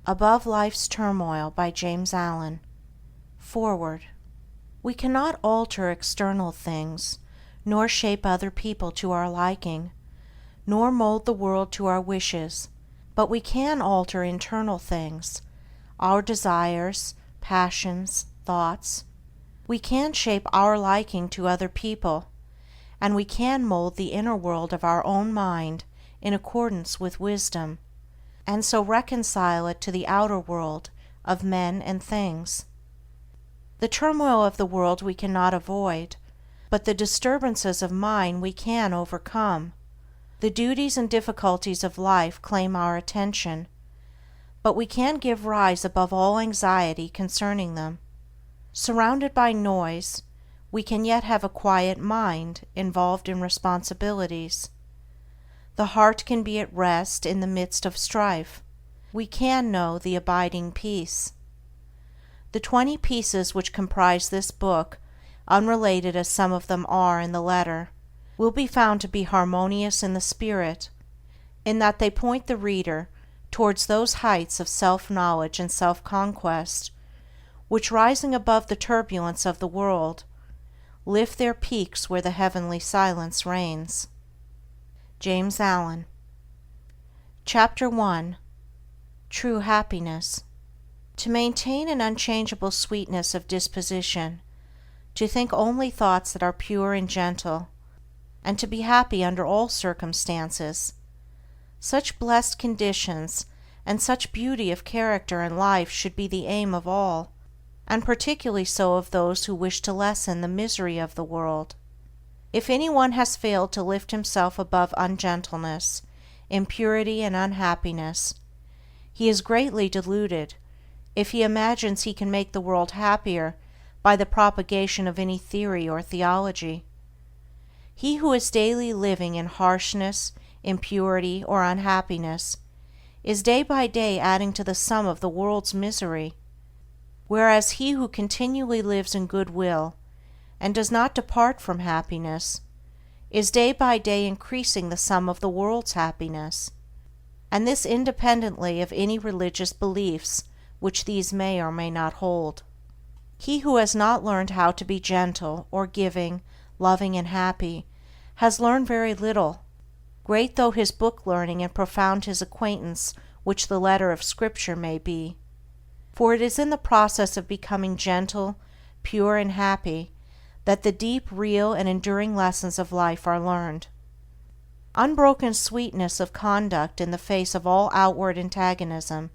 Above Life's Turmoil by James Allen. Foreword. We cannot alter external things, nor shape other people to our liking, nor mold the world to our wishes, but we can alter internal things, our desires, passions, thoughts. We can shape our liking to other people, and we can mold the inner world of our own mind in accordance with wisdom, and so reconcile it to the outer world of men and things. The turmoil of the world we cannot avoid, but the disturbances of mind we can overcome. The duties and difficulties of life claim our attention, but we can give rise above all anxiety concerning them. Surrounded by noise, we can yet have a quiet mind involved in responsibilities. The heart can be at rest in the midst of strife. We can know the abiding peace. The 20 pieces which comprise this book, unrelated as some of them are in the letter, will be found to be harmonious in the spirit, in that they point the reader towards those heights of self-knowledge and self-conquest which, rising above the turbulence of the world, lift their peaks where the heavenly silence reigns. James Allen. Chapter 1. True Happiness. To maintain an unchangeable sweetness of disposition, to think only thoughts that are pure and gentle, and to be happy under all circumstances. Such blessed conditions and such beauty of character and life should be the aim of all, and particularly so of those who wish to lessen the misery of the world. If anyone has failed to lift himself above ungentleness, impurity, and unhappiness, he is greatly deluded if he imagines he can make the world happier by the propagation of any theory or theology. He who is daily living in harshness, impurity, or unhappiness is day by day adding to the sum of the world's misery, whereas he who continually lives in goodwill and does not depart from happiness is day by day increasing the sum of the world's happiness, and this independently of any religious beliefs which these may or may not hold. He who has not learned how to be gentle, or giving, loving, and happy, has learned very little, great though his book learning and profound his acquaintance which the letter of Scripture may be. For it is in the process of becoming gentle, pure, and happy that the deep, real, and enduring lessons of life are learned. Unbroken sweetness of conduct in the face of all outward antagonism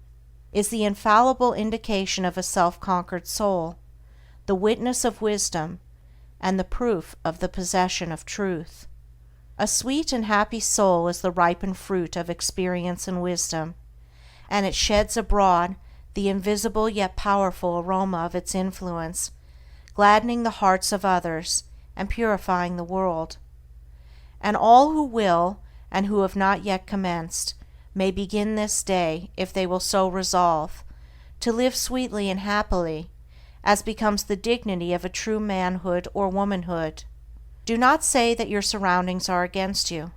is the infallible indication of a self-conquered soul, the witness of wisdom, and the proof of the possession of truth. A sweet and happy soul is the ripened fruit of experience and wisdom, and it sheds abroad the invisible yet powerful aroma of its influence, gladdening the hearts of others and purifying the world. And all who will, and who have not yet commenced, may begin this day, if they will so resolve, to live sweetly and happily, as becomes the dignity of a true manhood or womanhood. Do not say that your surroundings are against you.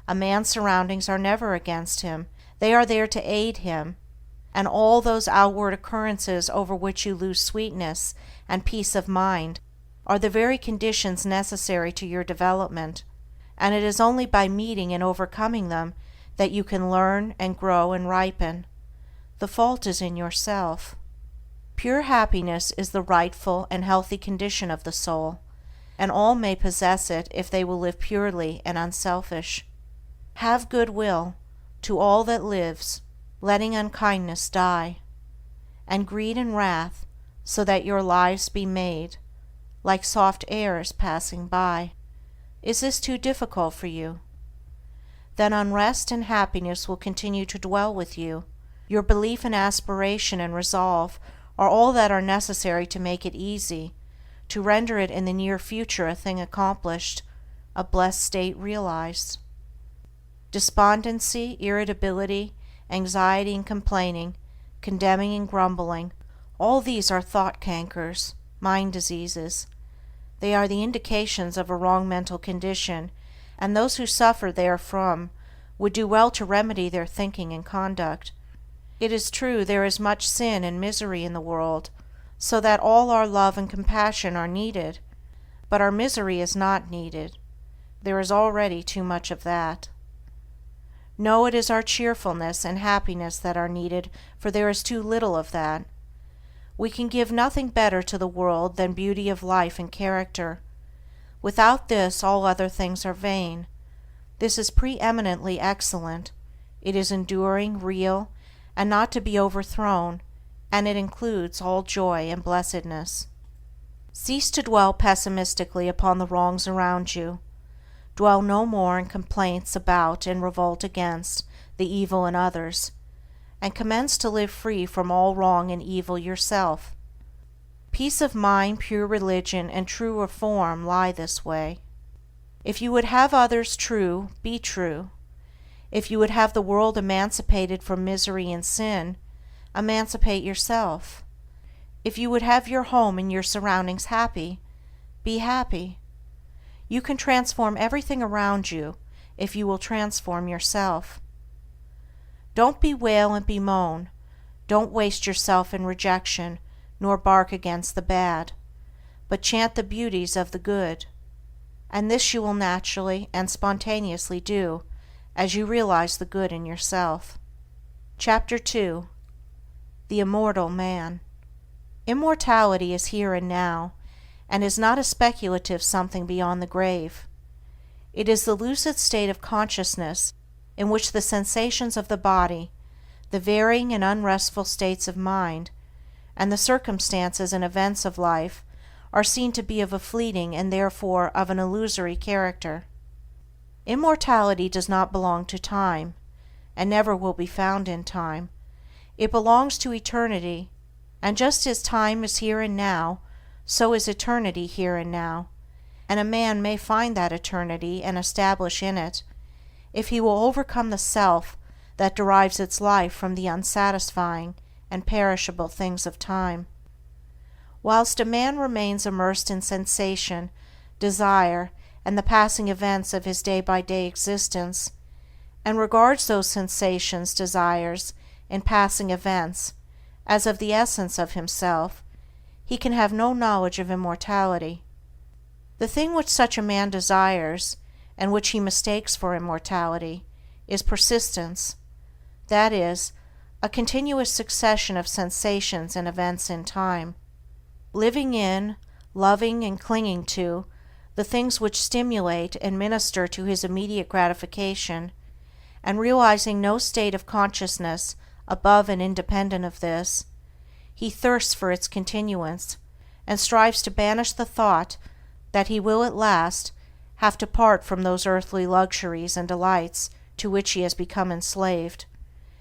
A man's surroundings are never against him, they are there to aid him, and all those outward occurrences over which you lose sweetness and peace of mind are the very conditions necessary to your development, and it is only by meeting and overcoming them that you can learn and grow and ripen. The fault is in yourself. Pure happiness is the rightful and healthy condition of the soul, and all may possess it if they will live purely and unselfish. Have good will to all that lives, letting unkindness die, and greed and wrath, so that your lives be made like soft airs passing by. Is this too difficult for you? Then unrest and happiness will continue to dwell with you. Your belief and aspiration and resolve are all that are necessary to make it easy, to render it in the near future a thing accomplished, a blessed state realized. Despondency, irritability, anxiety and complaining, condemning and grumbling, all these are thought cankers, mind diseases. They are the indications of a wrong mental condition, and those who suffer therefrom would do well to remedy their thinking and conduct. It is true there is much sin and misery in the world, so that all our love and compassion are needed, but our misery is not needed. There is already too much of that. No, it is our cheerfulness and happiness that are needed, for there is too little of that. We can give nothing better to the world than beauty of life and character. Without this all other things are vain. This is preeminently excellent. It is enduring, real, and not to be overthrown, and it includes all joy and blessedness. Cease to dwell pessimistically upon the wrongs around you. Dwell no more in complaints about and revolt against the evil in others, and commence to live free from all wrong and evil yourself. Peace of mind, pure religion, and true reform lie this way. If you would have others true, be true. If you would have the world emancipated from misery and sin, emancipate yourself. If you would have your home and your surroundings happy, be happy. You can transform everything around you if you will transform yourself. Don't bewail and bemoan. Don't waste yourself in rejection, nor bark against the bad, but chant the beauties of the good. And this you will naturally and spontaneously do as you realize the good in yourself. Chapter 2. The Immortal Man. Immortality is here and now, and is not a speculative something beyond the grave. It is the lucid state of consciousness in which the sensations of the body, the varying and unrestful states of mind, and the circumstances and events of life are seen to be of a fleeting and therefore of an illusory character. Immortality does not belong to time, and never will be found in time. It belongs to eternity, and just as time is here and now, so is eternity here and now, and a man may find that eternity and establish in it, if he will overcome the self that derives its life from the unsatisfying and perishable things of time. Whilst a man remains immersed in sensation, desire, and the passing events of his day-by-day existence, and regards those sensations, desires, and passing events as of the essence of himself, he can have no knowledge of immortality. The thing which such a man desires, and which he mistakes for immortality, is persistence, that is, a continuous succession of sensations and events in time. Living in, loving and clinging to, the things which stimulate and minister to his immediate gratification, and realizing no state of consciousness above and independent of this, he thirsts for its continuance, and strives to banish the thought that he will at last have to part from those earthly luxuries and delights to which he has become enslaved,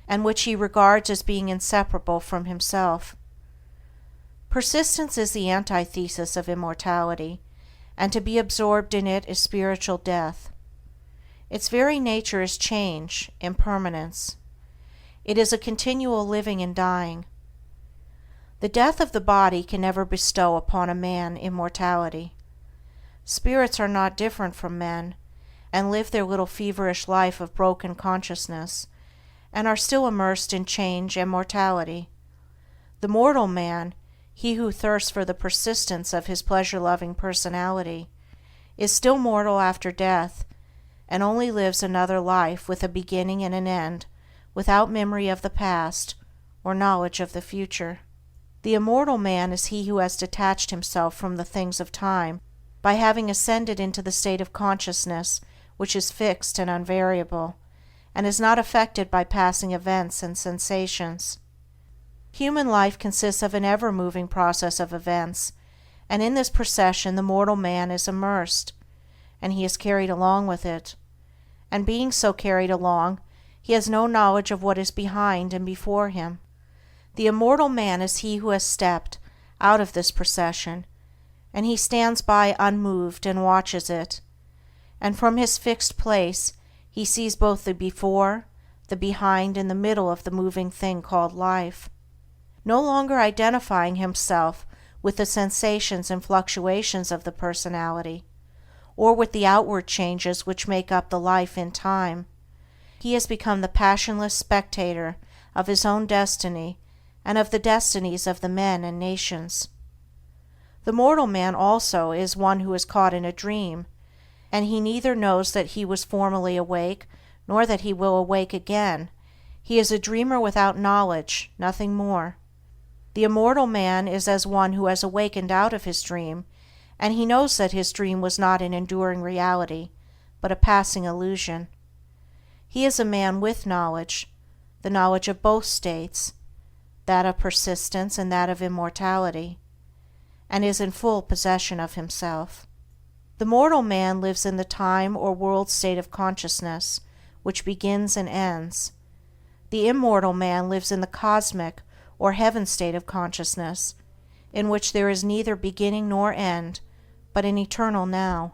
and which he regards as being inseparable from himself. Persistence is the antithesis of immortality, and to be absorbed in it is spiritual death. Its very nature is change, impermanence. It is a continual living and dying. The death of the body can never bestow upon a man immortality. Spirits are not different from men, and live their little feverish life of broken consciousness, and are still immersed in change and mortality. The mortal man, he who thirsts for the persistence of his pleasure-loving personality, is still mortal after death, and only lives another life with a beginning and an end, without memory of the past or knowledge of the future. The immortal man is he who has detached himself from the things of time by having ascended into the state of consciousness which is fixed and unvariable, and is not affected by passing events and sensations. Human life consists of an ever-moving process of events, and in this procession the mortal man is immersed, and he is carried along with it, and being so carried along, he has no knowledge of what is behind and before him. The immortal man is he who has stepped out of this procession, and he stands by unmoved and watches it, and from his fixed place he sees both the before, the behind, and the middle of the moving thing called life. No longer identifying himself with the sensations and fluctuations of the personality, or with the outward changes which make up the life in time, he has become the passionless spectator of his own destiny and of the destinies of the men and nations. The mortal man also is one who is caught in a dream, and he neither knows that he was formerly awake nor that he will awake again. He is a dreamer without knowledge, nothing more. The immortal man is as one who has awakened out of his dream, and he knows that his dream was not an enduring reality, but a passing illusion. He is a man with knowledge, the knowledge of both states, that of persistence and that of immortality, and is in full possession of himself. The mortal man lives in the time or world state of consciousness, which begins and ends. The immortal man lives in the cosmic or heaven state of consciousness, in which there is neither beginning nor end, but an eternal now.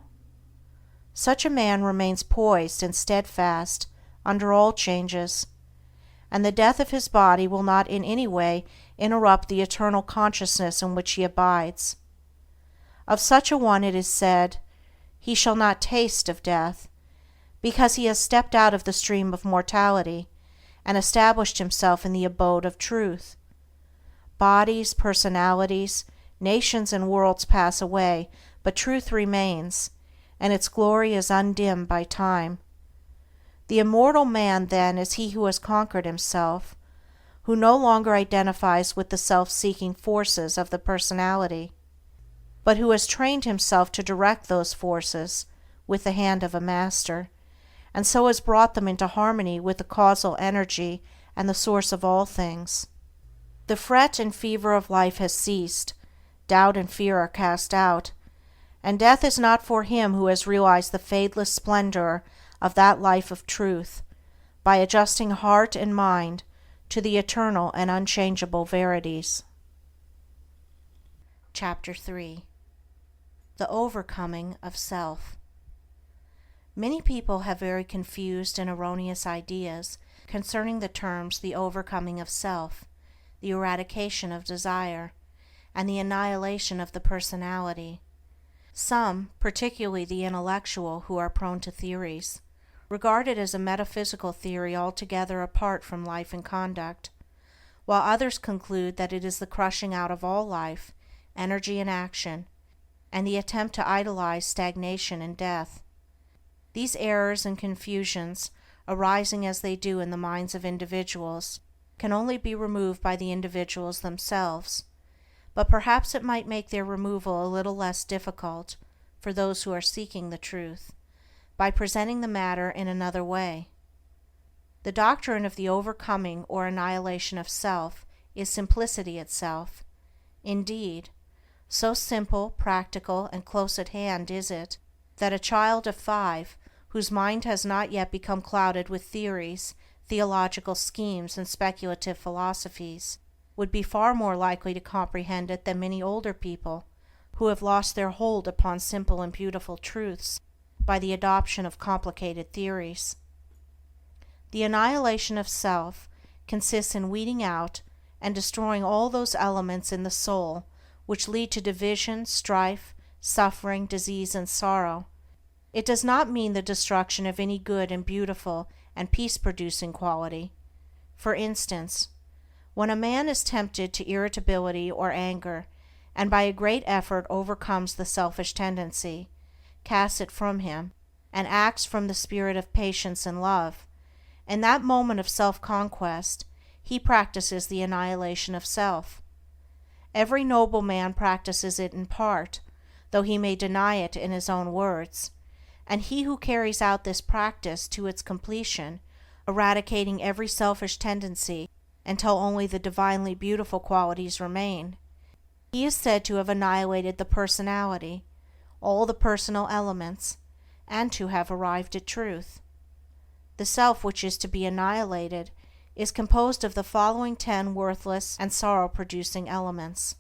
Such a man remains poised and steadfast under all changes, and the death of his body will not in any way interrupt the eternal consciousness in which he abides. Of such a one it is said, "He shall not taste of death," because he has stepped out of the stream of mortality and established himself in the abode of truth. Bodies, personalities, nations and worlds pass away, but truth remains, and its glory is undimmed by time. The immortal man, then, is he who has conquered himself, who no longer identifies with the self-seeking forces of the personality, but who has trained himself to direct those forces with the hand of a master, and so has brought them into harmony with the causal energy and the source of all things. The fret and fever of life has ceased, doubt and fear are cast out, and death is not for him who has realized the fadeless splendor of that life of truth, by adjusting heart and mind to the eternal and unchangeable verities. Chapter 3. The Overcoming of Self. Many people have very confused and erroneous ideas concerning the terms the overcoming of self, the eradication of desire, and the annihilation of the personality. Some, particularly the intellectual who are prone to theories, regard it as a metaphysical theory altogether apart from life and conduct, while others conclude that it is the crushing out of all life, energy and action, and the attempt to idealize stagnation and death. These errors and confusions, arising as they do in the minds of individuals, can only be removed by the individuals themselves, but perhaps it might make their removal a little less difficult for those who are seeking the truth, by presenting the matter in another way. The doctrine of the overcoming or annihilation of self is simplicity itself. Indeed, so simple, practical, and close at hand is it, that a child of 5, whose mind has not yet become clouded with theories, theological schemes, and speculative philosophies, would be far more likely to comprehend it than many older people, who have lost their hold upon simple and beautiful truths by the adoption of complicated theories. The annihilation of self consists in weeding out and destroying all those elements in the soul which lead to division, strife, suffering, disease, and sorrow. It does not mean the destruction of any good and beautiful and peace-producing quality. For instance, when a man is tempted to irritability or anger, and by a great effort overcomes the selfish tendency, casts it from him, and acts from the spirit of patience and love, in that moment of self-conquest he practices the annihilation of self. Every noble man practices it in part, though he may deny it in his own words, and he who carries out this practice to its completion, eradicating every selfish tendency until only the divinely beautiful qualities remain, he is said to have annihilated the personality, all the personal elements, and to have arrived at truth. The self which is to be annihilated is composed of the following 10 worthless and sorrow-producing elements: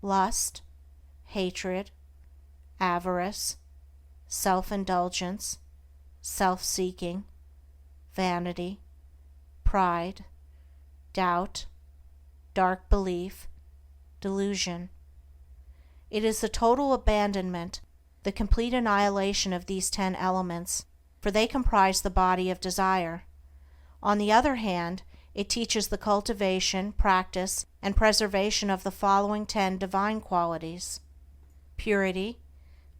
lust, hatred, avarice, self-indulgence, self-seeking, vanity, pride, doubt, dark belief, delusion. It is the total abandonment, the complete annihilation of these 10 elements, for they comprise the body of desire. On the other hand, It teaches the cultivation, practice, and preservation of the following 10 divine qualities: purity,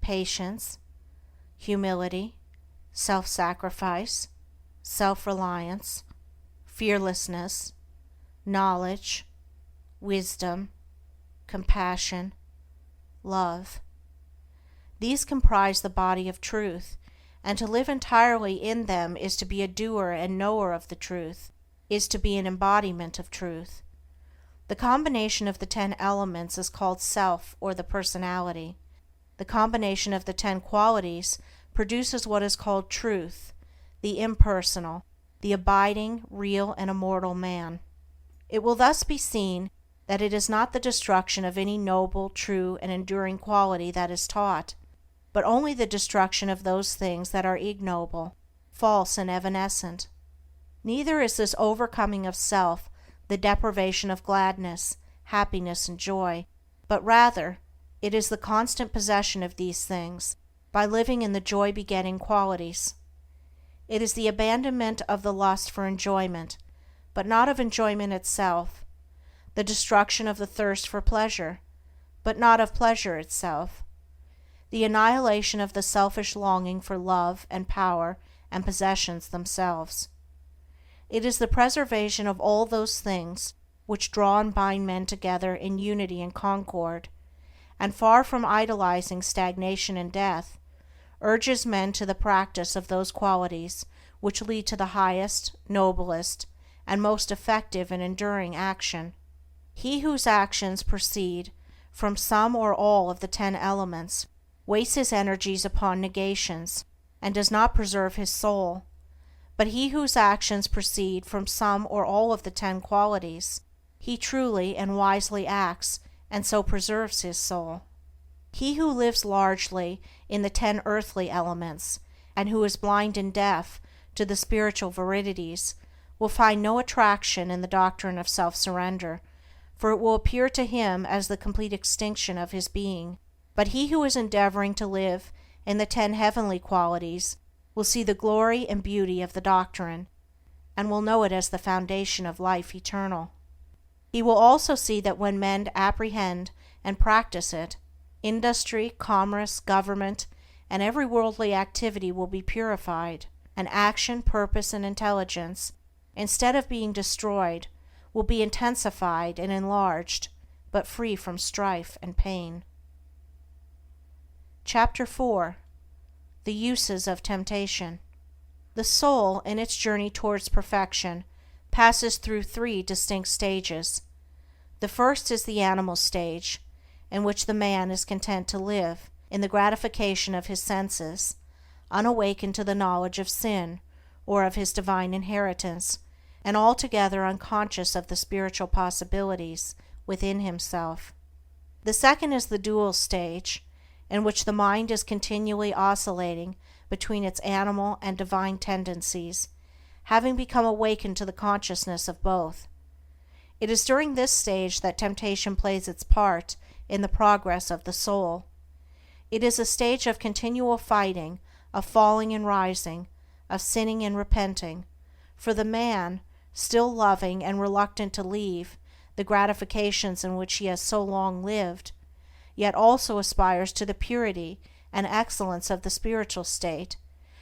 patience, humility, self-sacrifice, self-reliance, fearlessness, knowledge, wisdom, compassion, love. These comprise the body of truth, and to live entirely in them is to be a doer and knower of the truth, is to be an embodiment of truth. The combination of the 10 elements is called self, or the personality. The combination of the 10 qualities produces what is called truth, the impersonal, the abiding, real, and immortal man. It will thus be seen that it is not the destruction of any noble, true, and enduring quality that is taught, but only the destruction of those things that are ignoble, false, and evanescent. Neither is this overcoming of self the deprivation of gladness, happiness, and joy, but rather it is the constant possession of these things by living in the joy-begetting qualities. It is the abandonment of the lust for enjoyment, but not of enjoyment itself, the destruction of the thirst for pleasure, but not of pleasure itself, the annihilation of the selfish longing for love and power and possessions themselves. It is the preservation of all those things which draw and bind men together in unity and concord, and far from idolizing stagnation and death, urges men to the practice of those qualities which lead to the highest, noblest, and most effective and enduring action. He whose actions proceed from some or all of the 10 elements wastes his energies upon negations, and does not preserve his soul, but he whose actions proceed from some or all of the 10 qualities, he truly and wisely acts, and so preserves his soul. He who lives largely in the 10 earthly elements, and who is blind and deaf to the spiritual verities, will find no attraction in the doctrine of self-surrender, for it will appear to him as the complete extinction of his being. But he who is endeavoring to live in the 10 heavenly qualities will see the glory and beauty of the doctrine, and will know it as the foundation of life eternal. He will also see that when men apprehend and practice it, industry, commerce, government, and every worldly activity will be purified, and action, purpose, and intelligence, instead of being destroyed, will be intensified and enlarged, but free from strife and pain. Chapter 4. The Uses of Temptation. The soul, in its journey towards perfection, passes through 3 distinct stages. The first is the animal stage, in which the man is content to live in the gratification of his senses, unawakened to the knowledge of sin or of his divine inheritance, and altogether unconscious of the spiritual possibilities within himself. The second is the dual stage, in which the mind is continually oscillating between its animal and divine tendencies, having become awakened to the consciousness of both. It is during this stage that temptation plays its part in the progress of the soul. It is a stage of continual fighting, of falling and rising, of sinning and repenting, for the man, still loving and reluctant to leave the gratifications in which he has so long lived, yet also aspires to the purity and excellence of the spiritual state,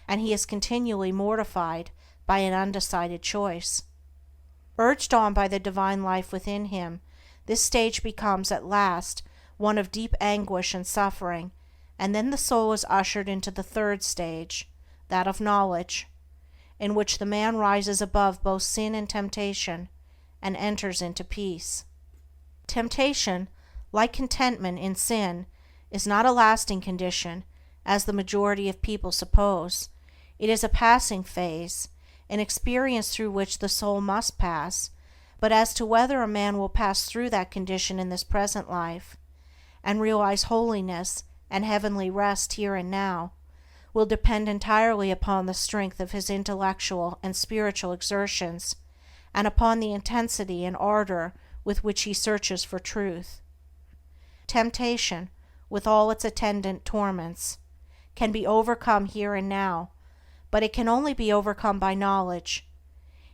and he is continually mortified by an undecided choice. Urged on by the divine life within him, this stage becomes at last one of deep anguish and suffering, and then the soul is ushered into the third stage, that of knowledge, in which the man rises above both sin and temptation, and enters into peace. Temptation, like contentment in sin, is not a lasting condition, as the majority of people suppose. It is a passing phase, an experience through which the soul must pass, but as to whether a man will pass through that condition in this present life, and realize holiness and heavenly rest here and now, will depend entirely upon the strength of his intellectual and spiritual exertions, and upon the intensity and ardor with which he searches for truth. Temptation, with all its attendant torments, can be overcome here and now, but it can only be overcome by knowledge.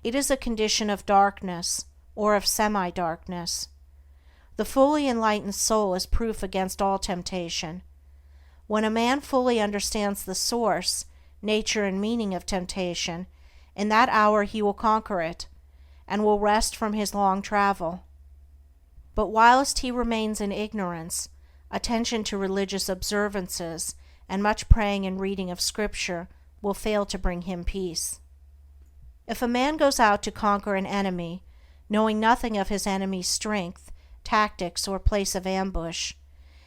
It is a condition of darkness, or of semi-darkness. The fully enlightened soul is proof against all temptation. When a man fully understands the source, nature, and meaning of temptation, in that hour he will conquer it, and will rest from his long travel. But whilst he remains in ignorance, attention to religious observances and much praying and reading of Scripture will fail to bring him peace. If a man goes out to conquer an enemy, knowing nothing of his enemy's strength, tactics, or place of ambush,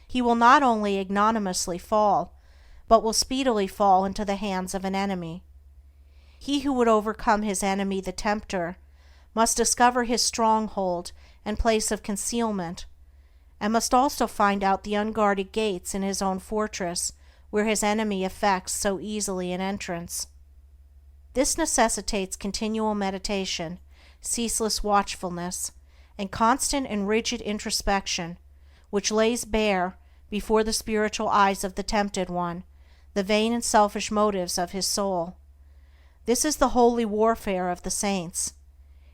he will not only ignominiously fall, but will speedily fall into the hands of an enemy. He who would overcome his enemy the tempter must discover his stronghold and place of concealment, and must also find out the unguarded gates in his own fortress where his enemy effects so easily an entrance. This necessitates continual meditation, ceaseless watchfulness, and constant and rigid introspection, which lays bare, before the spiritual eyes of the tempted one, the vain and selfish motives of his soul. This is the holy warfare of the saints.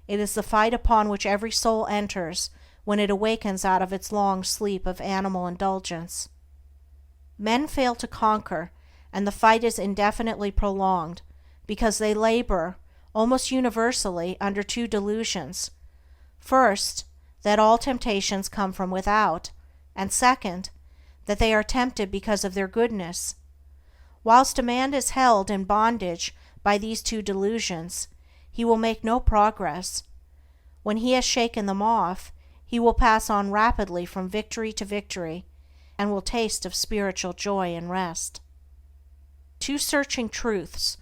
It is the fight upon which every soul enters when it awakens out of its long sleep of animal indulgence. Men fail to conquer, and the fight is indefinitely prolonged, because they labor, almost universally, under two delusions: first, that all temptations come from without, and second, that they are tempted because of their goodness. Whilst a man is held in bondage by these two delusions, he will make no progress. When he has shaken them off, he will pass on rapidly from victory to victory, and will taste of spiritual joy and rest. Two searching truths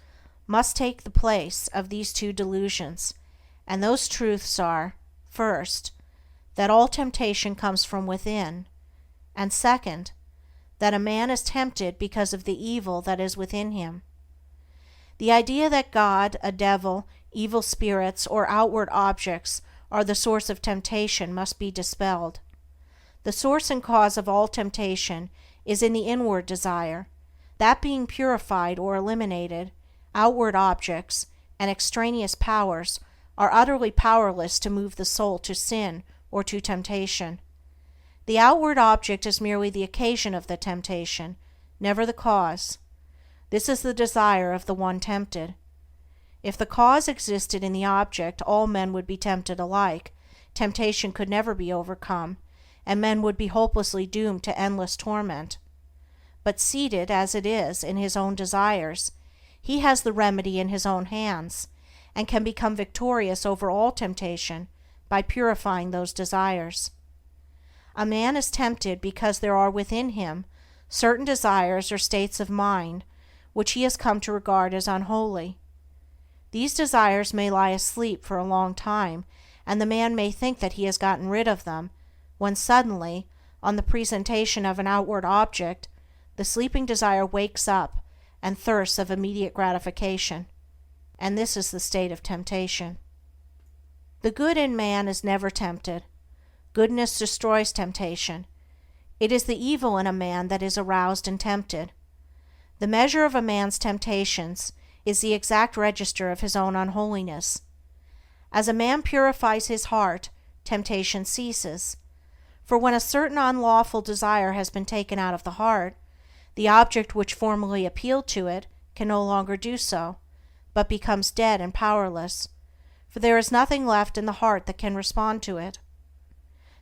must take the place of these two delusions, and those truths are, first, that all temptation comes from within, and second, that a man is tempted because of the evil that is within him. The idea that God, a devil, evil spirits, or outward objects are the source of temptation must be dispelled. The source and cause of all temptation is in the inward desire. That being purified or eliminated, outward objects and extraneous powers are utterly powerless to move the soul to sin or to temptation. The outward object is merely the occasion of the temptation, never the cause. This is the desire of the one tempted. If the cause existed in the object, all men would be tempted alike, temptation could never be overcome, and men would be hopelessly doomed to endless torment. But seated, as it is, in his own desires, he has the remedy in his own hands, and can become victorious over all temptation by purifying those desires. A man is tempted because there are within him certain desires or states of mind which he has come to regard as unholy. These desires may lie asleep for a long time, and the man may think that he has gotten rid of them, when suddenly, on the presentation of an outward object, the sleeping desire wakes up and thirsts of immediate gratification, and this is the state of temptation. The good in man is never tempted. Goodness destroys temptation. It is the evil in a man that is aroused and tempted. The measure of a man's temptations is the exact register of his own unholiness. As a man purifies his heart, temptation ceases, for when a certain unlawful desire has been taken out of the heart, the object which formerly appealed to it can no longer do so, but becomes dead and powerless, for there is nothing left in the heart that can respond to it.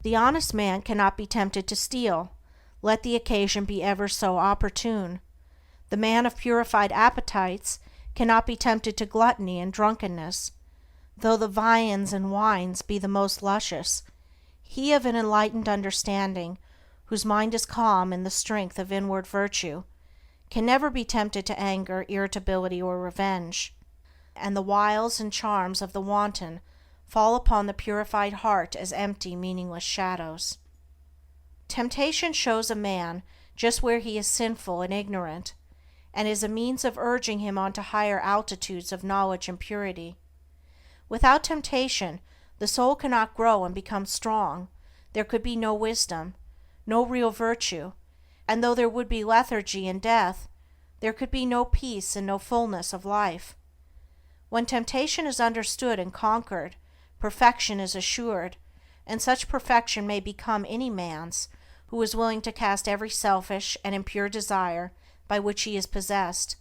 The honest man cannot be tempted to steal, let the occasion be ever so opportune. The man of purified appetites cannot be tempted to gluttony and drunkenness, though the viands and wines be the most luscious. He of an enlightened understanding, whose mind is calm in the strength of inward virtue, can never be tempted to anger, irritability, or revenge, and the wiles and charms of the wanton fall upon the purified heart as empty, meaningless shadows. Temptation shows a man just where he is sinful and ignorant, and is a means of urging him on to higher altitudes of knowledge and purity. Without temptation, the soul cannot grow and become strong. There could be no wisdom, no real virtue, and though there would be lethargy and death, there could be no peace and no fullness of life. When temptation is understood and conquered, perfection is assured, and such perfection may become any man's who is willing to cast every selfish and impure desire by which he is possessed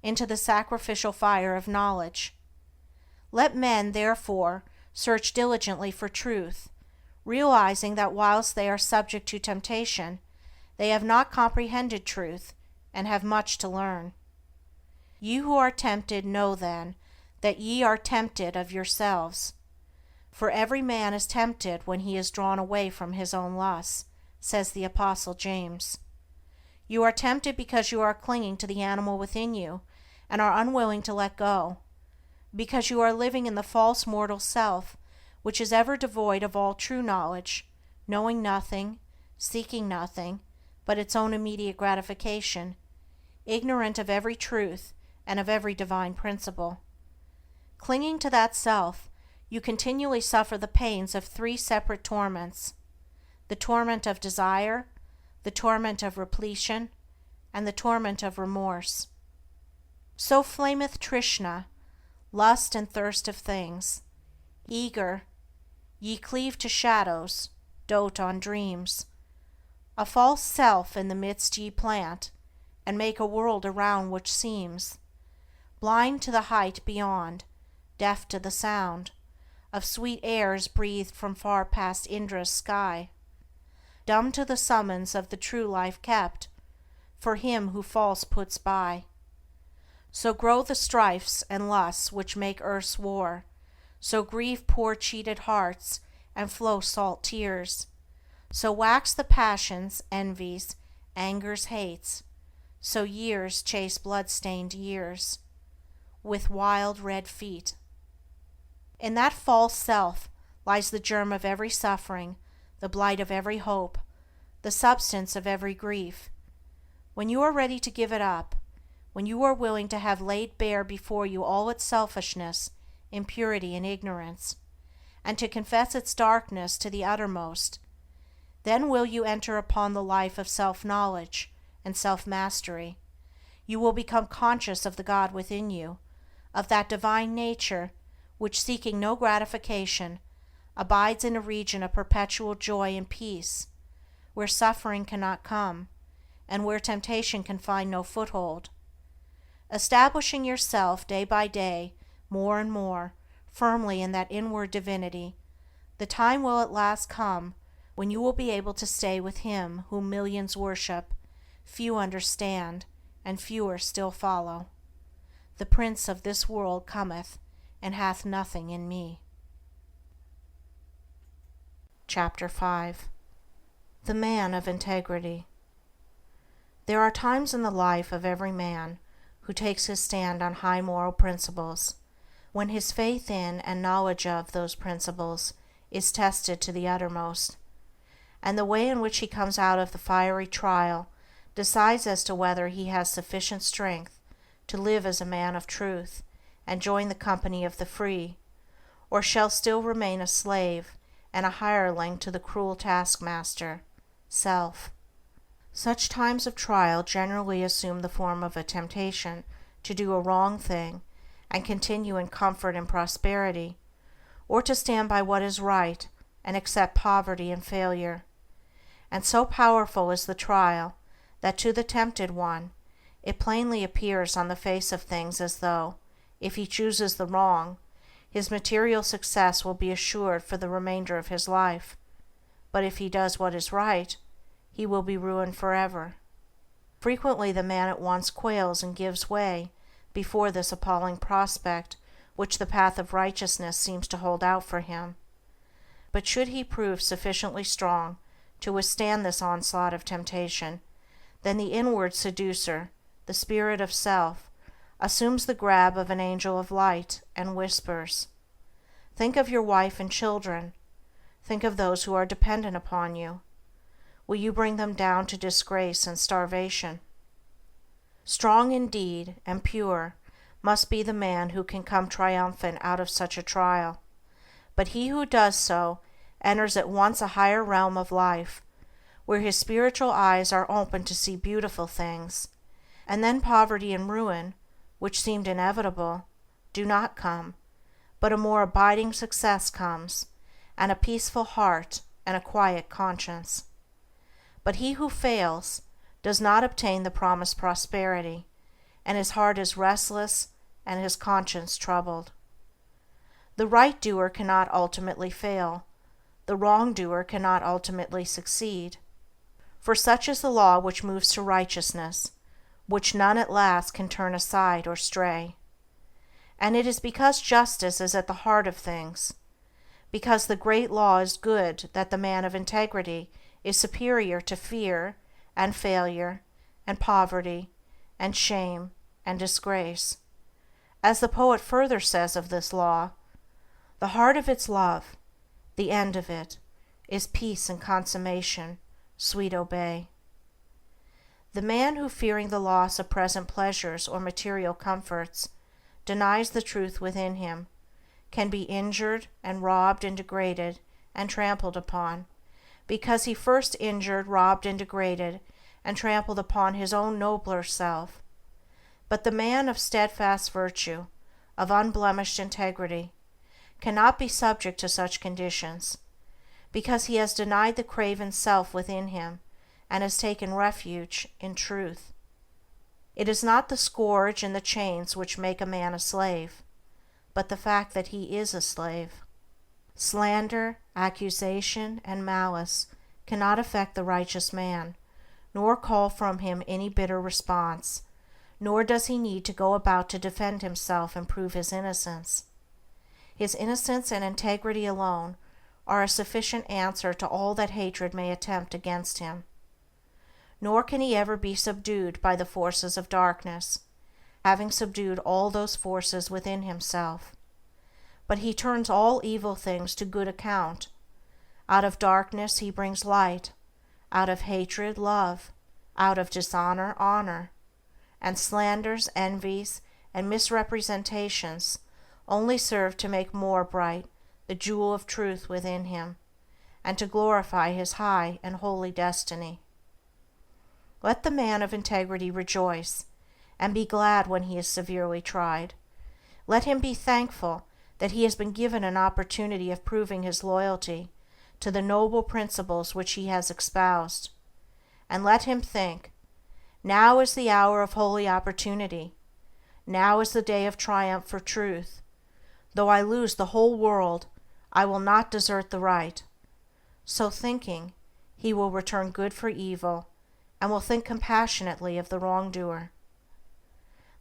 into the sacrificial fire of knowledge. Let men, therefore, search diligently for truth, realizing that whilst they are subject to temptation, they have not comprehended truth and have much to learn. Ye who are tempted, know then that ye are tempted of yourselves. For every man is tempted when he is drawn away from his own lusts, says the Apostle James. You are tempted because you are clinging to the animal within you and are unwilling to let go, because you are living in the false mortal self, which is ever devoid of all true knowledge, knowing nothing, seeking nothing but its own immediate gratification, ignorant of every truth and of every divine principle. Clinging to that self, you continually suffer the pains of three separate torments: the torment of desire, the torment of repletion, and the torment of remorse. So flameth Trishna, lust and thirst of things. Eager, ye cleave to shadows, dote on dreams. A false self in the midst ye plant, and make a world around which seems blind to the height beyond, deaf to the sound of sweet airs breathed from far past Indra's sky, dumb to the summons of the true life kept for him who false puts by. So grow the strifes and lusts which make earth's war, so grieve poor cheated hearts and flow salt tears, so wax the passions, envies, angers, hates, so years chase blood-stained years with wild red feet. In that false self lies the germ of every suffering, the blight of every hope, the substance of every grief. When you are ready to give it up, when you are willing to have laid bare before you all its selfishness, impurity, and ignorance, and to confess its darkness to the uttermost, then will you enter upon the life of self-knowledge and self-mastery. You will become conscious of the God within you, of that divine nature which, seeking no gratification, abides in a region of perpetual joy and peace, where suffering cannot come, and where temptation can find no foothold. Establishing yourself day by day, more and more, firmly in that inward divinity, the time will at last come when you will be able to stay with Him whom millions worship, few understand, and fewer still follow. The Prince of this world cometh, and hath nothing in me. Chapter 5. The Man of Integrity. There are times in the life of every man who takes his stand on high moral principles, when his faith in and knowledge of those principles is tested to the uttermost, and the way in which he comes out of the fiery trial decides as to whether he has sufficient strength to live as a man of truth and join the company of the free, or shall still remain a slave and a hireling to the cruel taskmaster, self. Such times of trial generally assume the form of a temptation to do a wrong thing and continue in comfort and prosperity, or to stand by what is right and accept poverty and failure. And so powerful is the trial that to the tempted one it plainly appears on the face of things as though, if he chooses the wrong, his material success will be assured for the remainder of his life, but if he does what is right, he will be ruined forever. Frequently the man at once quails and gives way before this appalling prospect which the path of righteousness seems to hold out for him. But should he prove sufficiently strong to withstand this onslaught of temptation, then the inward seducer, the spirit of self, assumes the grab of an angel of light and whispers, "Think of your wife and children. Think of those who are dependent upon you. Will you bring them down to disgrace and starvation?" Strong indeed and pure must be the man who can come triumphant out of such a trial, but he who does so enters at once a higher realm of life, where his spiritual eyes are open to see beautiful things, and then poverty and ruin, which seemed inevitable, do not come, but a more abiding success comes, and a peaceful heart and a quiet conscience. But he who fails does not obtain the promised prosperity, and his heart is restless and his conscience troubled. The right doer cannot ultimately fail, the wrongdoer cannot ultimately succeed. For such is the law which moves to righteousness, which none at last can turn aside or stray. And it is because justice is at the heart of things, because the great law is good, that the man of integrity is superior to fear and failure and poverty and shame and disgrace. As the poet further says of this law, the heart of its love, the end of it, is peace and consummation, sweet obey. The man who, fearing the loss of present pleasures or material comforts, denies the truth within him, can be injured and robbed and degraded and trampled upon, because he first injured, robbed, and degraded and trampled upon his own nobler self. But the man of steadfast virtue, of unblemished integrity, cannot be subject to such conditions, because he has denied the craven self within him and has taken refuge in truth. It is not the scourge and the chains which make a man a slave, but the fact that he is a slave. Slander, accusation, and malice cannot affect the righteous man, nor call from him any bitter response, nor does he need to go about to defend himself and prove his innocence. His innocence and integrity alone are a sufficient answer to all that hatred may attempt against him. Nor can he ever be subdued by the forces of darkness, having subdued all those forces within himself. But he turns all evil things to good account. Out of darkness he brings light, out of hatred love, out of dishonor honor, and slanders, envies, and misrepresentations only serve to make more bright the jewel of truth within him, and to glorify his high and holy destiny. Let the man of integrity rejoice, and be glad when he is severely tried. Let him be thankful that he has been given an opportunity of proving his loyalty to the noble principles which he has espoused. And let him think, now is the hour of holy opportunity. Now is the day of triumph for truth. Though I lose the whole world, I will not desert the right. So thinking, he will return good for evil, and will think compassionately of the wrongdoer.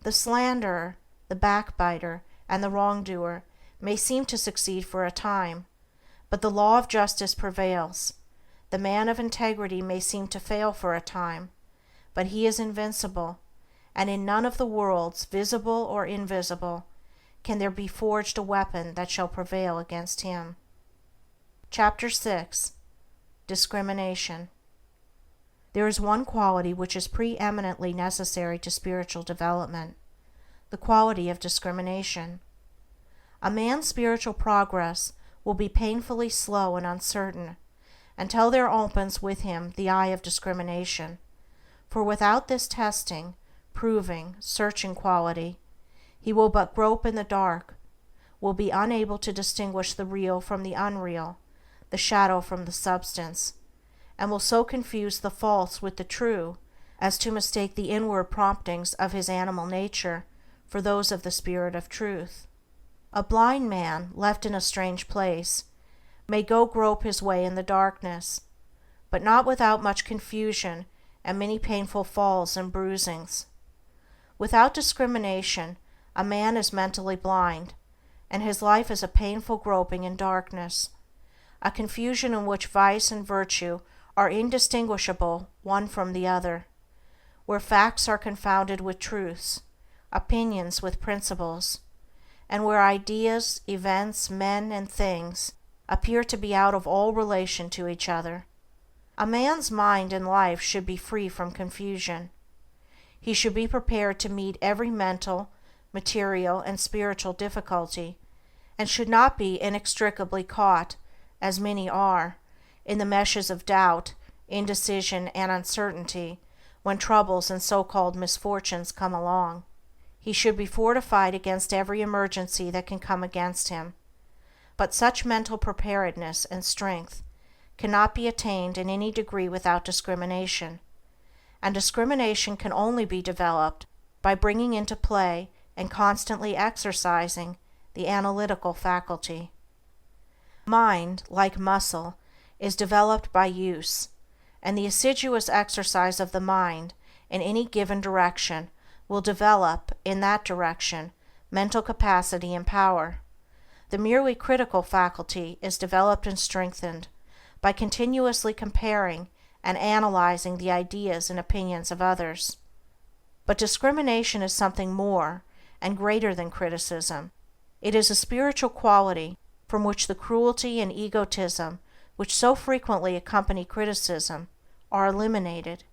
The slanderer, the backbiter, and the wrongdoer may seem to succeed for a time, but the law of justice prevails. The man of integrity may seem to fail for a time, but he is invincible, and in none of the worlds, visible or invisible, can there be forged a weapon that shall prevail against him. Chapter 6. Discrimination. There is one quality which is preeminently necessary to spiritual development, the quality of discrimination. A man's spiritual progress will be painfully slow and uncertain until there opens with him the eye of discrimination, for without this testing, proving, searching quality, he will but grope in the dark, will be unable to distinguish the real from the unreal, the shadow from the substance, and will so confuse the false with the true as to mistake the inward promptings of his animal nature for those of the Spirit of Truth. A blind man, left in a strange place, may go grope his way in the darkness, but not without much confusion and many painful falls and bruisings. Without discrimination, a man is mentally blind, and his life is a painful groping in darkness, a confusion in which vice and virtue are indistinguishable one from the other, where facts are confounded with truths, opinions with principles, and where ideas, events, men, and things appear to be out of all relation to each other. A man's mind and life should be free from confusion. He should be prepared to meet every mental, material, and spiritual difficulty, and should not be inextricably caught, as many are, in the meshes of doubt, indecision, and uncertainty when troubles and so-called misfortunes come along. He should be fortified against every emergency that can come against him. But such mental preparedness and strength cannot be attained in any degree without discrimination, and discrimination can only be developed by bringing into play and constantly exercising the analytical faculty. Mind, like muscle, is developed by use, and the assiduous exercise of the mind in any given direction will develop, in that direction, mental capacity and power. The merely critical faculty is developed and strengthened by continuously comparing and analyzing the ideas and opinions of others. But discrimination is something more and greater than criticism. It is a spiritual quality from which the cruelty and egotism which so frequently accompany criticism are eliminated,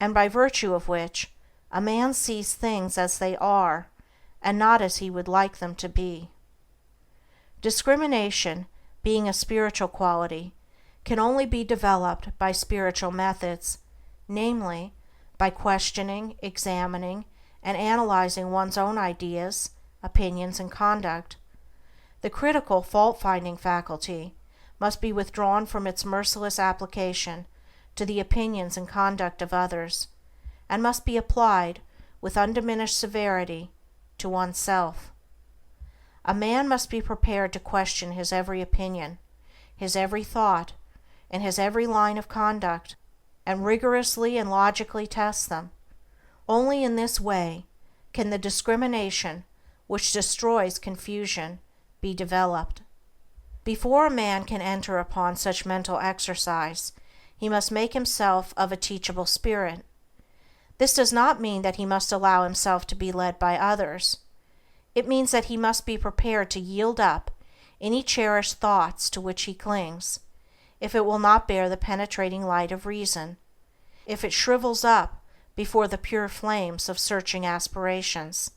and by virtue of which a man sees things as they are and not as he would like them to be. Discrimination, being a spiritual quality, can only be developed by spiritual methods, namely, by questioning, examining, and analyzing one's own ideas, opinions, and conduct. The critical, fault-finding faculty must be withdrawn from its merciless application to the opinions and conduct of others, and must be applied with undiminished severity to oneself. A man must be prepared to question his every opinion, his every thought, and his every line of conduct, and rigorously and logically test them. Only in this way can the discrimination which destroys confusion be developed. Before a man can enter upon such mental exercise, he must make himself of a teachable spirit. This does not mean that he must allow himself to be led by others. It means that he must be prepared to yield up any cherished thoughts to which he clings, if it will not bear the penetrating light of reason, if it shrivels up before the pure flames of searching aspirations.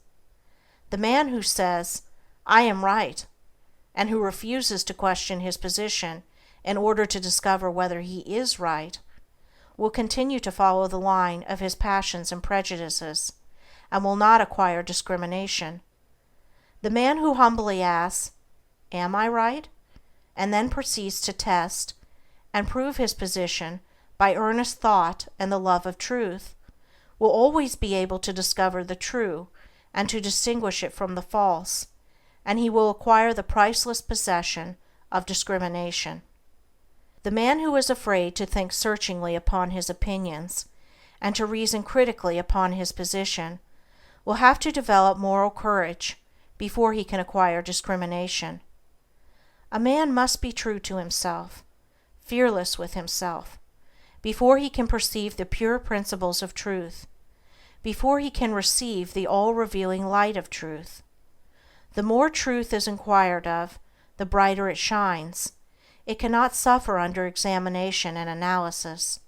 The man who says, "I am right," and who refuses to question his position in order to discover whether he is right, will continue to follow the line of his passions and prejudices, and will not acquire discrimination. The man who humbly asks, "Am I right?" and then proceeds to test and prove his position by earnest thought and the love of truth, will always be able to discover the true and to distinguish it from the false, and he will acquire the priceless possession of discrimination. The man who is afraid to think searchingly upon his opinions and to reason critically upon his position will have to develop moral courage before he can acquire discrimination. A man must be true to himself, fearless with himself, before he can perceive the pure principles of truth, before he can receive the all-revealing light of truth. The more truth is inquired of, the brighter it shines. It cannot suffer under examination and analysis.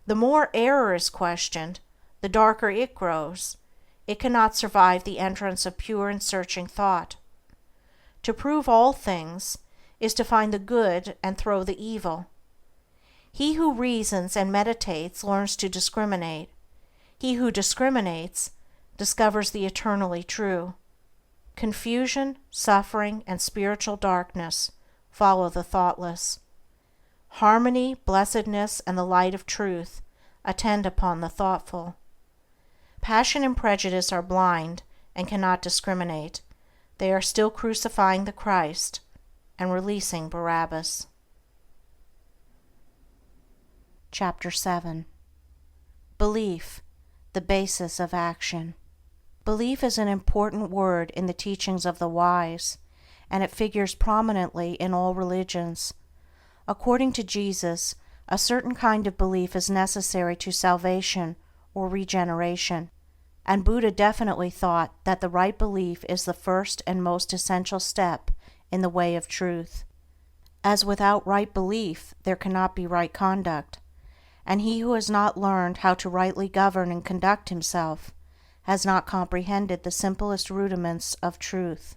The more error is questioned, the darker it grows. It cannot survive the entrance of pure and searching thought. To prove all things is to find the good and throw the evil. He who reasons and meditates learns to discriminate. He who discriminates discovers the eternally true. Confusion, suffering, and spiritual darkness follow the thoughtless. Harmony, blessedness, and the light of truth attend upon the thoughtful. Passion and prejudice are blind and cannot discriminate. They are still crucifying the Christ and releasing Barabbas. Chapter 7. Belief, the basis of action. Belief is an important word in the teachings of the wise, and it figures prominently in all religions. According to Jesus, a certain kind of belief is necessary to salvation or regeneration, and Buddha definitely thought that the right belief is the first and most essential step in the way of truth. As without right belief there cannot be right conduct, and he who has not learned how to rightly govern and conduct himself has not comprehended the simplest rudiments of truth.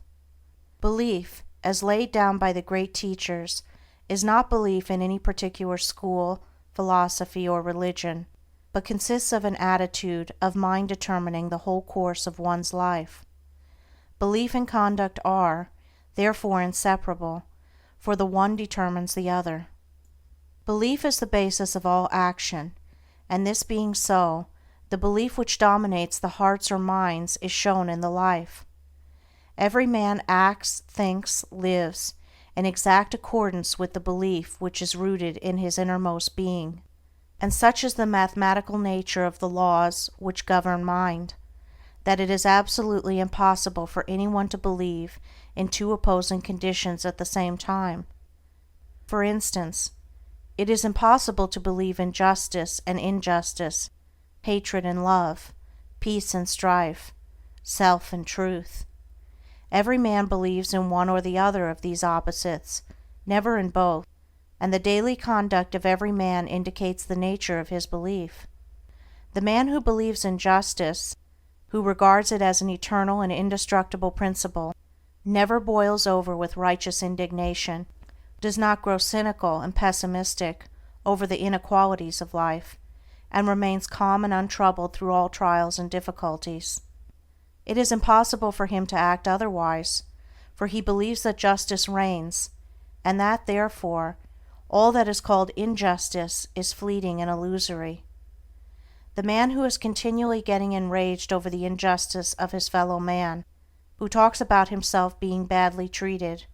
Belief, as laid down by the great teachers, is not belief in any particular school, philosophy, or religion. but consists of an attitude of mind determining the whole course of one's life. Belief and conduct are, therefore, inseparable, for the one determines the other. Belief is the basis of all action, and this being so, the belief which dominates the hearts or minds is shown in the life. Every man acts, thinks, lives in exact accordance with the belief which is rooted in his innermost being, and such is the mathematical nature of the laws which govern mind, that it is absolutely impossible for anyone to believe in two opposing conditions at the same time. For instance, it is impossible to believe in justice and injustice, hatred and love, peace and strife, self and truth. Every man believes in one or the other of these opposites, never in both, and the daily conduct of every man indicates the nature of his belief. The man who believes in justice, who regards it as an eternal and indestructible principle, never boils over with righteous indignation, does not grow cynical and pessimistic over the inequalities of life, and remains calm and untroubled through all trials and difficulties. It is impossible for him to act otherwise, for he believes that justice reigns, and that, therefore, all that is called injustice is fleeting and illusory. The man who is continually getting enraged over the injustice of his fellow man, who talks about himself being badly treated,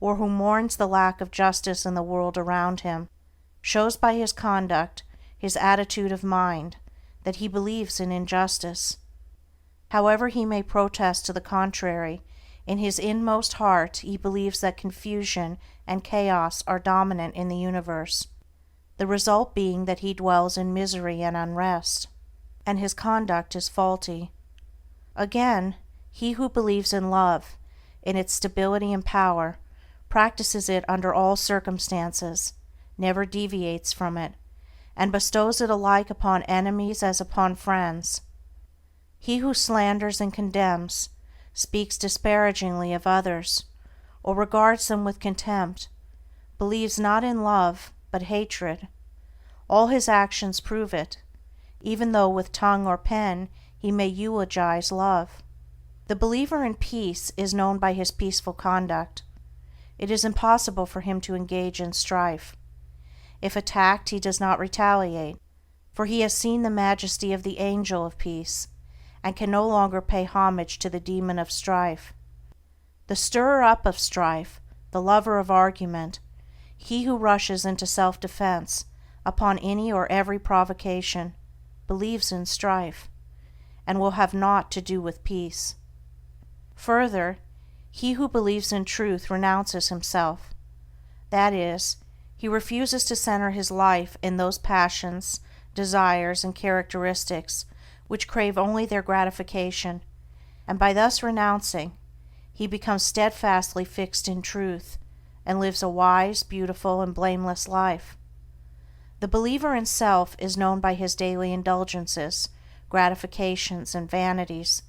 or who mourns the lack of justice in the world around him, shows by his conduct, his attitude of mind, that he believes in injustice. However he may protest to the contrary, in his inmost heart he believes that confusion and chaos are dominant in the universe, the result being that he dwells in misery and unrest, and his conduct is faulty. Again, he who believes in love, in its stability and power, practices it under all circumstances, never deviates from it, and bestows it alike upon enemies as upon friends. He who slanders and condemns, speaks disparagingly of others, or regards them with contempt, believes not in love, but hatred. All his actions prove it, even though with tongue or pen he may eulogize love. The believer in peace is known by his peaceful conduct. It is impossible for him to engage in strife. If attacked, he does not retaliate, for he has seen the majesty of the angel of peace, and can no longer pay homage to the demon of strife. The stirrer-up of strife, the lover of argument, he who rushes into self-defense upon any or every provocation, believes in strife, and will have naught to do with peace. Further, he who believes in truth renounces himself. That is, he refuses to center his life in those passions, desires, and characteristics which crave only their gratification, and by thus renouncing, he becomes steadfastly fixed in truth, and lives a wise, beautiful, and blameless life. The believer in self is known by his daily indulgences, gratifications, and vanities,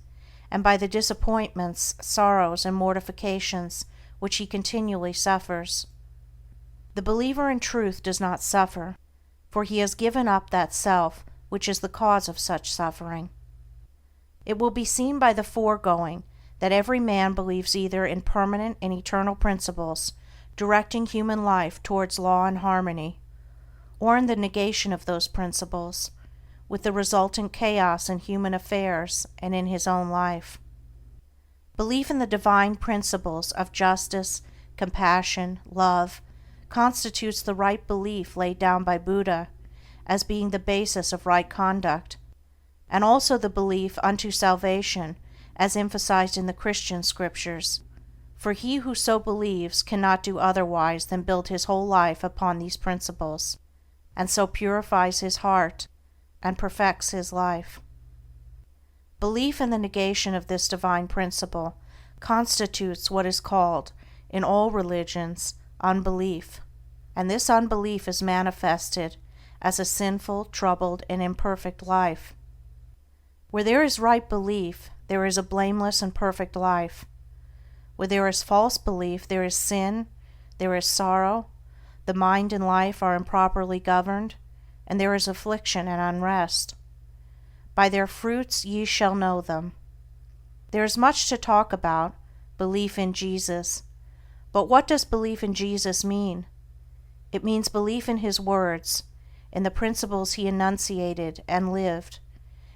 and by the disappointments, sorrows, and mortifications which he continually suffers. The believer in truth does not suffer, for he has given up that self which is the cause of such suffering. It will be seen by the foregoing that every man believes either in permanent and eternal principles directing human life towards law and harmony, or in the negation of those principles, with the resultant chaos in human affairs and in his own life. Belief in the divine principles of justice, compassion, love, constitutes the right belief laid down by Buddha as being the basis of right conduct, and also the belief unto salvation as emphasized in the Christian scriptures, for he who so believes cannot do otherwise than build his whole life upon these principles, and so purifies his heart and perfects his life. Belief in the negation of this divine principle constitutes what is called, in all religions, unbelief, and this unbelief is manifested as a sinful, troubled, and imperfect life. Where there is right belief, there is a blameless and perfect life. Where there is false belief, there is sin, there is sorrow, the mind and life are improperly governed, and there is affliction and unrest. By their fruits ye shall know them. There is much to talk about belief in Jesus, but what does belief in Jesus mean? It means belief in His words, in the principles He enunciated and lived,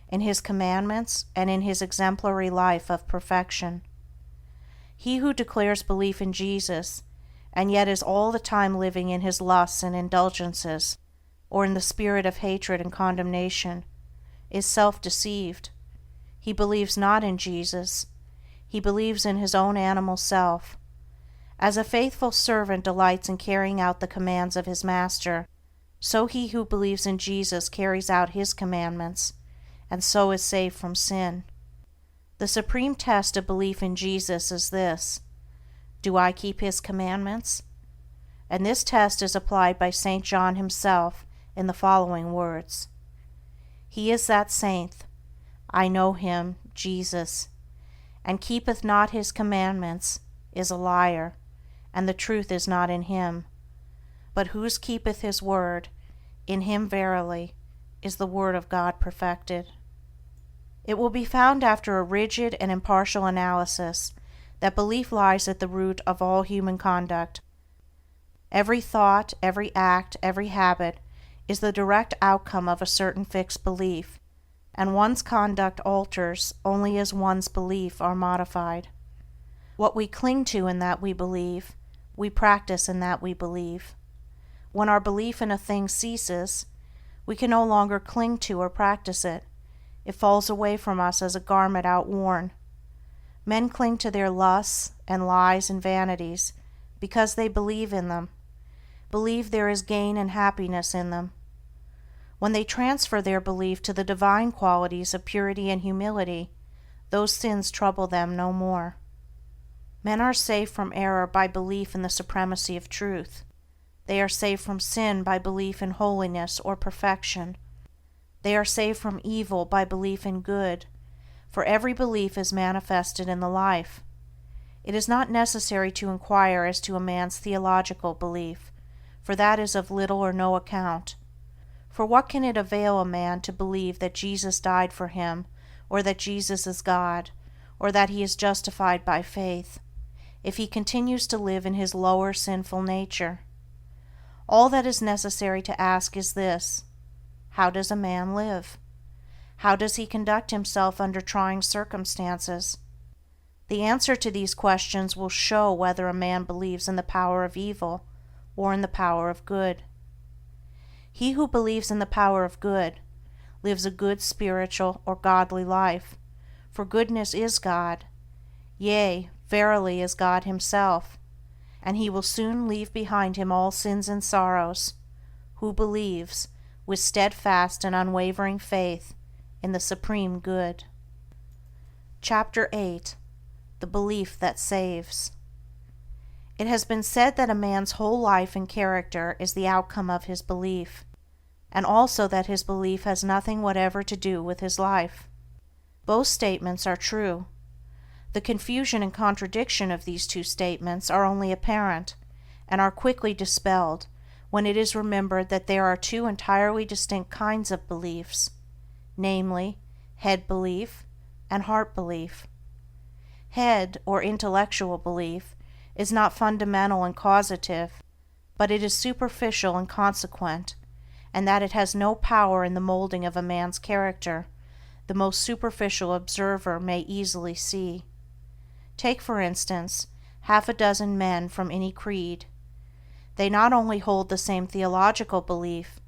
in His commandments, and in His exemplary life of perfection. He who declares belief in Jesus, and yet is all the time living in his lusts and indulgences, or in the spirit of hatred and condemnation, is self-deceived. He believes not in Jesus. He believes in his own animal self. As a faithful servant delights in carrying out the commands of his master, so he who believes in Jesus carries out His commandments, and so is saved from sin. The supreme test of belief in Jesus is this: do I keep His commandments? And this test is applied by St. John himself in the following words: He is that saint, I know him, Jesus, and keepeth not His commandments, is a liar, and the truth is not in him. But whose keepeth His word, in him verily is the word of God perfected. It will be found after a rigid and impartial analysis that belief lies at the root of all human conduct. Every thought, every act, every habit is the direct outcome of a certain fixed belief, and one's conduct alters only as one's belief are modified. What we cling to in that we believe, we practice in that we believe. When our belief in a thing ceases, we can no longer cling to or practice it. It falls away from us as a garment outworn. Men cling to their lusts and lies and vanities because they believe in them, believe there is gain and happiness in them. When they transfer their belief to the divine qualities of purity and humility, those sins trouble them no more. Men are saved from error by belief in the supremacy of truth. They are saved from sin by belief in holiness or perfection. They are saved from evil by belief in good, for every belief is manifested in the life. It is not necessary to inquire as to a man's theological belief, for that is of little or no account. For what can it avail a man to believe that Jesus died for him, or that Jesus is God, or that he is justified by faith, if he continues to live in his lower sinful nature? All that is necessary to ask is this: how does a man live? How does he conduct himself under trying circumstances? The answer to these questions will show whether a man believes in the power of evil or in the power of good. He who believes in the power of good lives a good spiritual or godly life, for goodness is God, yea, verily is God Himself, and he will soon leave behind him all sins and sorrows, who believes, with steadfast and unwavering faith, in the supreme good. Chapter 8. The Belief that Saves. It has been said that a man's whole life and character is the outcome of his belief, and also that his belief has nothing whatever to do with his life. Both statements are true. The confusion and contradiction of these two statements are only apparent, and are quickly dispelled when it is remembered that there are two entirely distinct kinds of beliefs, namely, head belief and heart belief. Head, or intellectual belief, is not fundamental and causative, but it is superficial and consequent, and that it has no power in the molding of a man's character, the most superficial observer may easily see. Take, for instance, half a dozen men from any creed. They not only hold the same theological belief,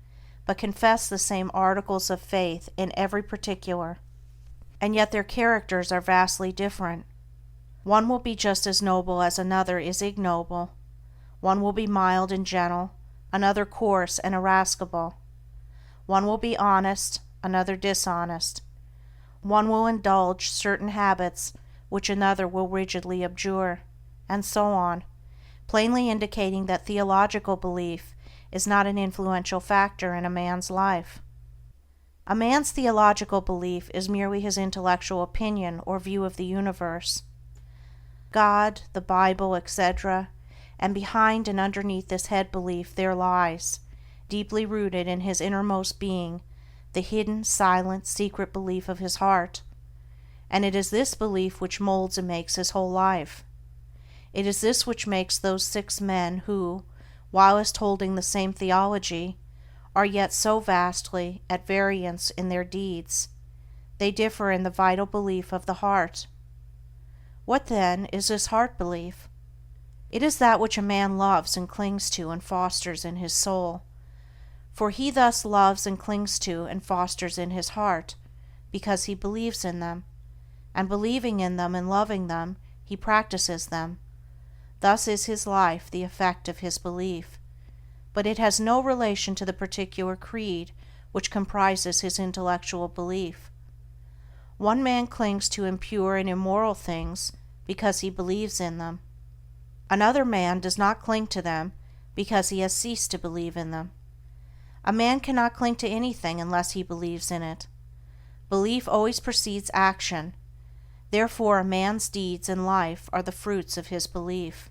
but confess the same articles of faith in every particular, and yet their characters are vastly different. One will be just as noble as another is ignoble. One will be mild and gentle, another coarse and irascible. One will be honest, another dishonest. One will indulge certain habits which another will rigidly abjure, and so on, plainly indicating that theological belief is not an influential factor in a man's life. A man's theological belief is merely his intellectual opinion or view of the universe. God, the Bible, etc., and behind and underneath this head belief there lies, deeply rooted in his innermost being, the hidden, silent, secret belief of his heart, and it is this belief which molds and makes his whole life. It is this which makes those 6 men who, whilst holding the same theology, are yet so vastly at variance in their deeds. They differ in the vital belief of the heart. What, then, is this heart belief? It is that which a man loves and clings to and fosters in his soul. For he thus loves and clings to and fosters in his heart, because he believes in them, and believing in them and loving them, he practices them. Thus is his life the effect of his belief, but it has no relation to the particular creed which comprises his intellectual belief. One man clings to impure and immoral things because he believes in them. Another man does not cling to them because he has ceased to believe in them. A man cannot cling to anything unless he believes in it. Belief always precedes action. Therefore a man's deeds and life are the fruits of his belief.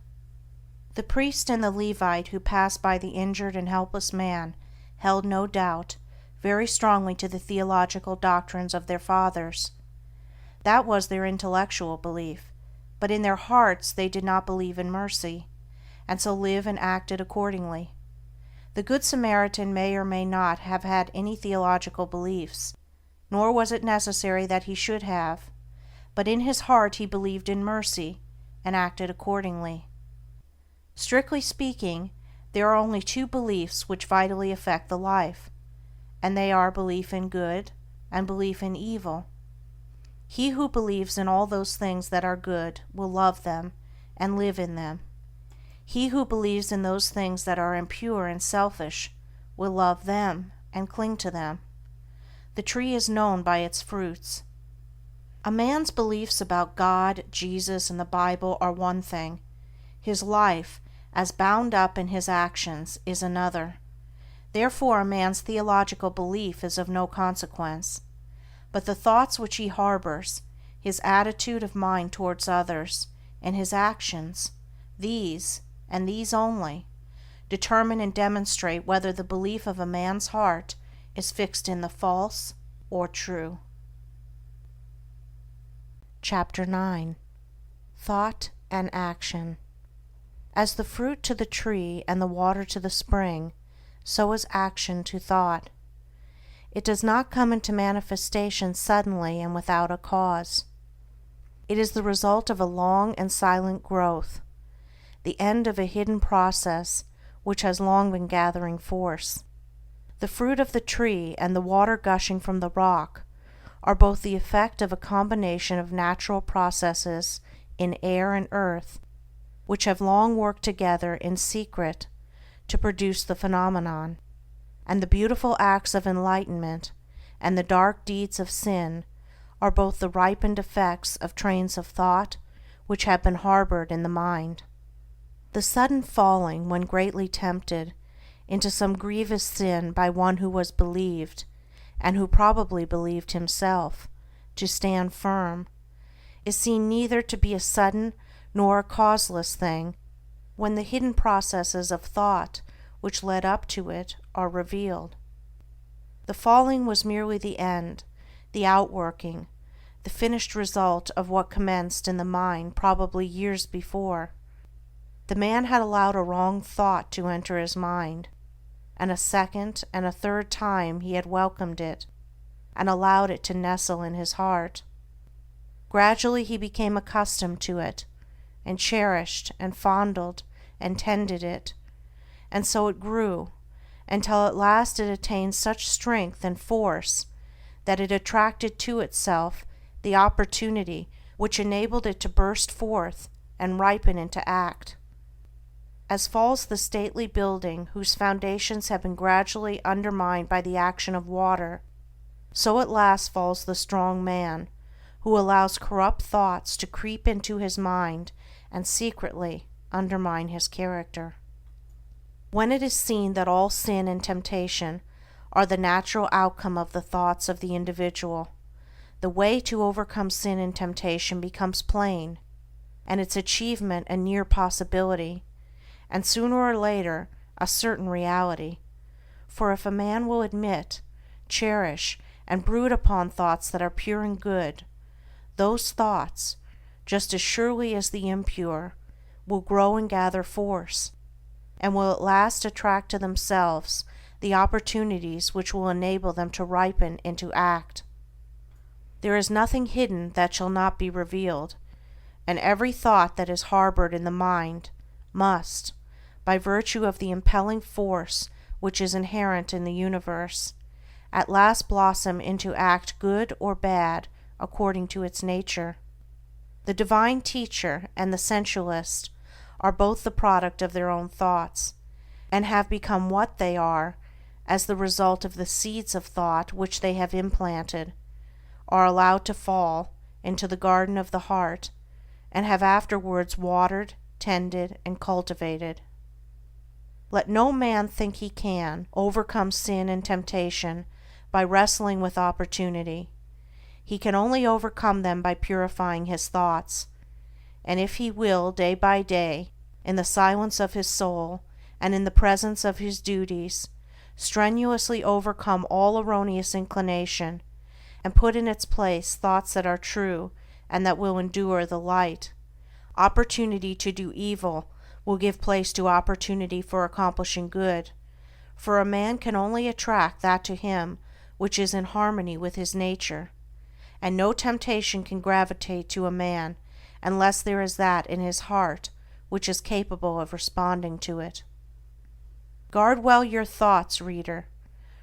The priest and the Levite who passed by the injured and helpless man held no doubt very strongly to the theological doctrines of their fathers. That was their intellectual belief, but in their hearts they did not believe in mercy, and so lived and acted accordingly. The Good Samaritan may or may not have had any theological beliefs, nor was it necessary that he should have, but in his heart he believed in mercy, and acted accordingly. Strictly speaking, there are only 2 beliefs which vitally affect the life, and they are belief in good and belief in evil. He who believes in all those things that are good will love them and live in them. He who believes in those things that are impure and selfish will love them and cling to them. The tree is known by its fruits. A man's beliefs about God, Jesus, and the Bible are one thing. His life, as bound up in his actions, is another. Therefore a man's theological belief is of no consequence. But the thoughts which he harbors, his attitude of mind towards others, and his actions, these, and these only, determine and demonstrate whether the belief of a man's heart is fixed in the false or true. Chapter 9. Thought and Action. As the fruit to the tree and the water to the spring, so is action to thought. It does not come into manifestation suddenly and without a cause. It is the result of a long and silent growth, the end of a hidden process which has long been gathering force. The fruit of the tree and the water gushing from the rock are both the effect of a combination of natural processes in air and earth, which have long worked together in secret to produce the phenomenon, and the beautiful acts of enlightenment and the dark deeds of sin are both the ripened effects of trains of thought which have been harbored in the mind. The sudden falling, when greatly tempted, into some grievous sin by one who was believed, and who probably believed himself, to stand firm, is seen neither to be a sudden nor a causeless thing, when the hidden processes of thought which led up to it are revealed. The falling was merely the end, the outworking, the finished result of what commenced in the mind probably years before. The man had allowed a wrong thought to enter his mind, and a second and a third time he had welcomed it, and allowed it to nestle in his heart. Gradually he became accustomed to it, and cherished and fondled and tended it, and so it grew, until at last it attained such strength and force that it attracted to itself the opportunity which enabled it to burst forth and ripen into act. As falls the stately building whose foundations have been gradually undermined by the action of water, so at last falls the strong man, who allows corrupt thoughts to creep into his mind and secretly undermine his character. When it is seen that all sin and temptation are the natural outcome of the thoughts of the individual, the way to overcome sin and temptation becomes plain, and its achievement a near possibility, and sooner or later a certain reality, For if a man will admit, cherish, and brood upon thoughts that are pure and good, those thoughts, just as surely as the impure, will grow and gather force, and will at last attract to themselves the opportunities which will enable them to ripen into act. There is nothing hidden that shall not be revealed, and every thought that is harbored in the mind must, by virtue of the impelling force which is inherent in the universe, at last blossom into act good or bad according to its nature. The divine teacher and the sensualist are both the product of their own thoughts, and have become what they are as the result of the seeds of thought which they have implanted, are allowed to fall into the garden of the heart, and have afterwards watered, tended, and cultivated. Let no man think he can overcome sin and temptation by wrestling with opportunity. He can only overcome them by purifying his thoughts, and if he will day by day, in the silence of his soul and in the presence of his duties, strenuously overcome all erroneous inclination, and put in its place thoughts that are true and that will endure the light, opportunity to do evil will give place to opportunity for accomplishing good, for a man can only attract that to him which is in harmony with his nature, and no temptation can gravitate to a man unless there is that in his heart which is capable of responding to it. Guard well your thoughts, reader,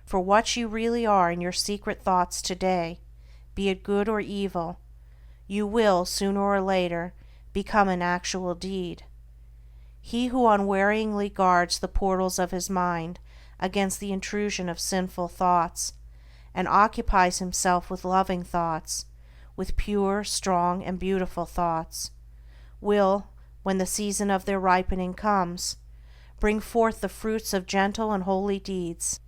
for what you really are in your secret thoughts today, be it good or evil, you will, sooner or later, become an actual deed. He who unwearyingly guards the portals of his mind against the intrusion of sinful thoughts, and occupies himself with loving thoughts, with pure, strong, and beautiful thoughts, will, when the season of their ripening comes, bring forth the fruits of gentle and holy deeds,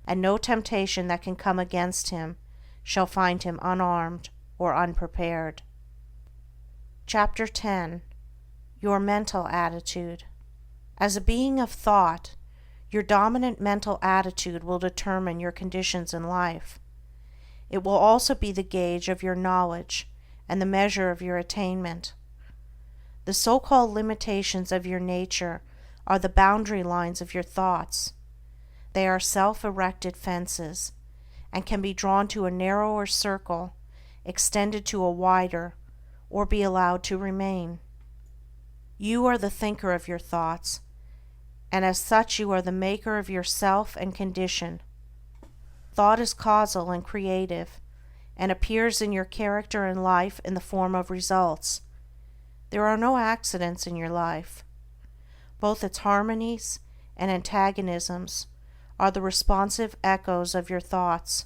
and no temptation that can come against him shall find him unarmed or unprepared. Chapter 10. Your Mental Attitude. As a being of thought, your dominant mental attitude will determine your conditions in life. It will also be the gauge of your knowledge and the measure of your attainment. The so-called limitations of your nature are the boundary lines of your thoughts. They are self-erected fences, and can be drawn to a narrower circle, extended to a wider, or be allowed to remain. You are the thinker of your thoughts, and as such you are the maker of yourself and condition. Thought is causal and creative, and appears in your character and life in the form of results. There are no accidents in your life. Both its harmonies and antagonisms are the responsive echoes of your thoughts.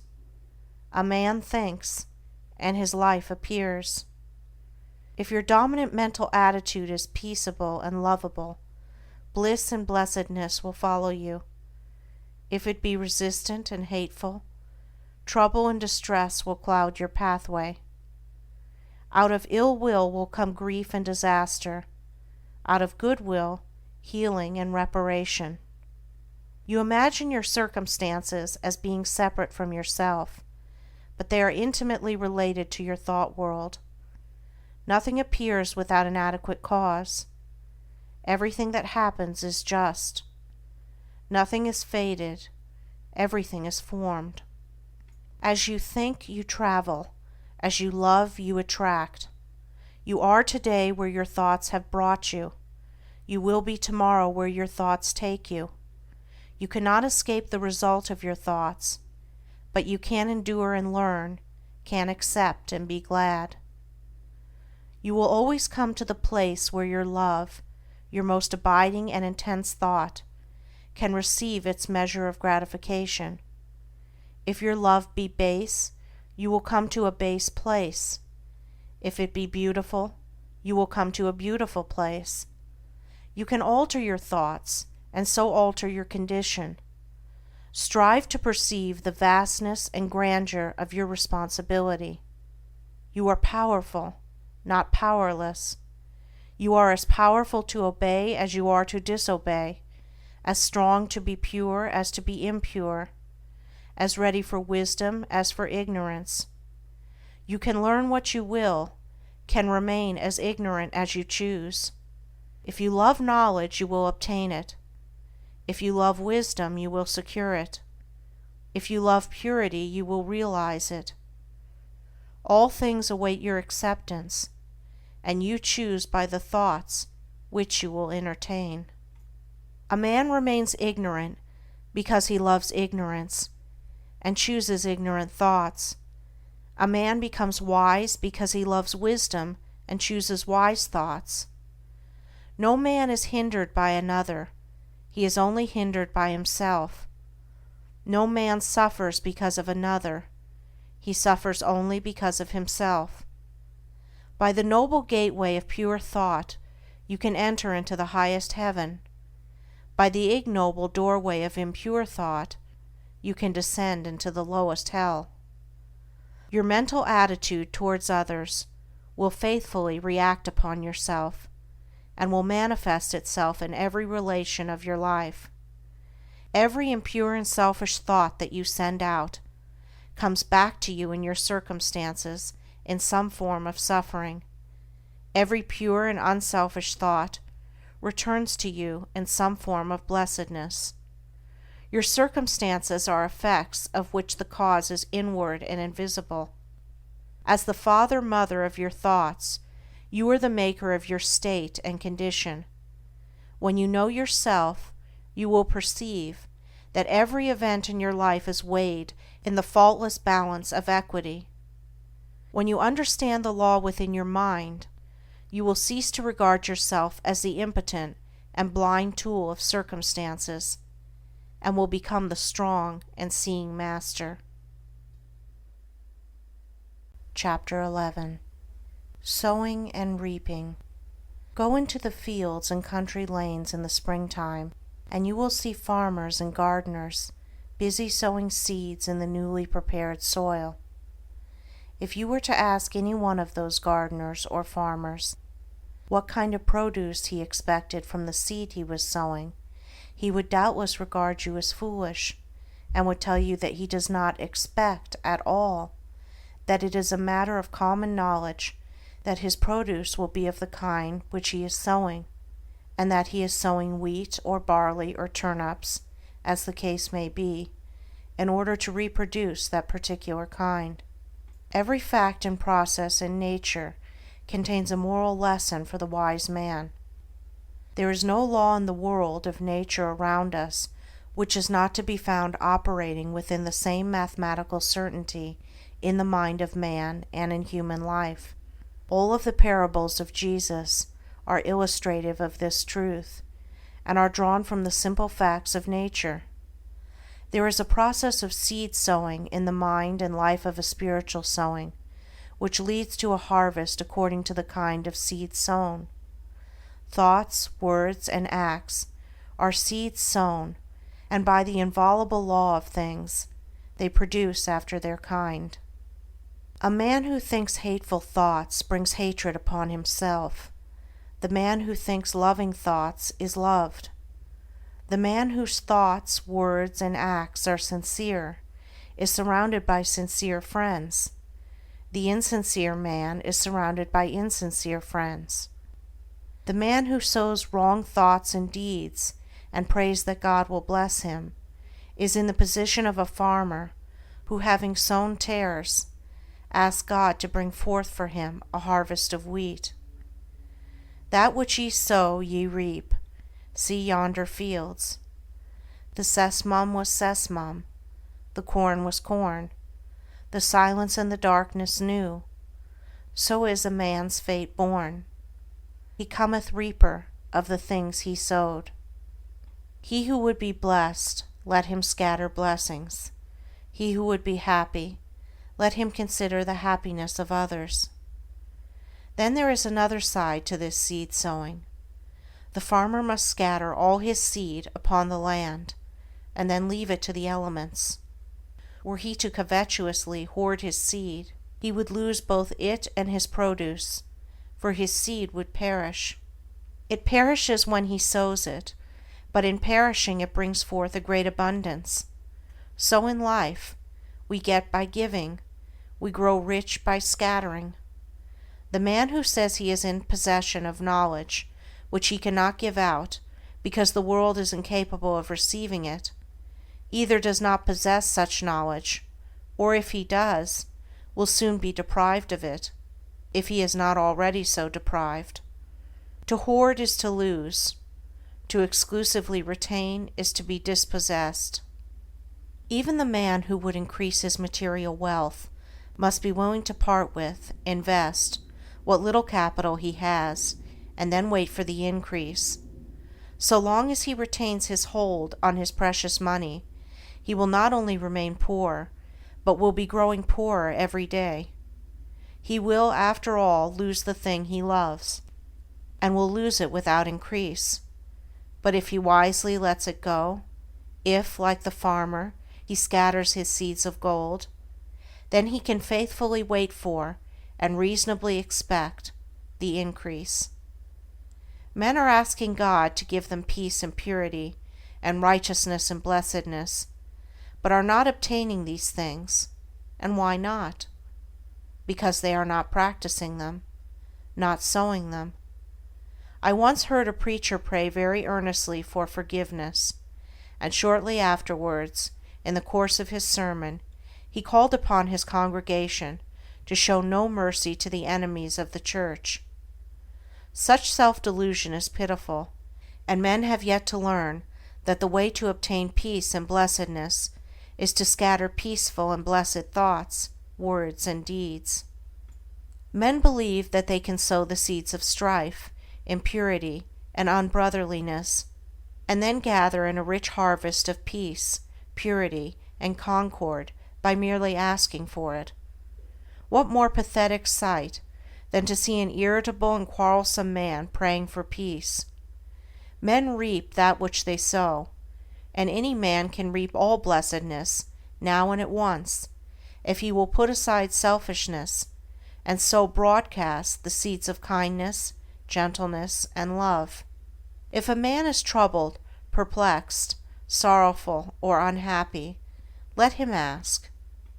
A man thinks, and his life appears. If your dominant mental attitude is peaceable and lovable, bliss and blessedness will follow you. If it be resistant and hateful, trouble and distress will cloud your pathway. Out of ill will come grief and disaster. Out of good will, healing and reparation. You imagine your circumstances as being separate from yourself, but they are intimately related to your thought world. Nothing appears without an adequate cause. Everything that happens is just. Nothing is fated. Everything is formed. As you think, you travel. As you love, you attract. You are today where your thoughts have brought you. You will be tomorrow where your thoughts take you. You cannot escape the result of your thoughts, but you can endure and learn, can accept and be glad. You will always come to the place where your love, your most abiding and intense thought, can receive its measure of gratification. If your love be base, you will come to a base place. If it be beautiful, you will come to a beautiful place. You can alter your thoughts, and so alter your condition. Strive to perceive the vastness and grandeur of your responsibility. You are powerful, not powerless. You are as powerful to obey as you are to disobey, as strong to be pure as to be impure, as ready for wisdom as for ignorance. You can learn what you will, can remain as ignorant as you choose. If you love knowledge, you will obtain it. If you love wisdom, you will secure it. If you love purity, you will realize it. All things await your acceptance, and you choose by the thoughts which you will entertain. A man remains ignorant because he loves ignorance, and chooses ignorant thoughts. A man becomes wise because he loves wisdom and chooses wise thoughts. No man is hindered by another, he is only hindered by himself. No man suffers because of another, he suffers only because of himself. By the noble gateway of pure thought you can enter into the highest heaven. By the ignoble doorway of impure thought you can descend into the lowest hell. Your mental attitude towards others will faithfully react upon yourself, and will manifest itself in every relation of your life. Every impure and selfish thought that you send out comes back to you in your circumstances in some form of suffering. Every pure and unselfish thought returns to you in some form of blessedness. Your circumstances are effects of which the cause is inward and invisible. As the father-mother of your thoughts, you are the maker of your state and condition. When you know yourself, you will perceive that every event in your life is weighed in the faultless balance of equity. When you understand the law within your mind, you will cease to regard yourself as the impotent and blind tool of circumstances, and will become the strong and seeing master. Chapter 11. Sowing and Reaping. Go into the fields and country lanes in the springtime, and you will see farmers and gardeners busy sowing seeds in the newly prepared soil. If you were to ask any one of those gardeners or farmers what kind of produce he expected from the seed he was sowing, he would doubtless regard you as foolish, and would tell you that he does not expect at all, that it is a matter of common knowledge that his produce will be of the kind which he is sowing, and that he is sowing wheat or barley or turnips, as the case may be, in order to reproduce that particular kind. Every fact and process in nature contains a moral lesson for the wise man. There is no law in the world of nature around us which is not to be found operating within the same mathematical certainty in the mind of man and in human life. All of the parables of Jesus are illustrative of this truth, and are drawn from the simple facts of nature. There is a process of seed sowing in the mind and life of a spiritual sowing, which leads to a harvest according to the kind of seed sown. Thoughts, words, and acts are seeds sown, and by the inviolable law of things, they produce after their kind. A man who thinks hateful thoughts brings hatred upon himself. The man who thinks loving thoughts is loved. The man whose thoughts, words, and acts are sincere is surrounded by sincere friends. The insincere man is surrounded by insincere friends. The man who sows wrong thoughts and deeds and prays that God will bless him is in the position of a farmer who, having sown tares, asks God to bring forth for him a harvest of wheat. That which ye sow ye reap. See yonder fields. The sesamum was sesamum, the corn was corn, the silence and the darkness knew. So is a man's fate born. He cometh reaper of the things he sowed. He who would be blessed, let him scatter blessings. He who would be happy, let him consider the happiness of others. Then there is another side to this seed sowing. The farmer must scatter all his seed upon the land, and then leave it to the elements. Were he to covetously hoard his seed, he would lose both it and his produce, for his seed would perish. It perishes when he sows it, but in perishing it brings forth a great abundance. So in life, we get by giving, we grow rich by scattering. The man who says he is in possession of knowledge which he cannot give out because the world is incapable of receiving it, either does not possess such knowledge, or if he does, will soon be deprived of it, if he is not already so deprived. To hoard is to lose. To exclusively retain is to be dispossessed. Even the man who would increase his material wealth must be willing to part with, invest, what little capital he has, and then wait for the increase. So long as he retains his hold on his precious money, he will not only remain poor, but will be growing poorer every day. He will, after all, lose the thing he loves, and will lose it without increase. But if he wisely lets it go, if, like the farmer, he scatters his seeds of gold, then he can faithfully wait for, and reasonably expect, the increase. Men are asking God to give them peace and purity, and righteousness and blessedness, but are not obtaining these things. And why not? Because they are not practicing them, not sowing them. I once heard a preacher pray very earnestly for forgiveness, and shortly afterwards, in the course of his sermon, he called upon his congregation to show no mercy to the enemies of the church. Such self-delusion is pitiful, and men have yet to learn that the way to obtain peace and blessedness is to scatter peaceful and blessed thoughts, words, and deeds. Men believe that they can sow the seeds of strife, impurity, and unbrotherliness, and then gather in a rich harvest of peace, purity, and concord by merely asking for it. What more pathetic sight than to see an irritable and quarrelsome man praying for peace? Men reap that which they sow, and any man can reap all blessedness, now and at once, if he will put aside selfishness, and sow broadcast the seeds of kindness, gentleness, and love. If a man is troubled, perplexed, sorrowful, or unhappy, let him ask,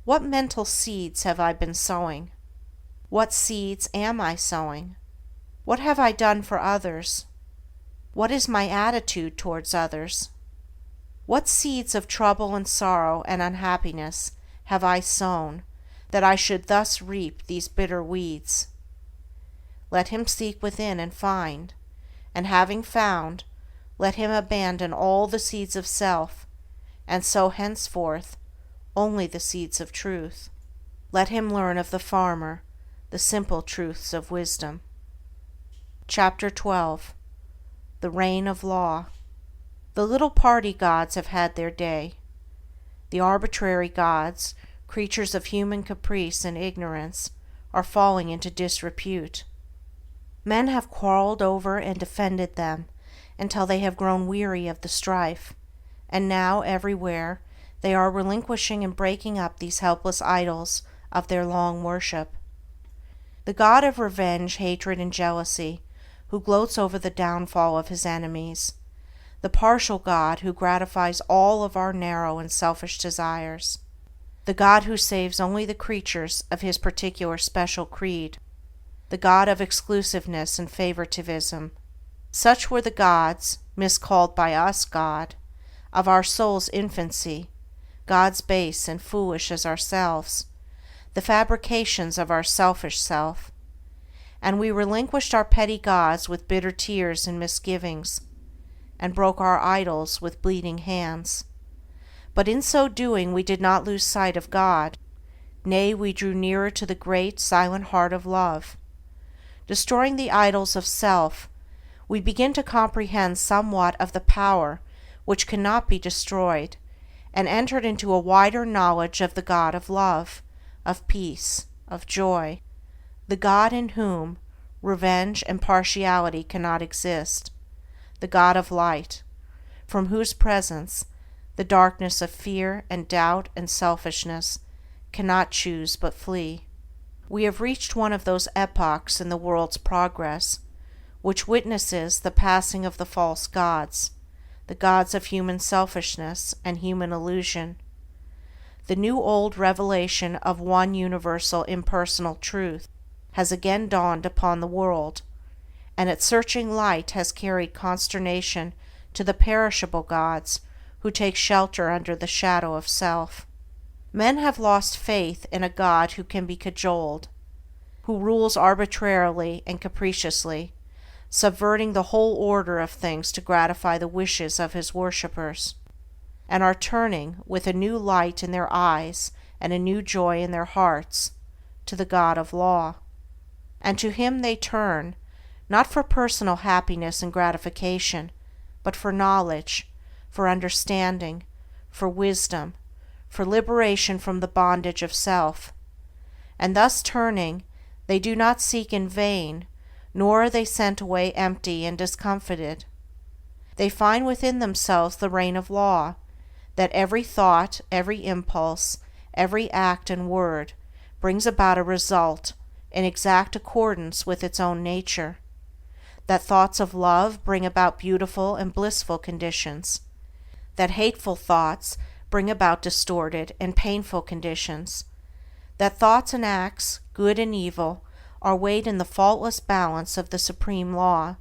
what mental seeds have I been sowing? What seeds am I sowing? What have I done for others? What is my attitude towards others? What seeds of trouble and sorrow and unhappiness have I sown, that I should thus reap these bitter weeds? Let him seek within and find, and having found, let him abandon all the seeds of self, and sow henceforth only the seeds of truth. Let him learn of the farmer the simple truths of wisdom. Chapter 12. The Reign of Law. The little party gods have had their day. The arbitrary gods, creatures of human caprice and ignorance, are falling into disrepute. Men have quarreled over and defended them until they have grown weary of the strife, and now everywhere they are relinquishing and breaking up these helpless idols of their long worship. The god of revenge, hatred, and jealousy, who gloats over the downfall of his enemies, the partial God who gratifies all of our narrow and selfish desires, the God who saves only the creatures of his particular special creed, the God of exclusiveness and favoritism. Such were the gods, miscalled by us God, of our soul's infancy, gods base and foolish as ourselves, the fabrications of our selfish self, and we relinquished our petty gods with bitter tears and misgivings, and broke our idols with bleeding hands. But in so doing we did not lose sight of God, nay, we drew nearer to the great, silent heart of love. Destroying the idols of self, we begin to comprehend somewhat of the power which cannot be destroyed, and entered into a wider knowledge of the God of love, of peace, of joy, the God in whom revenge and partiality cannot exist, the God of light, from whose presence the darkness of fear and doubt and selfishness cannot choose but flee. We have reached one of those epochs in the world's progress which witnesses the passing of the false gods, the gods of human selfishness and human illusion. The new-old revelation of one universal impersonal truth has again dawned upon the world, and its searching light has carried consternation to the perishable gods who take shelter under the shadow of self. Men have lost faith in a God who can be cajoled, who rules arbitrarily and capriciously, subverting the whole order of things to gratify the wishes of his worshippers, and are turning, with a new light in their eyes and a new joy in their hearts, to the God of law. And to him they turn, not for personal happiness and gratification, but for knowledge, for understanding, for wisdom, for liberation from the bondage of self. And thus turning, they do not seek in vain, nor are they sent away empty and discomfited. They find within themselves the reign of law, that every thought, every impulse, every act and word brings about a result in exact accordance with its own nature, that thoughts of love bring about beautiful and blissful conditions, that hateful thoughts bring about distorted and painful conditions, that thoughts and acts, good and evil, are weighed in the faultless balance of the supreme law,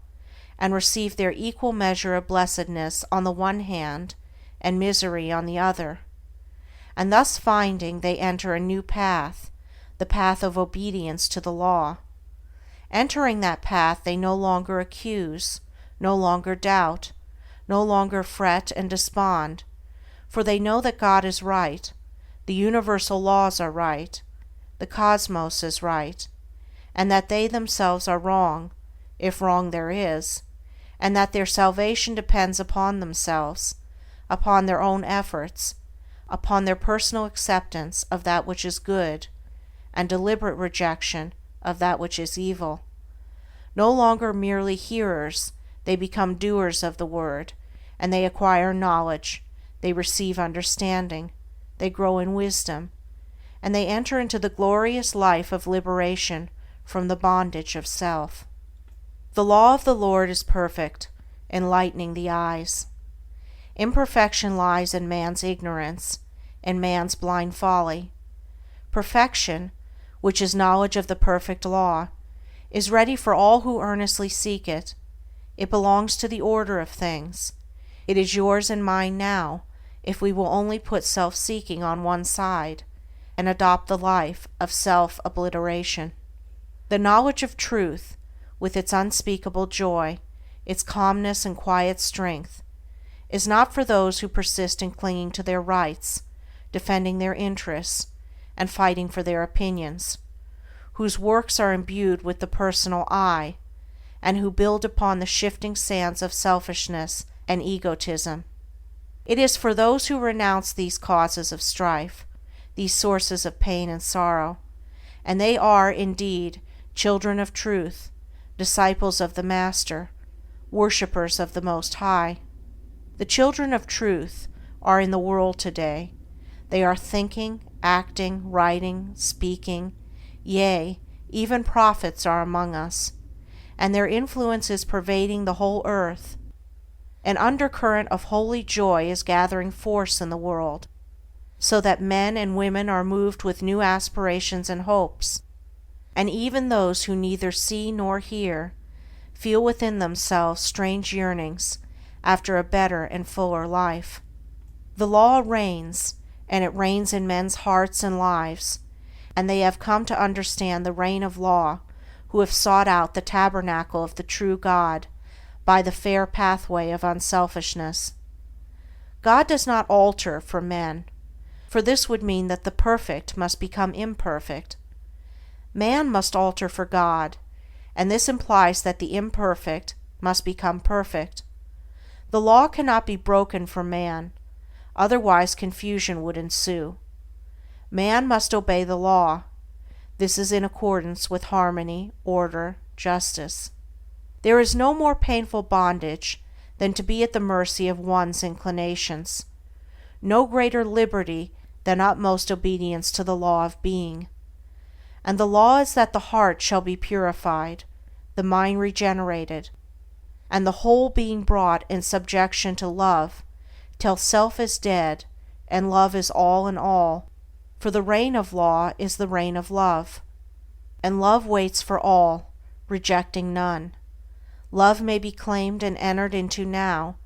and receive their equal measure of blessedness on the one hand and misery on the other. And thus finding, they enter a new path, the path of obedience to the law. Entering that path, they no longer accuse, no longer doubt, no longer fret and despond, for they know that God is right, the universal laws are right, the cosmos is right, and that they themselves are wrong, if wrong there is, and that their salvation depends upon themselves, upon their own efforts, upon their personal acceptance of that which is good, and deliberate rejection of that which is evil. No longer merely hearers, they become doers of the word, and they acquire knowledge, they receive understanding, they grow in wisdom, and they enter into the glorious life of liberation from the bondage of self. The law of the Lord is perfect, enlightening the eyes. Imperfection lies in man's ignorance, in man's blind folly. Perfection, which is knowledge of the perfect law, is ready for all who earnestly seek it. It belongs to the order of things. It is yours and mine now, if we will only put self-seeking on one side, and adopt the life of self-obliteration. The knowledge of truth, with its unspeakable joy, its calmness and quiet strength, is not for those who persist in clinging to their rights, defending their interests, and fighting for their opinions, whose works are imbued with the personal I, and who build upon the shifting sands of selfishness and egotism. It is for those who renounce these causes of strife, these sources of pain and sorrow, and they are, indeed, children of truth, disciples of the Master, worshippers of the Most High. The children of truth are in the world today. They are thinking, acting, writing, speaking, yea, even prophets are among us, and their influence is pervading the whole earth. An undercurrent of holy joy is gathering force in the world, so that men and women are moved with new aspirations and hopes, and even those who neither see nor hear feel within themselves strange yearnings after a better and fuller life. The law reigns, and it reigns in men's hearts and lives, and they have come to understand the reign of law who have sought out the tabernacle of the true God by the fair pathway of unselfishness. God does not alter for men, for this would mean that the perfect must become imperfect. Man must alter for God, and this implies that the imperfect must become perfect. The law cannot be broken for man, otherwise confusion would ensue. Man must obey the law. This is in accordance with harmony, order, justice. There is no more painful bondage than to be at the mercy of one's inclinations, no greater liberty than utmost obedience to the law of being. And the law is that the heart shall be purified, the mind regenerated, and the whole being brought in subjection to love, till self is dead, and love is all in all, for the reign of law is the reign of love, and love waits for all, rejecting none. Love may be claimed and entered into now,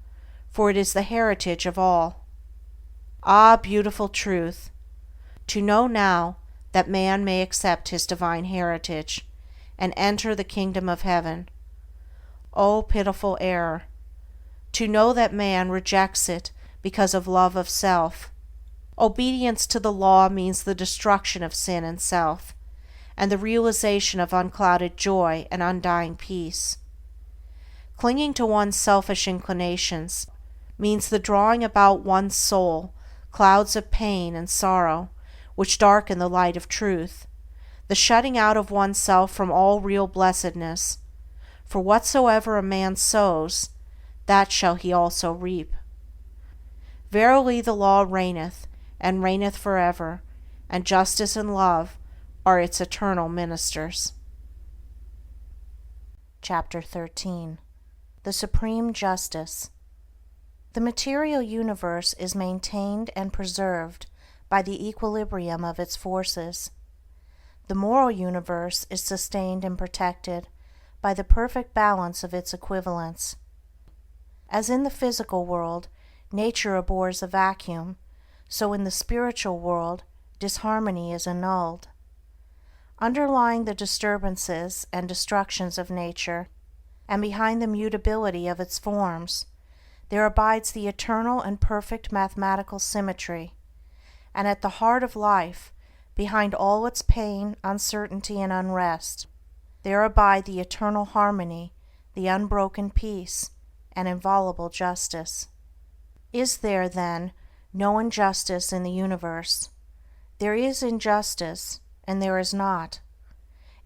for it is the heritage of all. Ah, beautiful truth! To know now that man may accept his divine heritage, and enter the kingdom of heaven. Oh, pitiful error! To know that man rejects it because of love of self. Obedience to the law means the destruction of sin and self, and the realization of unclouded joy and undying peace. Clinging to one's selfish inclinations means the drawing about one's soul clouds of pain and sorrow which darken the light of truth, the shutting out of oneself from all real blessedness, for whatsoever a man sows, that shall he also reap. Verily the law reigneth, and reigneth forever, and justice and love are its eternal ministers. Chapter 13. The Supreme Justice. The material universe is maintained and preserved by the equilibrium of its forces. The moral universe is sustained and protected by the perfect balance of its equivalents. As in the physical world, nature abhors a vacuum, so in the spiritual world, disharmony is annulled. Underlying the disturbances and destructions of nature, and behind the mutability of its forms, there abides the eternal and perfect mathematical symmetry, and at the heart of life, behind all its pain, uncertainty, and unrest, there abide the eternal harmony, the unbroken peace, and inviolable justice. Is there, then, no injustice in the universe? There is injustice, and there is not.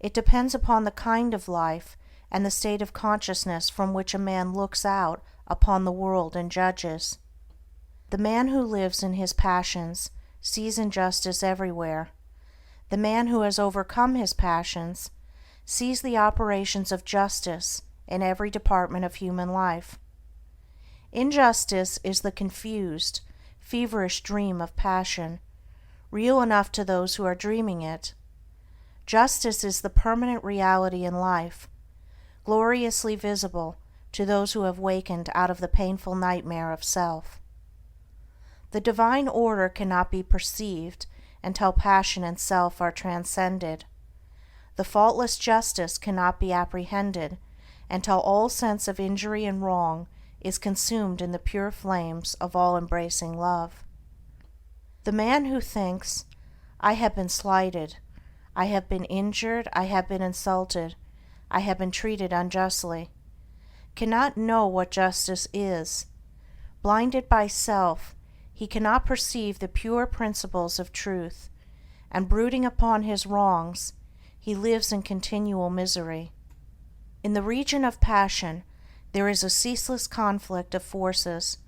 It depends upon the kind of life and the state of consciousness from which a man looks out upon the world and judges. The man who lives in his passions sees injustice everywhere. The man who has overcome his passions sees the operations of justice in every department of human life. Injustice is the confused, feverish dream of passion, real enough to those who are dreaming it. Justice is the permanent reality in life, gloriously visible to those who have wakened out of the painful nightmare of self. The divine order cannot be perceived until passion and self are transcended. The faultless justice cannot be apprehended until all sense of injury and wrong is consumed in the pure flames of all-embracing love. The man who thinks, "I have been slighted, I have been injured, I have been insulted, I have been treated unjustly," cannot know what justice is. Blinded by self, he cannot perceive the pure principles of truth, and brooding upon his wrongs, he lives in continual misery. In the region of passion, there is a ceaseless conflict of forces,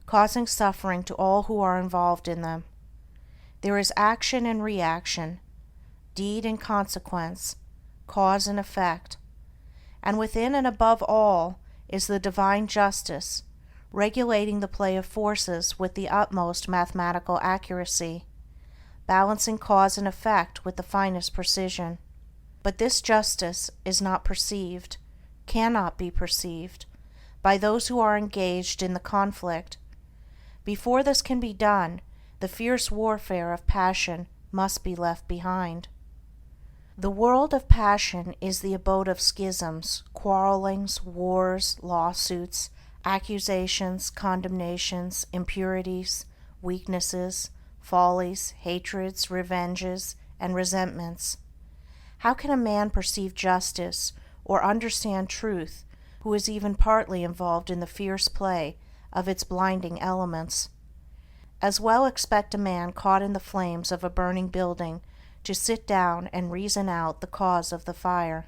causing suffering to all who are involved in them. There is action and reaction, deed and consequence, cause and effect, and within and above all is the divine justice, regulating the play of forces with the utmost mathematical accuracy, balancing cause and effect with the finest precision. But this justice is not perceived, cannot be perceived, by those who are engaged in the conflict. Before this can be done, the fierce warfare of passion must be left behind. The world of passion is the abode of schisms, quarrelings, wars, lawsuits, accusations, condemnations, impurities, weaknesses, follies, hatreds, revenges, and resentments. How can a man perceive justice or understand truth who is even partly involved in the fierce play of its blinding elements? As well expect a man caught in the flames of a burning building to sit down and reason out the cause of the fire.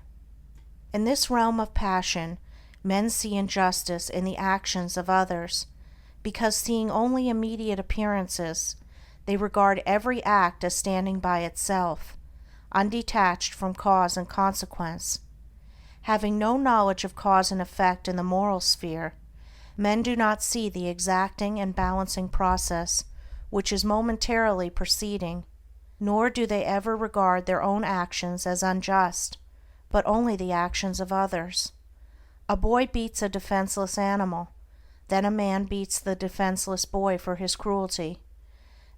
In this realm of passion, men see injustice in the actions of others, because seeing only immediate appearances, they regard every act as standing by itself, undetached from cause and consequence. Having no knowledge of cause and effect in the moral sphere, men do not see the exacting and balancing process which is momentarily proceeding, nor do they ever regard their own actions as unjust, but only the actions of others. A boy beats a defenseless animal, then a man beats the defenseless boy for his cruelty,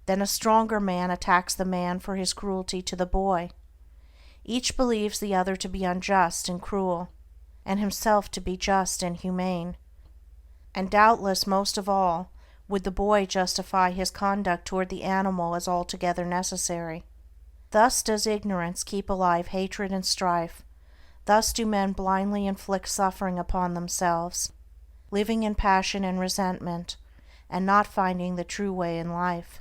then a stronger man attacks the man for his cruelty to the boy. Each believes the other to be unjust and cruel, and himself to be just and humane. And doubtless most of all would the boy justify his conduct toward the animal as altogether necessary. Thus does ignorance keep alive hatred and strife, thus do men blindly inflict suffering upon themselves, living in passion and resentment, and not finding the true way in life.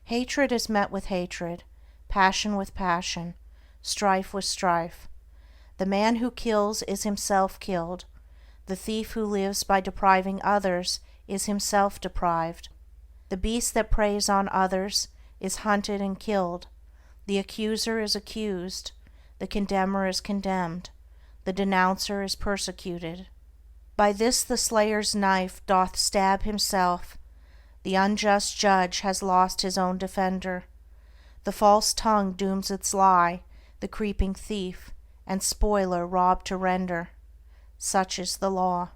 Hatred is met with hatred, passion with passion, strife with strife. The man who kills is himself killed. The thief who lives by depriving others is himself deprived. The beast that preys on others is hunted and killed. The accuser is accused. The condemner is condemned. The denouncer is persecuted. By this the slayer's knife doth stab himself. The unjust judge has lost his own defender. The false tongue dooms its lie, the creeping thief and spoiler robbed to render. Such is the law.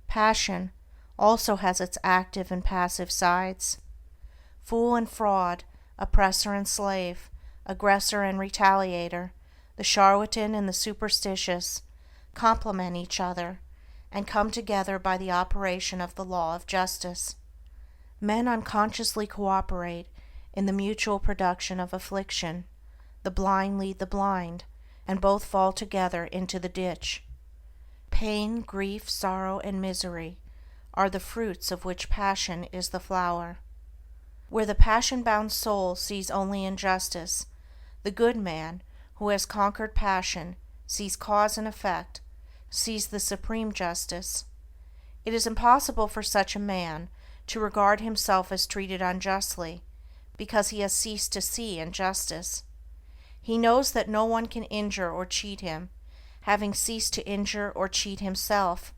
Passion also has its active and passive sides. Fool and fraud, oppressor and slave, aggressor and retaliator, the charlatan and the superstitious, complement each other, and come together by the operation of the law of justice. Men unconsciously cooperate in the mutual production of affliction. The blind lead the blind, and both fall together into the ditch. Pain, grief, sorrow, and misery are the fruits of which passion is the flower. Where the passion-bound soul sees only injustice, the good man, who has conquered passion, sees cause and effect, sees the supreme justice. It is impossible for such a man to regard himself as treated unjustly, because he has ceased to see injustice. He knows that no one can injure or cheat him, having ceased to injure or cheat himself.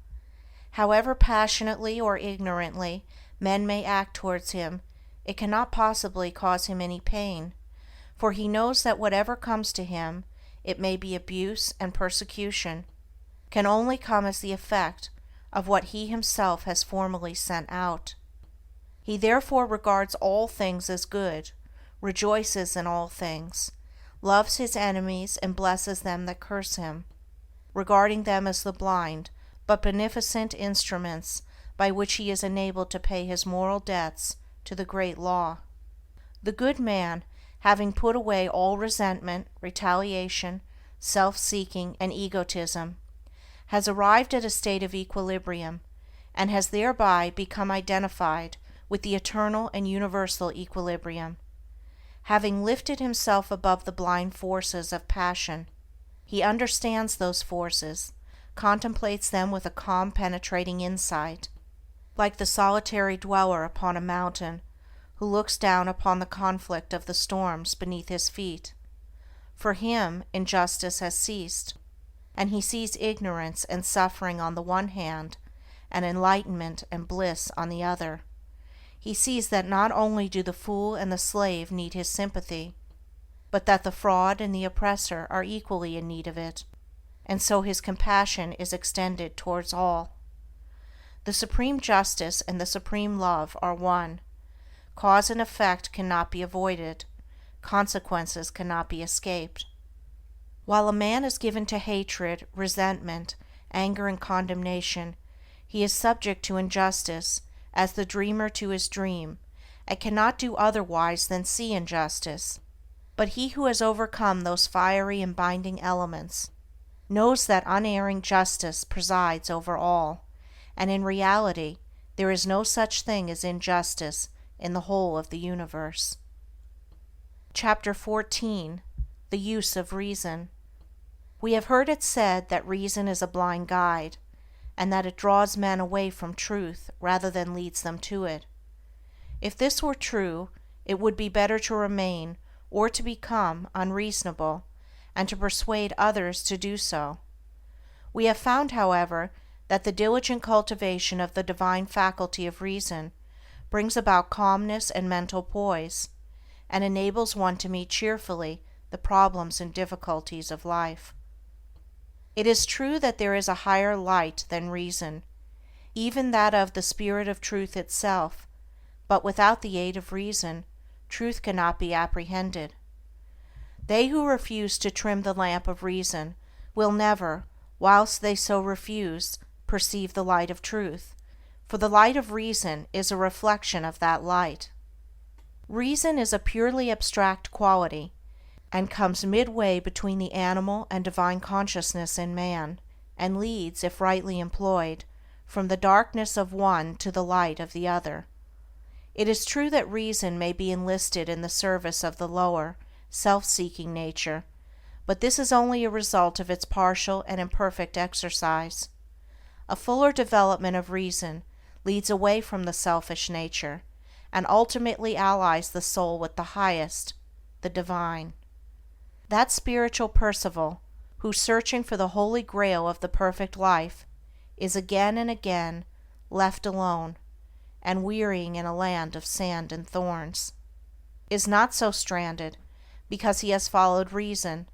However passionately or ignorantly men may act towards him, it cannot possibly cause him any pain, for he knows that whatever comes to him, it may be abuse and persecution, can only come as the effect of what he himself has formerly sent out. He therefore regards all things as good, rejoices in all things, loves his enemies and blesses them that curse him, regarding them as the blind but beneficent instruments by which he is enabled to pay his moral debts to the great law. The good man, having put away all resentment, retaliation, self-seeking, and egotism, has arrived at a state of equilibrium, and has thereby become identified with the eternal and universal equilibrium. Having lifted himself above the blind forces of passion, he understands those forces, contemplates them with a calm penetrating insight, like the solitary dweller upon a mountain who looks down upon the conflict of the storms beneath his feet. For him injustice has ceased, and he sees ignorance and suffering on the one hand, and enlightenment and bliss on the other. He sees that not only do the fool and the slave need his sympathy, but that the fraud and the oppressor are equally in need of it, and so his compassion is extended towards all. The supreme justice and the supreme love are one. Cause and effect cannot be avoided, consequences cannot be escaped. While a man is given to hatred, resentment, anger, and condemnation, he is subject to injustice as the dreamer to his dream, and cannot do otherwise than see injustice. But he who has overcome those fiery and binding elements knows that unerring justice presides over all, and in reality there is no such thing as injustice in the whole of the universe. Chapter 14. The Use of Reason. We have heard it said that reason is a blind guide, and that it draws men away from truth rather than leads them to it. If this were true, it would be better to remain, or to become, unreasonable, and to persuade others to do so. We have found, however, that the diligent cultivation of the divine faculty of reason brings about calmness and mental poise, and enables one to meet cheerfully the problems and difficulties of life. It is true that there is a higher light than reason, even that of the Spirit of Truth itself, but without the aid of reason, truth cannot be apprehended. They who refuse to trim the lamp of reason will never, whilst they so refuse, perceive the light of truth, for the light of reason is a reflection of that light. Reason is a purely abstract quality, and comes midway between the animal and divine consciousness in man, and leads, if rightly employed, from the darkness of one to the light of the other. It is true that reason may be enlisted in the service of the lower, self-seeking nature, but this is only a result of its partial and imperfect exercise. A fuller development of reason leads away from the selfish nature, and ultimately allies the soul with the highest, the divine. That spiritual Percival, who, searching for the holy grail of the perfect life, is again and again left alone, and wearying in a land of sand and thorns, is not so stranded because he has followed reason,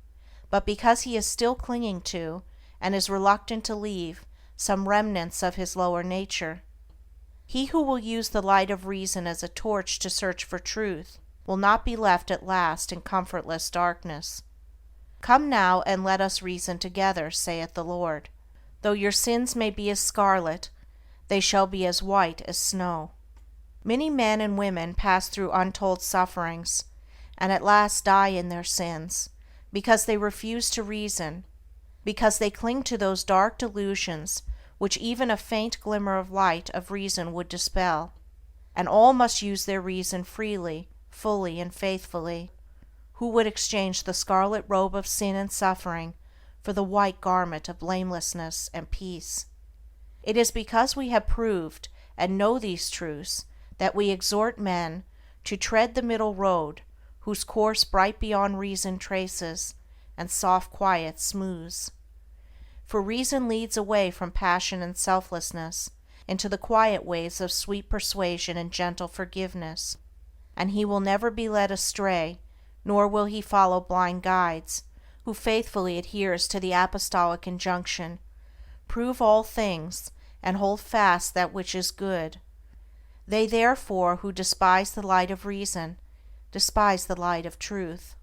but because he is still clinging to, and is reluctant to leave, some remnants of his lower nature. He who will use the light of reason as a torch to search for truth will not be left at last in comfortless darkness. Come now, and let us reason together, saith the Lord. Though your sins may be as scarlet, they shall be as white as snow. Many men and women pass through untold sufferings, and at last die in their sins, because they refuse to reason, because they cling to those dark delusions which even a faint glimmer of light of reason would dispel. And all must use their reason freely, fully, and faithfully, who would exchange the scarlet robe of sin and suffering for the white garment of blamelessness and peace. It is because we have proved and know these truths that we exhort men to tread the middle road, whose course bright beyond reason traces, and soft quiet smooths. For reason leads away from passion and selflessness into the quiet ways of sweet persuasion and gentle forgiveness, and he will never be led astray, nor will he follow blind guides, who faithfully adheres to the apostolic injunction, prove all things, and hold fast that which is good. They therefore who despise the light of reason despise the light of truth.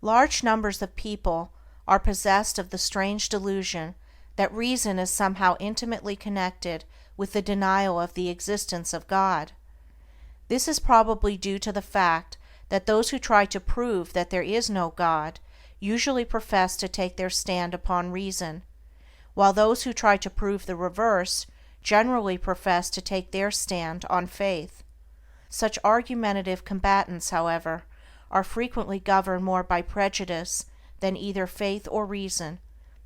Large numbers of people are possessed of the strange delusion that reason is somehow intimately connected with the denial of the existence of God. This is probably due to the fact that those who try to prove that there is no God usually profess to take their stand upon reason, while those who try to prove the reverse generally profess to take their stand on faith. Such argumentative combatants, however, are frequently governed more by prejudice than either faith or reason,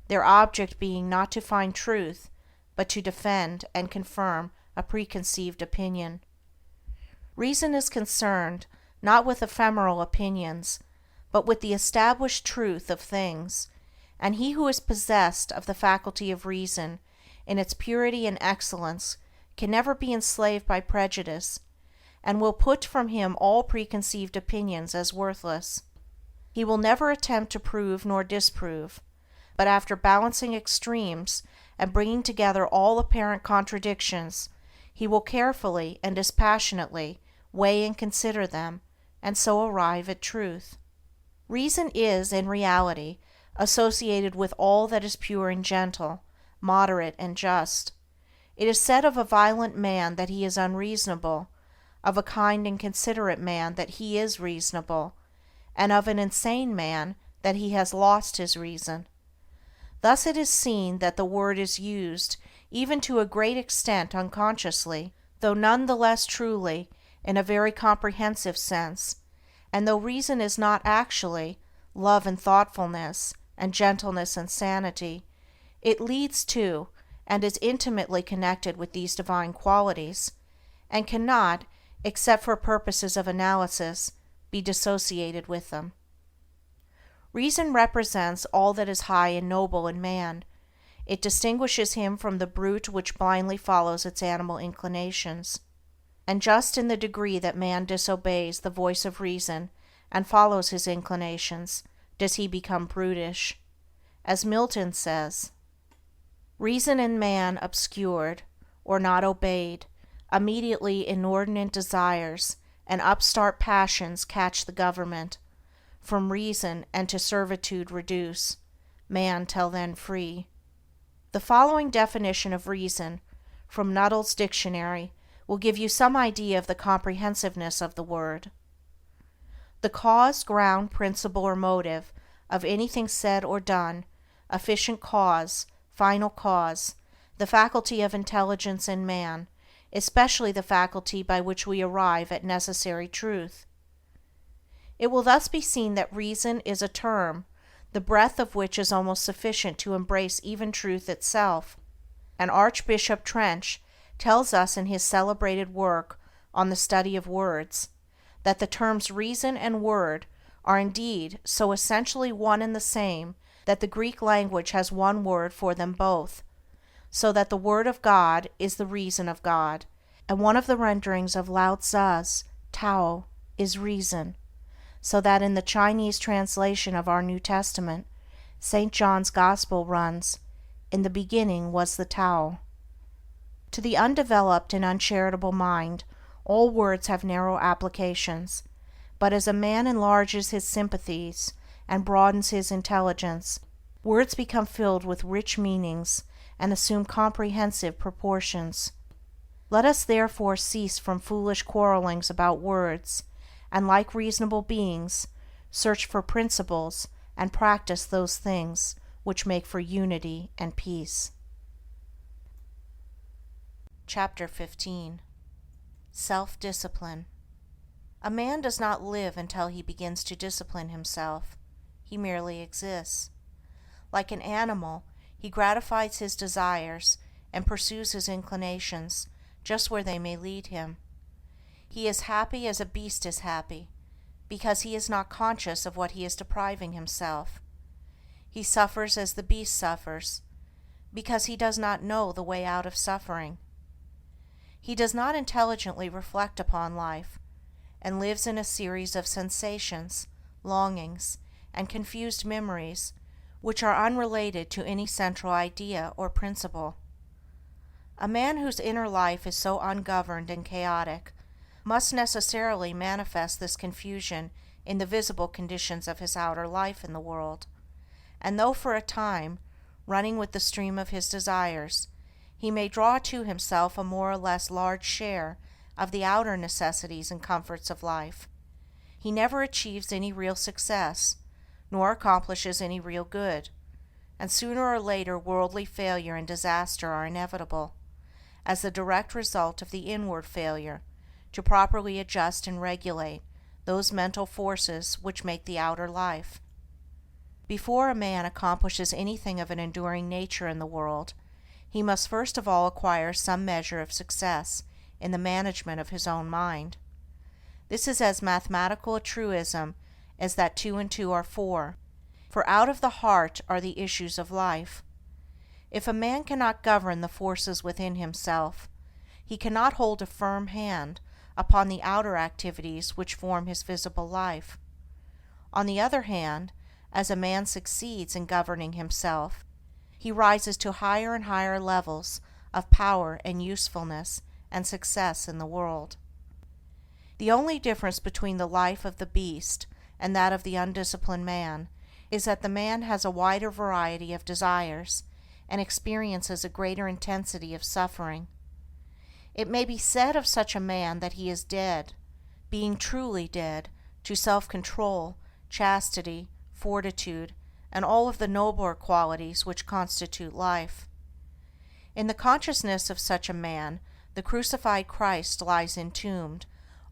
their object being not to find truth, but to defend and confirm a preconceived opinion. Reason is concerned not with ephemeral opinions, but with the established truth of things, and he who is possessed of the faculty of reason in its purity and excellence can never be enslaved by prejudice, and will put from him all preconceived opinions as worthless. He will never attempt to prove nor disprove, but after balancing extremes and bringing together all apparent contradictions, he will carefully and dispassionately weigh and consider them, and so arrive at truth. Reason is, in reality, associated with all that is pure and gentle, moderate and just. It is said of a violent man that he is unreasonable, of a kind and considerate man that he is reasonable, and of an insane man that he has lost his reason. Thus it is seen that the word is used, even to a great extent unconsciously, though none the less truly, in a very comprehensive sense, and though reason is not actually love and thoughtfulness, and gentleness and sanity, it leads to, and is intimately connected with these divine qualities, and cannot, except for purposes of analysis, be dissociated with them. Reason represents all that is high and noble in man. It distinguishes him from the brute which blindly follows its animal inclinations. And just in the degree that man disobeys the voice of reason and follows his inclinations does he become brutish. As Milton says, "Reason in man obscured, or not obeyed, immediately inordinate desires and upstart passions catch the government, from reason and to servitude reduce, man till then free." The following definition of reason, from Nuttall's Dictionary, will give you some idea of the comprehensiveness of the word. The cause, ground, principle, or motive of anything said or done, efficient cause, final cause, the faculty of intelligence in man, especially the faculty by which we arrive at necessary truth. It will thus be seen that reason is a term, the breadth of which is almost sufficient to embrace even truth itself, and Archbishop Trench tells us in his celebrated work on the study of words, that the terms reason and word are indeed so essentially one and the same that the Greek language has one word for them both, so that the word of God is the reason of God, and one of the renderings of Lao Tzu's Tao is reason, so that in the Chinese translation of our New Testament, St. John's Gospel runs, "In the beginning was the Tao." To the undeveloped and uncharitable mind, all words have narrow applications, but as a man enlarges his sympathies and broadens his intelligence, words become filled with rich meanings and assume comprehensive proportions. Let us therefore cease from foolish quarrelings about words, and like reasonable beings, search for principles and practice those things which make for unity and peace. Chapter 15. Self-Discipline. A man does not live until he begins to discipline himself. He merely exists. Like an animal, he gratifies his desires and pursues his inclinations just where they may lead him. He is happy as a beast is happy, because he is not conscious of what he is depriving himself. He suffers as the beast suffers, because he does not know the way out of suffering. He does not intelligently reflect upon life, and lives in a series of sensations, longings, and confused memories which are unrelated to any central idea or principle. A man whose inner life is so ungoverned and chaotic must necessarily manifest this confusion in the visible conditions of his outer life in the world, and though for a time, running with the stream of his desires, he may draw to himself a more or less large share of the outer necessities and comforts of life, he never achieves any real success, nor accomplishes any real good, and sooner or later worldly failure and disaster are inevitable, as the direct result of the inward failure to properly adjust and regulate those mental forces which make the outer life. Before a man accomplishes anything of an enduring nature in the world, he must first of all acquire some measure of success in the management of his own mind. This is as mathematical a truism as that 2 and 2 are 4, for out of the heart are the issues of life. If a man cannot govern the forces within himself, he cannot hold a firm hand upon the outer activities which form his visible life. On the other hand, as a man succeeds in governing himself, he rises to higher and higher levels of power and usefulness and success in the world. The only difference between the life of the beast and that of the undisciplined man is that the man has a wider variety of desires and experiences a greater intensity of suffering. It may be said of such a man that he is dead, being truly dead, to self-control, chastity, fortitude, and all of the nobler qualities which constitute life. In the consciousness of such a man, the crucified Christ lies entombed,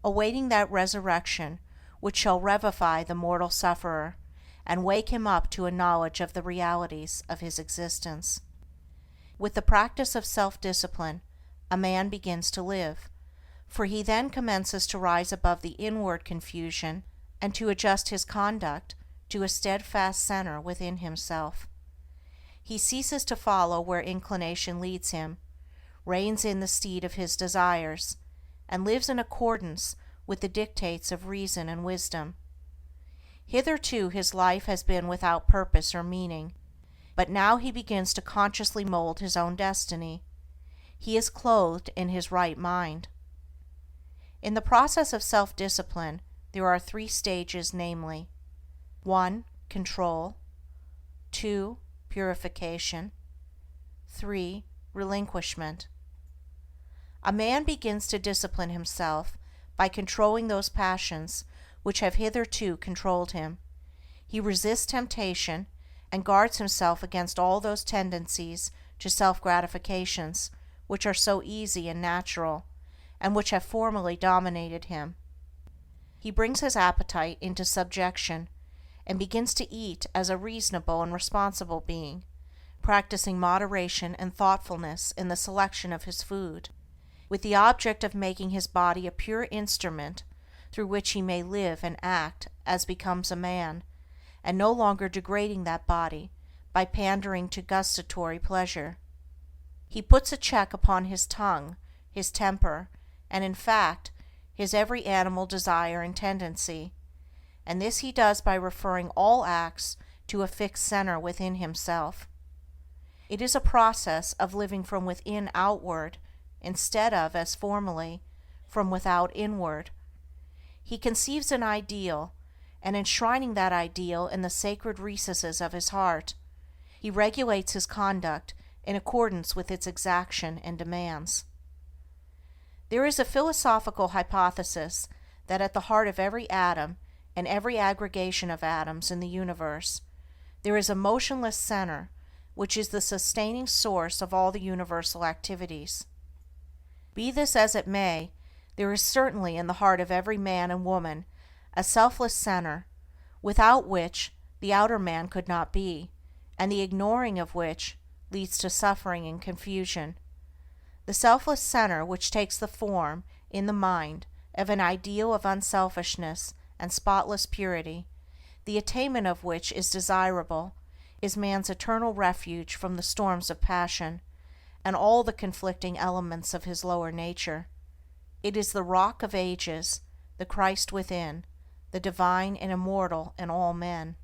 awaiting that resurrection which shall revivify the mortal sufferer, and wake him up to a knowledge of the realities of his existence. With the practice of self-discipline, a man begins to live, for he then commences to rise above the inward confusion and to adjust his conduct to a steadfast center within himself. He ceases to follow where inclination leads him, reins in the steed of his desires, and lives in accordance with the dictates of reason and wisdom. Hitherto his life has been without purpose or meaning, but now he begins to consciously mold his own destiny. He is clothed in his right mind. In the process of self-discipline there are 3 stages, namely: 1. Control. 2. Purification. 3. Relinquishment. A man begins to discipline himself by controlling those passions which have hitherto controlled him. He resists temptation and guards himself against all those tendencies to self-gratifications which are so easy and natural, and which have formerly dominated him. He brings his appetite into subjection, and begins to eat as a reasonable and responsible being, practicing moderation and thoughtfulness in the selection of his food, with the object of making his body a pure instrument through which he may live and act as becomes a man, and no longer degrading that body by pandering to gustatory pleasure. He puts a check upon his tongue, his temper, and in fact his every animal desire and tendency, and this he does by referring all acts to a fixed center within himself. It is a process of living from within outward instead of, as formerly, from without inward. He conceives an ideal, and enshrining that ideal in the sacred recesses of his heart, he regulates his conduct in accordance with its exaction and demands. There is a philosophical hypothesis that at the heart of every atom and every aggregation of atoms in the universe there is a motionless center which is the sustaining source of all the universal activities. Be this as it may, there is certainly in the heart of every man and woman a selfless center, without which the outer man could not be, and the ignoring of which leads to suffering and confusion. The selfless center which takes the form, in the mind, of an ideal of unselfishness and spotless purity, the attainment of which is desirable, is man's eternal refuge from the storms of passion, and all the conflicting elements of his lower nature. It is the Rock of Ages, the Christ within, the divine and immortal in all men.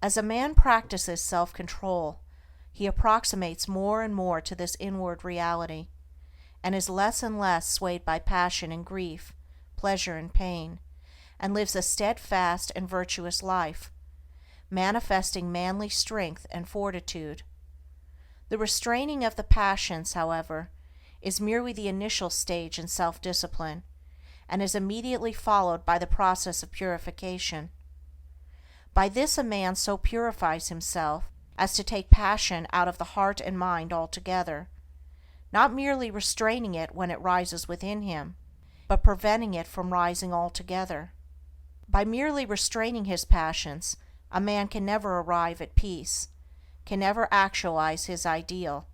As a man practices self-control, he approximates more and more to this inward reality, and is less and less swayed by passion and grief, pleasure and pain, and lives a steadfast and virtuous life, manifesting manly strength and fortitude. The restraining of the passions, however, is merely the initial stage in self-discipline, and is immediately followed by the process of purification. By this a man so purifies himself as to take passion out of the heart and mind altogether, not merely restraining it when it rises within him, but preventing it from rising altogether. By merely restraining his passions, a man can never arrive at peace, can never actualize his ideal.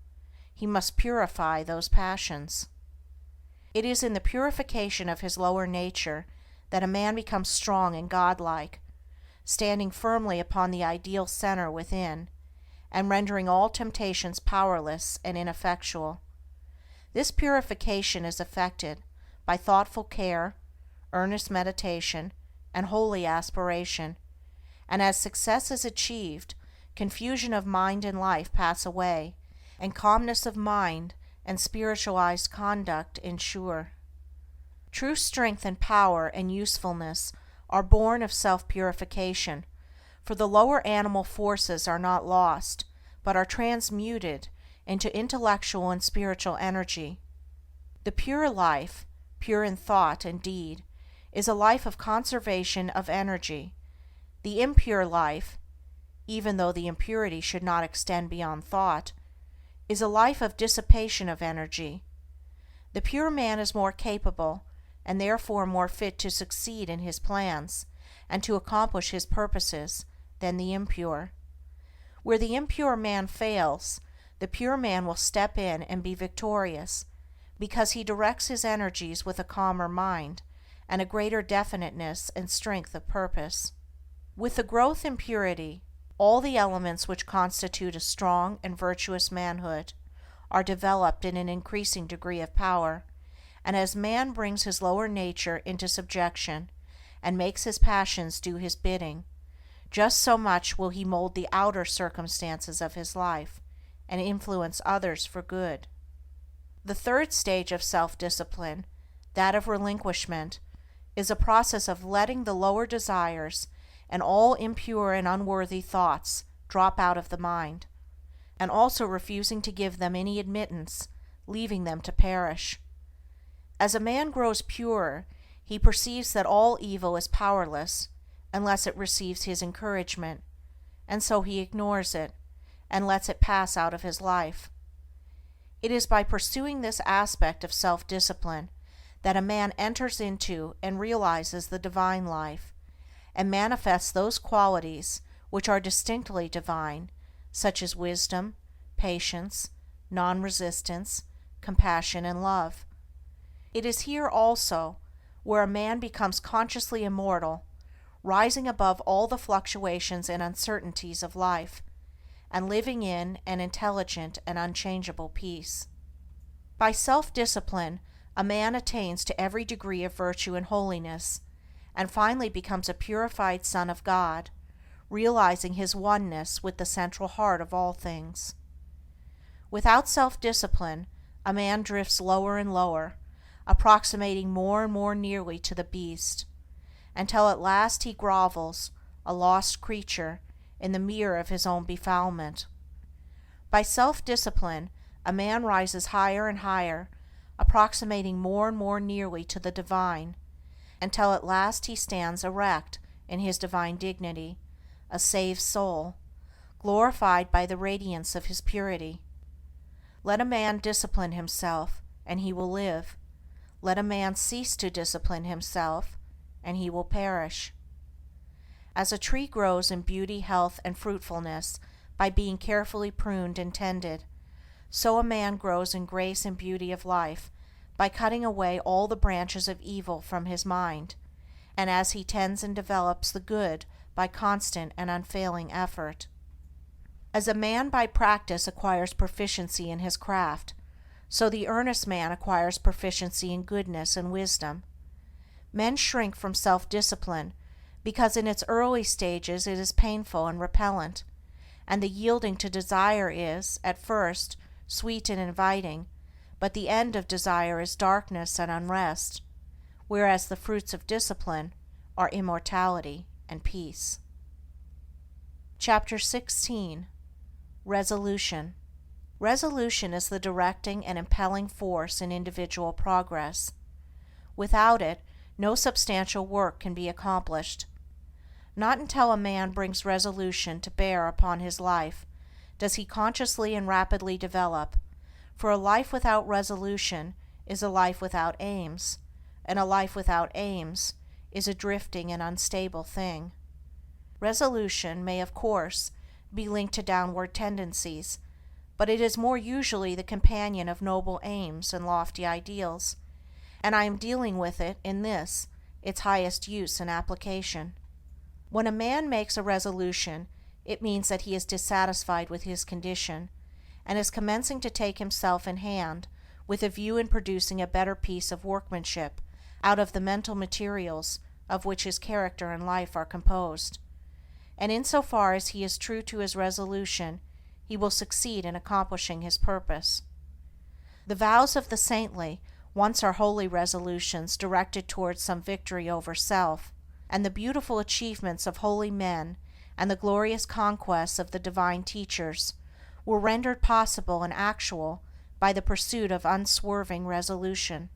He must purify those passions. It is in the purification of his lower nature that a man becomes strong and godlike, standing firmly upon the ideal center within, and rendering all temptations powerless and ineffectual. This purification is effected by thoughtful care, earnest meditation, and holy aspiration, and as success is achieved, confusion of mind and life pass away, and calmness of mind and spiritualized conduct ensure. True strength and power and usefulness are born of self-purification, for the lower animal forces are not lost, but are transmuted into intellectual and spiritual energy. The pure life, pure in thought and deed, is a life of conservation of energy. The impure life, even though the impurity should not extend beyond thought, is a life of dissipation of energy. The pure man is more capable, and therefore more fit to succeed in his plans, and to accomplish his purposes, than the impure. Where the impure man fails, the pure man will step in and be victorious, because he directs his energies with a calmer mind, and a greater definiteness and strength of purpose. With the growth in purity, all the elements which constitute a strong and virtuous manhood are developed in an increasing degree of power, and as man brings his lower nature into subjection and makes his passions do his bidding, just so much will he mold the outer circumstances of his life and influence others for good. The third stage of self-discipline, that of relinquishment, is a process of letting the lower desires and all impure and unworthy thoughts drop out of the mind, and also refusing to give them any admittance, leaving them to perish. As a man grows purer, he perceives that all evil is powerless unless it receives his encouragement, and so he ignores it and lets it pass out of his life. It is by pursuing this aspect of self-discipline that a man enters into and realizes the divine life, and manifests those qualities which are distinctly divine, such as wisdom, patience, non-resistance, compassion, and love. It is here also where a man becomes consciously immortal, rising above all the fluctuations and uncertainties of life, and living in an intelligent and unchangeable peace. By self-discipline, a man attains to every degree of virtue and holiness, and finally becomes a purified son of God, realizing his oneness with the central heart of all things. Without self-discipline, a man drifts lower and lower, approximating more and more nearly to the beast, until at last he grovels, a lost creature, in the mirror of his own befoulment. By self-discipline, a man rises higher and higher, approximating more and more nearly to the divine, until at last he stands erect in his divine dignity, a saved soul, glorified by the radiance of his purity. Let a man discipline himself, and he will live. Let a man cease to discipline himself, and he will perish. As a tree grows in beauty, health, and fruitfulness by being carefully pruned and tended, so a man grows in grace and beauty of life by cutting away all the branches of evil from his mind, and as he tends and develops the good by constant and unfailing effort. As a man by practice acquires proficiency in his craft, so the earnest man acquires proficiency in goodness and wisdom. Men shrink from self-discipline because in its early stages it is painful and repellent, and the yielding to desire is, at first, sweet and inviting, but the end of desire is darkness and unrest, whereas the fruits of discipline are immortality and peace. Chapter 16. Resolution. Resolution is the directing and impelling force in individual progress. Without it, no substantial work can be accomplished. Not until a man brings resolution to bear upon his life does he consciously and rapidly develop, for a life without resolution is a life without aims, and a life without aims is a drifting and unstable thing. Resolution may, of course, be linked to downward tendencies, but it is more usually the companion of noble aims and lofty ideals, and I am dealing with it in this, its highest use and application. When a man makes a resolution, it means that he is dissatisfied with his condition, and is commencing to take himself in hand with a view in producing a better piece of workmanship out of the mental materials of which his character and life are composed, and in so far as he is true to his resolution, he will succeed in accomplishing his purpose. The vows of the saintly once are holy resolutions directed towards some victory over self, and the beautiful achievements of holy men and the glorious conquests of the divine teachers were rendered possible and actual by the pursuit of unswerving resolution.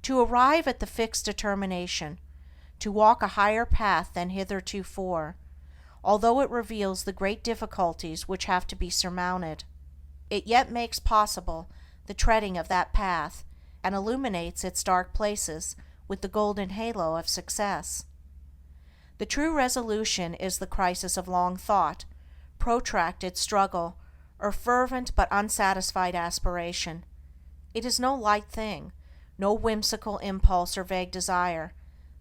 To arrive at the fixed determination, to walk a higher path than heretofore, although it reveals the great difficulties which have to be surmounted, it yet makes possible the treading of that path and illuminates its dark places with the golden halo of success. The true resolution is the crisis of long thought, protracted struggle, or fervent but unsatisfied aspiration. It is no light thing, no whimsical impulse or vague desire,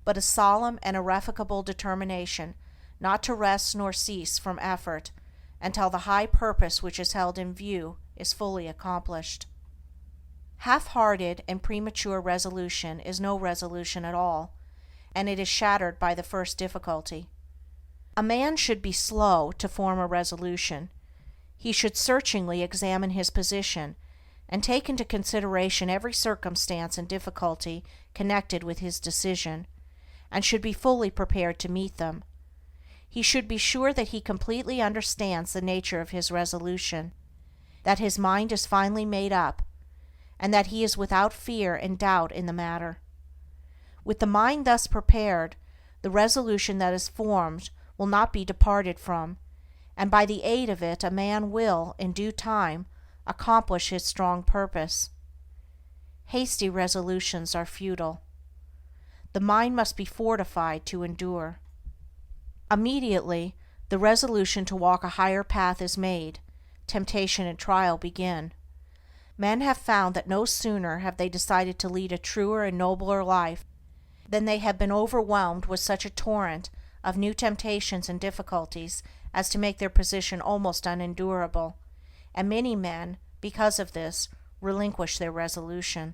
but a solemn and irrevocable determination not to rest nor cease from effort until the high purpose which is held in view is fully accomplished. Half-hearted and premature resolution is no resolution at all, and it is shattered by the first difficulty. A man should be slow to form a resolution. He should searchingly examine his position and take into consideration every circumstance and difficulty connected with his decision, and should be fully prepared to meet them. He should be sure that he completely understands the nature of his resolution, that his mind is finally made up, and that he is without fear and doubt in the matter. With the mind thus prepared, the resolution that is formed will not be departed from, and by the aid of it a man will, in due time, accomplish his strong purpose. Hasty resolutions are futile. The mind must be fortified to endure. Immediately the resolution to walk a higher path is made, temptation and trial begin. Men have found that no sooner have they decided to lead a truer and nobler life than they have been overwhelmed with such a torrent of new temptations and difficulties as to make their position almost unendurable, and many men, because of this, relinquish their resolution.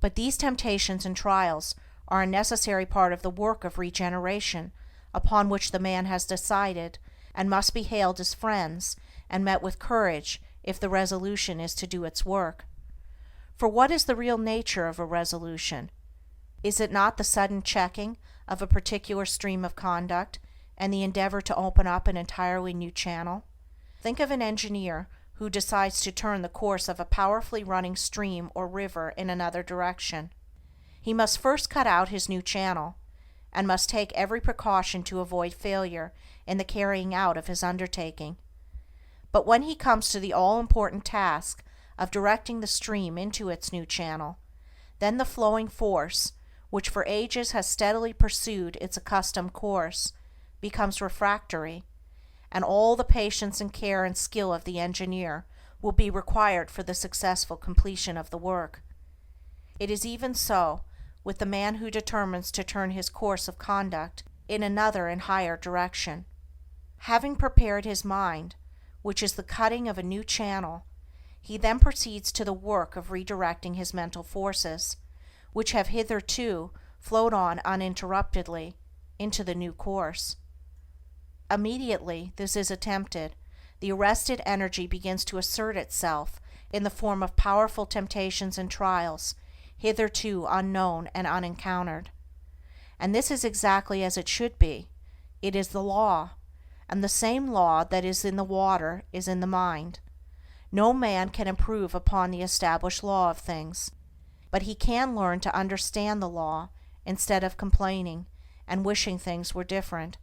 But these temptations and trials are a necessary part of the work of regeneration upon which the man has decided, and must be hailed as friends and met with courage if the resolution is to do its work. For what is the real nature of a resolution? Is it not the sudden checking of a particular stream of conduct and the endeavor to open up an entirely new channel? Think of an engineer who decides to turn the course of a powerfully running stream or river in another direction. He must first cut out his new channel, and must take every precaution to avoid failure in the carrying out of his undertaking. But when he comes to the all-important task of directing the stream into its new channel, then the flowing force, which for ages has steadily pursued its accustomed course, becomes refractory, and all the patience and care and skill of the engineer will be required for the successful completion of the work. It is even so with the man who determines to turn his course of conduct in another and higher direction. Having prepared his mind, which is the cutting of a new channel, he then proceeds to the work of redirecting his mental forces, which have hitherto flowed on uninterruptedly, into the new course. Immediately this is attempted, the arrested energy begins to assert itself in the form of powerful temptations and trials, hitherto unknown and unencountered. And this is exactly as it should be. It is the law, and the same law that is in the water is in the mind. No man can improve upon the established law of things, but he can learn to understand the law instead of complaining and wishing things were different.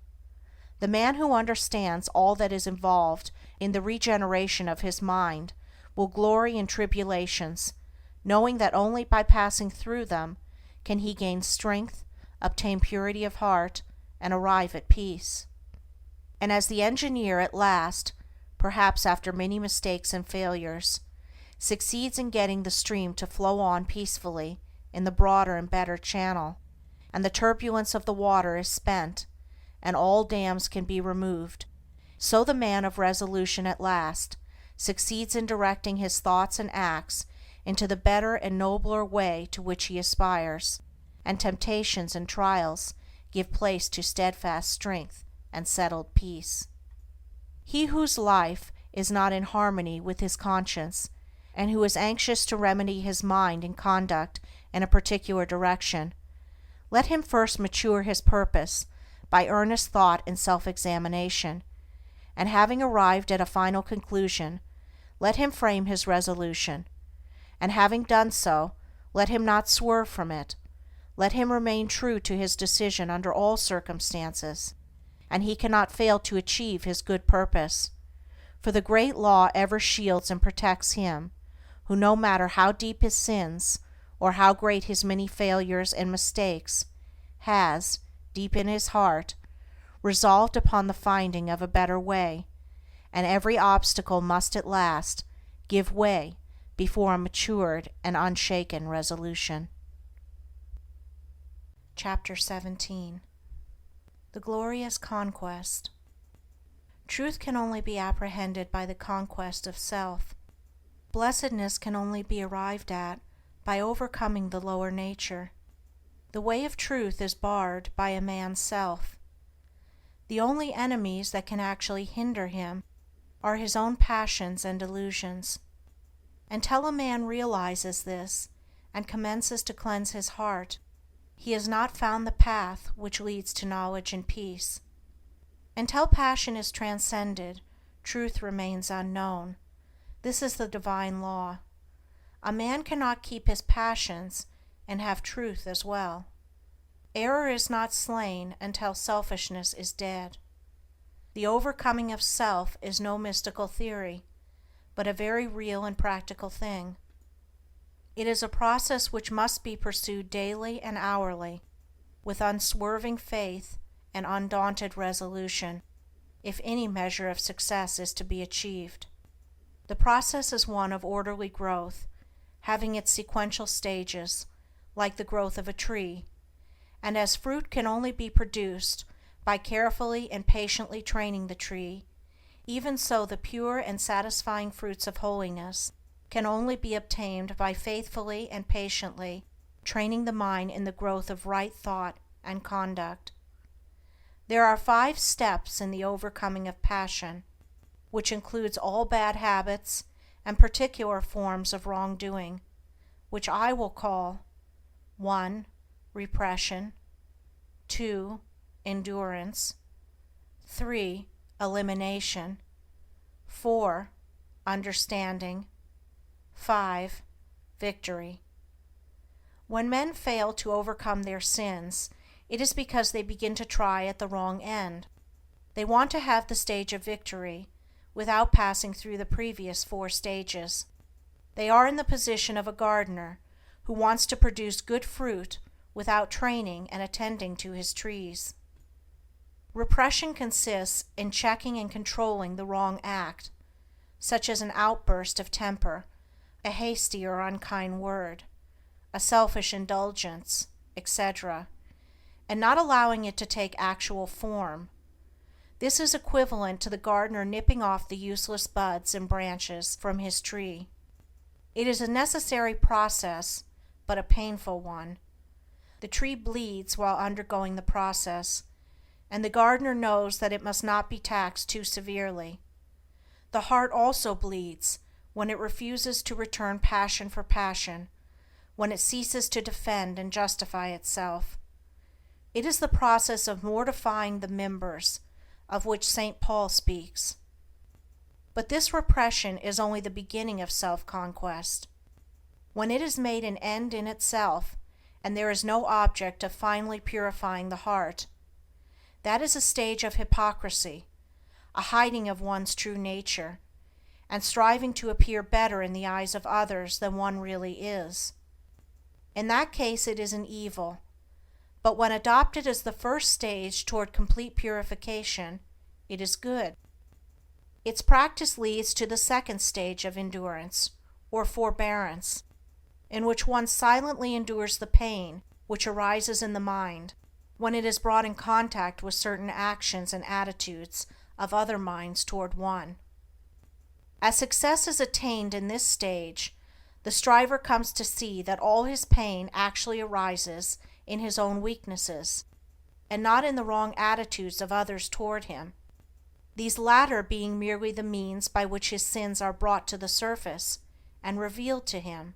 The man who understands all that is involved in the regeneration of his mind will glory in tribulations, knowing that only by passing through them can he gain strength, obtain purity of heart, and arrive at peace. And as the engineer at last, perhaps after many mistakes and failures, succeeds in getting the stream to flow on peacefully in the broader and better channel, and the turbulence of the water is spent, and all dams can be removed, so the man of resolution at last succeeds in directing his thoughts and acts into the better and nobler way to which he aspires, and temptations and trials give place to steadfast strength and settled peace. He whose life is not in harmony with his conscience, and who is anxious to remedy his mind and conduct in a particular direction, let him first mature his purpose by earnest thought and self-examination, and having arrived at a final conclusion, let him frame his resolution, and having done so, let him not swerve from it. Let him remain true to his decision under all circumstances, and he cannot fail to achieve his good purpose, for the great law ever shields and protects him who, no matter how deep his sins, or how great his many failures and mistakes, has, deep in his heart, resolved upon the finding of a better way, and every obstacle must at last give way before a matured and unshaken resolution. Chapter 17. The glorious conquest. Truth can only be apprehended by the conquest of self. Blessedness can only be arrived at by overcoming the lower nature. The way of truth is barred by a man's self. The only enemies that can actually hinder him are his own passions and delusions. Until a man realizes this and commences to cleanse his heart, he has not found the path which leads to knowledge and peace. Until passion is transcended, truth remains unknown. This is the divine law. A man cannot keep his passions and have truth as well. Error is not slain until selfishness is dead. The overcoming of self is no mystical theory, but a very real and practical thing. It is a process which must be pursued daily and hourly, with unswerving faith and undaunted resolution, if any measure of success is to be achieved. The process is one of orderly growth, having its sequential stages, like the growth of a tree, and as fruit can only be produced by carefully and patiently training the tree, even so the pure and satisfying fruits of holiness can only be obtained by faithfully and patiently training the mind in the growth of right thought and conduct. There are 5 steps in the overcoming of passion, which includes all bad habits and particular forms of wrongdoing, which I will call 1. Repression, 2. Endurance, 3. Elimination, 4. Understanding, 5. Victory. When men fail to overcome their sins, it is because they begin to try at the wrong end. They want to have the stage of victory without passing through the previous 4 stages. They are in the position of a gardener who wants to produce good fruit without training and attending to his trees. Repression consists in checking and controlling the wrong act, such as an outburst of temper, a hasty or unkind word, a selfish indulgence, etc., and not allowing it to take actual form. This is equivalent to the gardener nipping off the useless buds and branches from his tree. It is a necessary process, but a painful one. The tree bleeds while undergoing the process, and the gardener knows that it must not be taxed too severely. The heart also bleeds when it refuses to return passion for passion, when it ceases to defend and justify itself. It is the process of mortifying the members, of which St. Paul speaks. But this repression is only the beginning of self-conquest. When it is made an end in itself, and there is no object of finally purifying the heart, that is a stage of hypocrisy, a hiding of one's true nature, and striving to appear better in the eyes of others than one really is. In that case it is an evil, but when adopted as the first stage toward complete purification, it is good. Its practice leads to the second stage of endurance, or forbearance, in which one silently endures the pain which arises in the mind when it is brought in contact with certain actions and attitudes of other minds toward one. As success is attained in this stage, the striver comes to see that all his pain actually arises in his own weaknesses, and not in the wrong attitudes of others toward him, these latter being merely the means by which his sins are brought to the surface and revealed to him.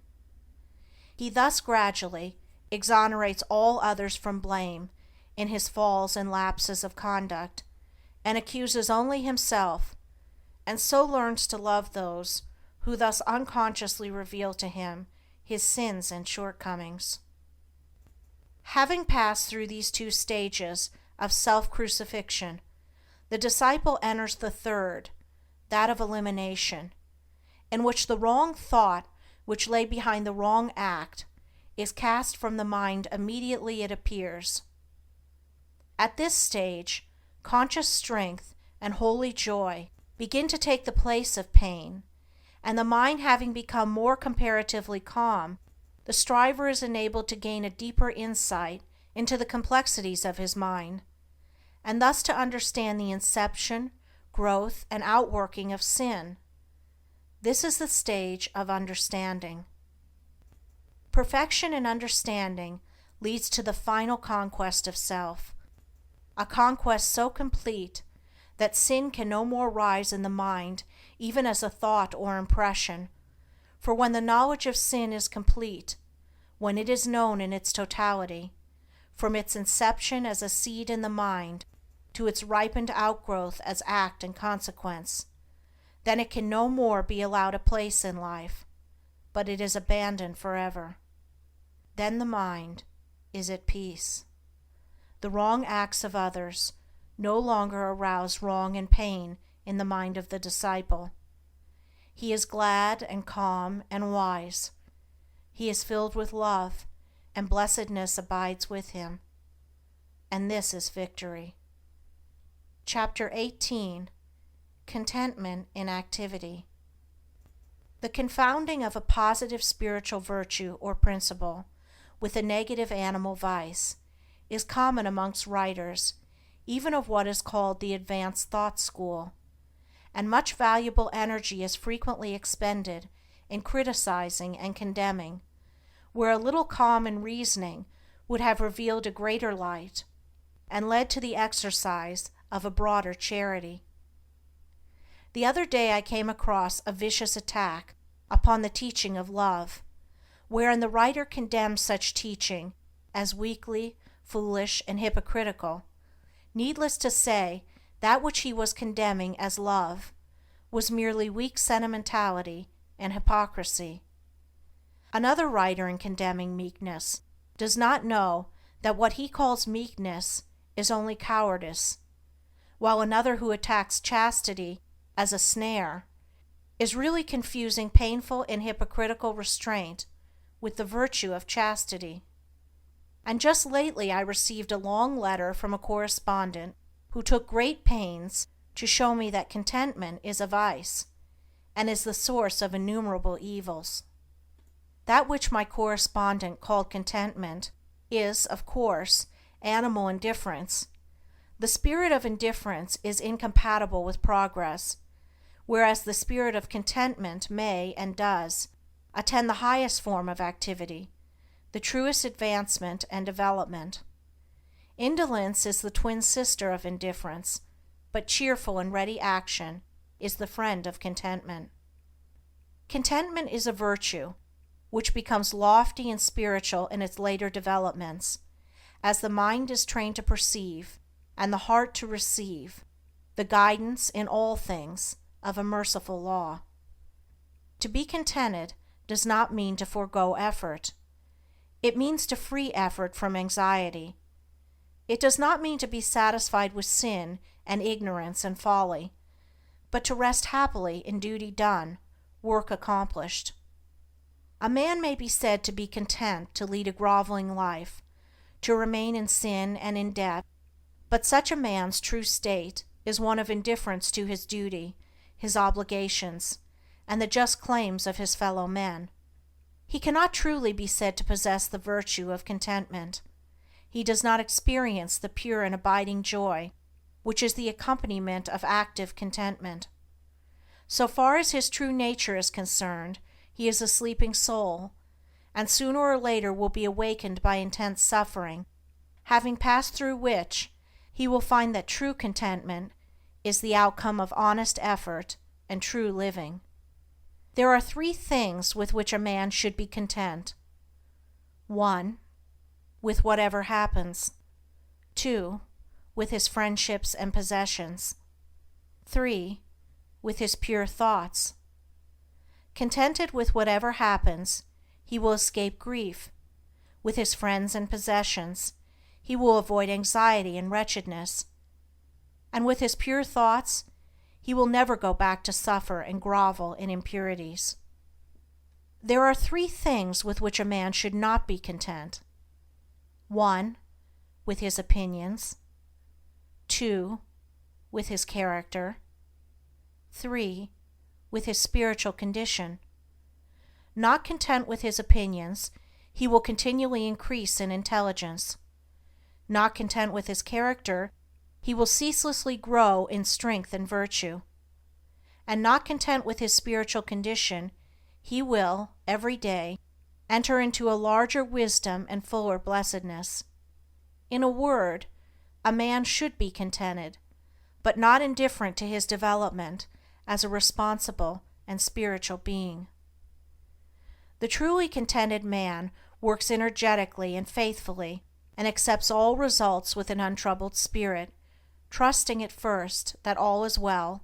He thus gradually exonerates all others from blame in his falls and lapses of conduct, and accuses only himself, and so learns to love those who thus unconsciously reveal to him his sins and shortcomings. Having passed through these 2 stages of self-crucifixion, the disciple enters the third, that of elimination, in which the wrong thought which lay behind the wrong act is cast from the mind immediately it appears. At this stage, conscious strength and holy joy begin to take the place of pain, and the mind having become more comparatively calm, the striver is enabled to gain a deeper insight into the complexities of his mind, and thus to understand the inception, growth, and outworking of sin. This is the stage of understanding. Perfection in understanding leads to the final conquest of self, a conquest so complete that sin can no more rise in the mind even as a thought or impression, for when the knowledge of sin is complete, when it is known in its totality, from its inception as a seed in the mind to its ripened outgrowth as act and consequence, then it can no more be allowed a place in life, but it is abandoned forever. Then the mind is at peace. The wrong acts of others no longer arouse wrong and pain in the mind of the disciple. He is glad and calm and wise. He is filled with love, and blessedness abides with him. And this is victory. Chapter 18. Contentment in Activity. The confounding of a positive spiritual virtue or principle with a negative animal vice is common amongst writers, even of what is called the advanced thought school, and much valuable energy is frequently expended in criticizing and condemning, where a little calm and reasoning would have revealed a greater light, and led to the exercise of a broader charity. The other day I came across a vicious attack upon the teaching of love, wherein the writer condemns such teaching as weakly, foolish, and hypocritical. Needless to say, that which he was condemning as love was merely weak sentimentality and hypocrisy. Another writer, in condemning meekness, does not know that what he calls meekness is only cowardice, while another who attacks chastity as a snare is really confusing painful and hypocritical restraint with the virtue of chastity. And just lately I received a long letter from a correspondent who took great pains to show me that contentment is a vice, and is the source of innumerable evils. That which my correspondent called contentment is, of course, animal indifference. The spirit of indifference is incompatible with progress, whereas the spirit of contentment may, and does, attend the highest form of activity, the truest advancement and development. Indolence is the twin sister of indifference, but cheerful and ready action is the friend of contentment. Contentment is a virtue which becomes lofty and spiritual in its later developments, as the mind is trained to perceive, and the heart to receive, the guidance in all things of a merciful law. To be contented does not mean to forego effort. It means to free effort from anxiety. It does not mean to be satisfied with sin and ignorance and folly, but to rest happily in duty done, work accomplished. A man may be said to be content to lead a groveling life, to remain in sin and in debt, but such a man's true state is one of indifference to his duty, his obligations, and the just claims of his fellow men. He cannot truly be said to possess the virtue of contentment. He does not experience the pure and abiding joy which is the accompaniment of active contentment. So far as his true nature is concerned, he is a sleeping soul, and sooner or later will be awakened by intense suffering, having passed through which he will find that true contentment is the outcome of honest effort and true living. There are 3 things with which a man should be content. 1. With whatever happens. 2. With his friendships and possessions. 3. With his pure thoughts. Contented with whatever happens, he will escape grief. With his friends and possessions, he will avoid anxiety and wretchedness. And with his pure thoughts, he will never go back to suffer and grovel in impurities. There are 3 things with which a man should not be content. 1. With his opinions. 2. With his character. 3. With his spiritual condition. Not content with his opinions, he will continually increase in intelligence. Not content with his character, He will ceaselessly grow in strength and virtue. And not content with his spiritual condition, he will, every day, enter into a larger wisdom and fuller blessedness. In a word, a man should be contented, but not indifferent to his development as a responsible and spiritual being. The truly contented man works energetically and faithfully, and accepts all results with an untroubled spirit, trusting at first that all is well,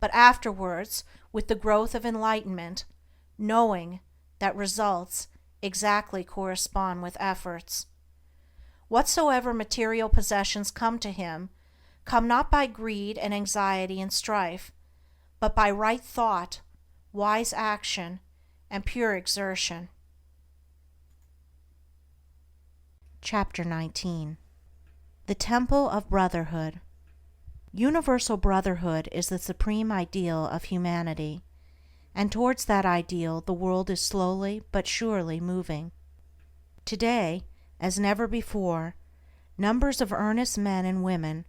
but afterwards, with the growth of enlightenment, knowing that results exactly correspond with efforts. Whatsoever material possessions come to him, come not by greed and anxiety and strife, but by right thought, wise action, and pure exertion. Chapter 19. The Temple of Brotherhood. Universal brotherhood is the supreme ideal of humanity, and towards that ideal the world is slowly but surely moving. Today, as never before, numbers of earnest men and women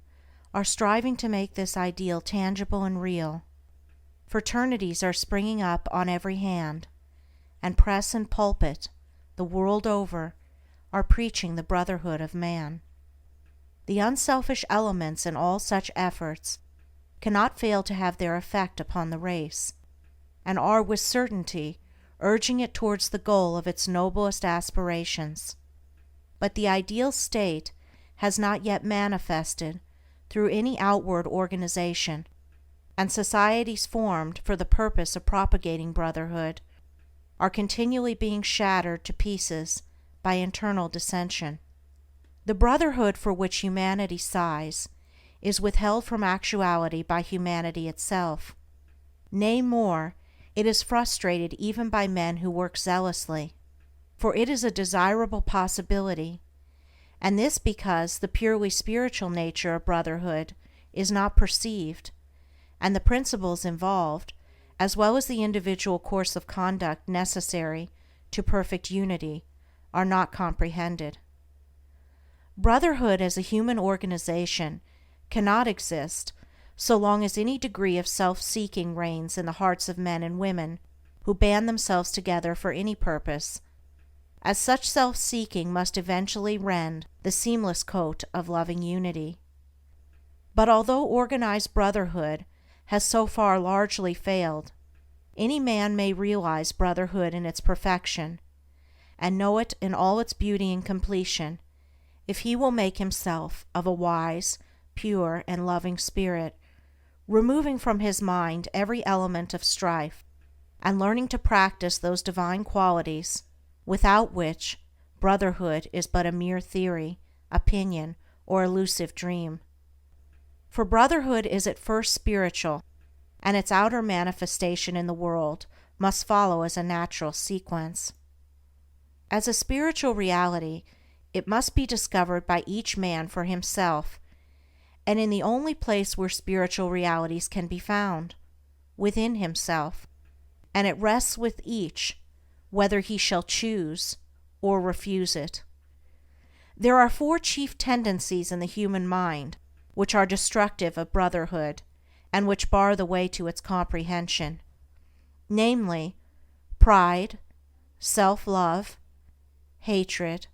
are striving to make this ideal tangible and real. Fraternities are springing up on every hand, and press and pulpit, the world over, are preaching the brotherhood of man. The unselfish elements in all such efforts cannot fail to have their effect upon the race, and are with certainty urging it towards the goal of its noblest aspirations. But the ideal state has not yet manifested through any outward organization, and societies formed for the purpose of propagating brotherhood are continually being shattered to pieces by internal dissension. The brotherhood for which humanity sighs is withheld from actuality by humanity itself. Nay more, it is frustrated even by men who work zealously, for it is a desirable possibility, and this because the purely spiritual nature of brotherhood is not perceived, and the principles involved, as well as the individual course of conduct necessary to perfect unity, are not comprehended. Brotherhood as a human organization cannot exist so long as any degree of self-seeking reigns in the hearts of men and women who band themselves together for any purpose, as such self-seeking must eventually rend the seamless coat of loving unity. But although organized brotherhood has so far largely failed, any man may realize brotherhood in its perfection, and know it in all its beauty and completion, if he will make himself of a wise, pure, and loving spirit, removing from his mind every element of strife, and learning to practice those divine qualities without which brotherhood is but a mere theory, opinion, or elusive dream. For brotherhood is at first spiritual, and its outer manifestation in the world must follow as a natural sequence. As a spiritual reality, it must be discovered by each man for himself, and in the only place where spiritual realities can be found, within himself, and it rests with each whether he shall choose or refuse it. There are four chief tendencies in the human mind which are destructive of brotherhood, and which bar the way to its comprehension, namely, pride, self-love, hatred,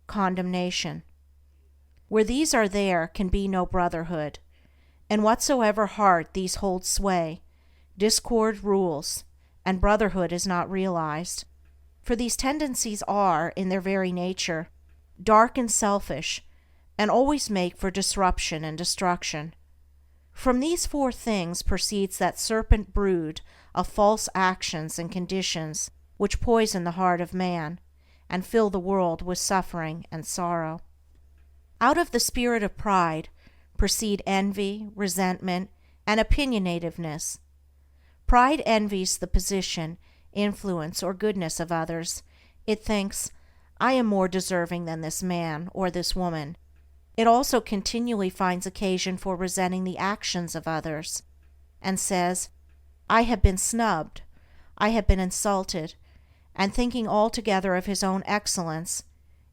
condemnation. Where these are, there can be no brotherhood. In whatsoever heart these hold sway, discord rules, and brotherhood is not realized. For these tendencies are, in their very nature, dark and selfish, and always make for disruption and destruction. From these four things proceeds that serpent brood of false actions and conditions which poison the heart of man, and fill the world with suffering and sorrow. Out of the spirit of pride proceed envy, resentment, and opinionativeness. Pride envies the position, influence, or goodness of others. It thinks, I am more deserving than this man or this woman. It also continually finds occasion for resenting the actions of others, and says, I have been snubbed, I have been insulted, and thinking altogether of his own excellence,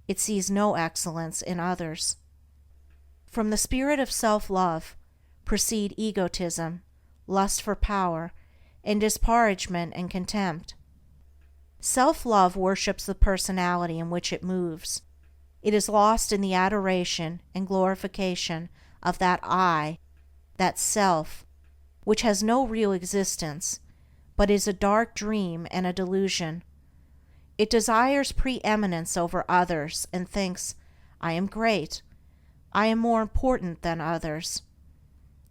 it sees no excellence in others. From the spirit of self-love proceed egotism, lust for power, and disparagement and contempt. Self-love worships the personality in which it moves. It is lost in the adoration and glorification of that I, that self, which has no real existence, but is a dark dream and a delusion. It desires preeminence over others and thinks, I am great, I am more important than others.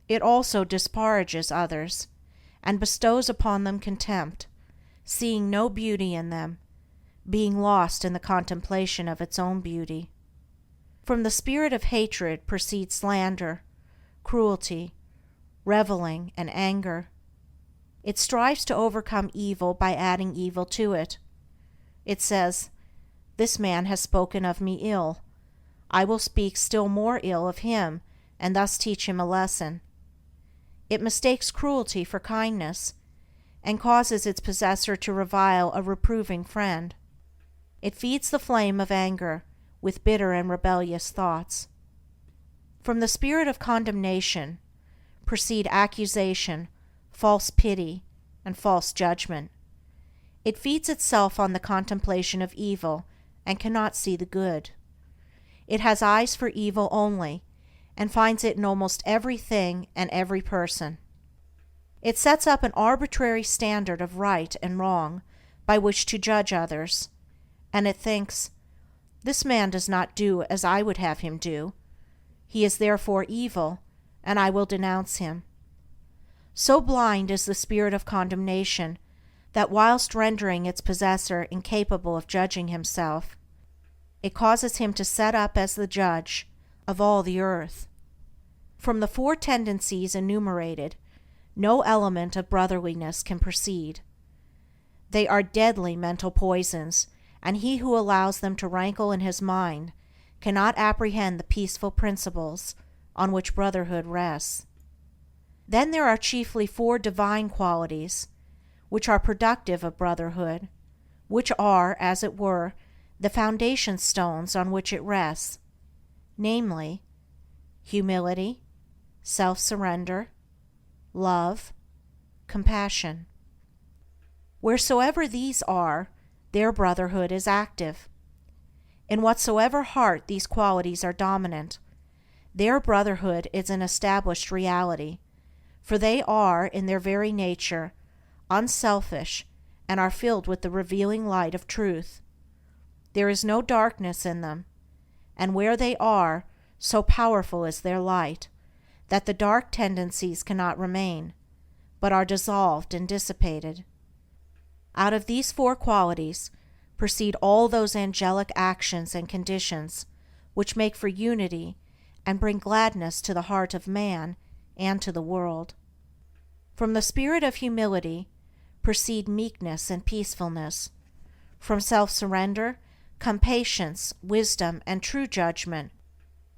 It also disparages others, and bestows upon them contempt, seeing no beauty in them, being lost in the contemplation of its own beauty. From the spirit of hatred proceed slander, cruelty, reveling, and anger. It strives to overcome evil by adding evil to it. It says, This man has spoken of me ill. I will speak still more ill of him, and thus teach him a lesson. It mistakes cruelty for kindness, and causes its possessor to revile a reproving friend. It feeds the flame of anger with bitter and rebellious thoughts. From the spirit of condemnation proceed accusation, false pity, and false judgment. It feeds itself on the contemplation of evil and cannot see the good. It has eyes for evil only, and finds it in almost everything and every person. It sets up an arbitrary standard of right and wrong by which to judge others, and it thinks, This man does not do as I would have him do. He is therefore evil, and I will denounce him. So blind is the spirit of condemnation that whilst rendering its possessor incapable of judging himself, it causes him to set up as the judge of all the earth. From the four tendencies enumerated, no element of brotherliness can proceed. They are deadly mental poisons, and he who allows them to rankle in his mind cannot apprehend the peaceful principles on which brotherhood rests. Then there are chiefly four divine qualities, which are productive of brotherhood, which are, as it were, the foundation stones on which it rests, namely, humility, self-surrender, love, compassion. Wheresoever these are, there brotherhood is active. In whatsoever heart these qualities are dominant, there brotherhood is an established reality, for they are, in their very nature, unselfish and are filled with the revealing light of truth. There is no darkness in them, and where they are, so powerful is their light, that the dark tendencies cannot remain, but are dissolved and dissipated. Out of these four qualities proceed all those angelic actions and conditions which make for unity and bring gladness to the heart of man and to the world. From the spirit of humility proceed meekness and peacefulness. From self-surrender come patience, wisdom, and true judgment.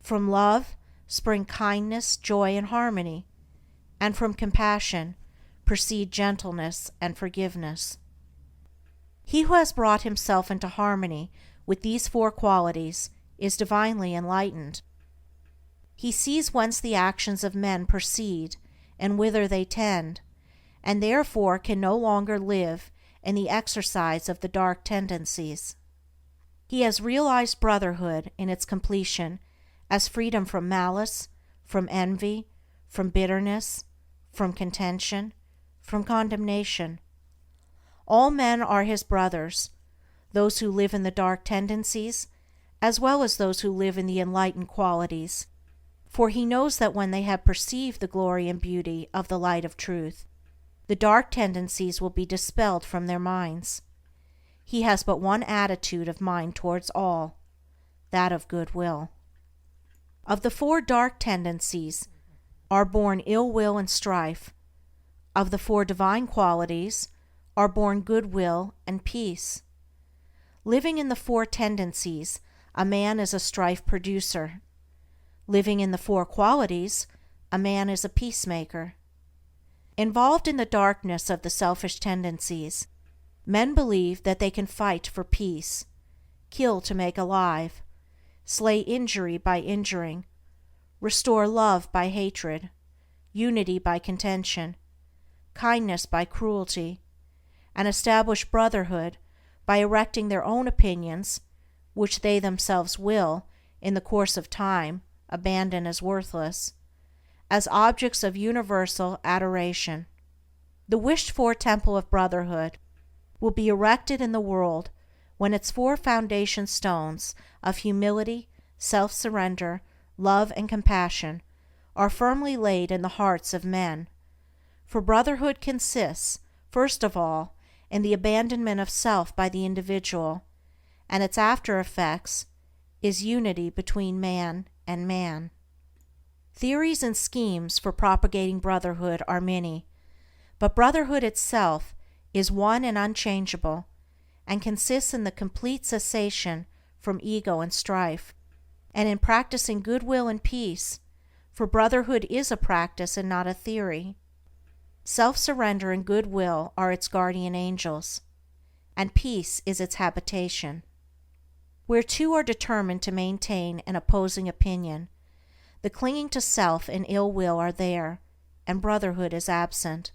From love spring kindness, joy, and harmony, and from compassion proceed gentleness and forgiveness. He who has brought himself into harmony with these four qualities is divinely enlightened. He sees whence the actions of men proceed and whither they tend, and therefore can no longer live in the exercise of the dark tendencies. He has realized brotherhood in its completion as freedom from malice, from envy, from bitterness, from contention, from condemnation. All men are his brothers, those who live in the dark tendencies, as well as those who live in the enlightened qualities, for he knows that when they have perceived the glory and beauty of the light of truth, the dark tendencies will be dispelled from their minds. He has but one attitude of mind towards all, that of goodwill. Of the four dark tendencies are born ill will and strife. Of the four divine qualities are born goodwill and peace. Living in the four tendencies, a man is a strife producer. Living in the four qualities, a man is a peacemaker. Involved in the darkness of the selfish tendencies, men believe that they can fight for peace, kill to make alive, slay injury by injuring, restore love by hatred, unity by contention, kindness by cruelty, and establish brotherhood by erecting their own opinions, which they themselves will, in the course of time, abandon as worthless, as objects of universal adoration. The wished-for temple of brotherhood will be erected in the world when its four foundation stones of humility, self-surrender, love, and compassion are firmly laid in the hearts of men. For brotherhood consists, first of all, in the abandonment of self by the individual, and its after effects is unity between man and man. Theories and schemes for propagating brotherhood are many, but brotherhood itself is one and unchangeable, and consists in the complete cessation from ego and strife, and in practicing goodwill and peace, for brotherhood is a practice and not a theory. Self-surrender and goodwill are its guardian angels, and peace is its habitation. Where two are determined to maintain an opposing opinion, the clinging to self and ill will are there, and brotherhood is absent.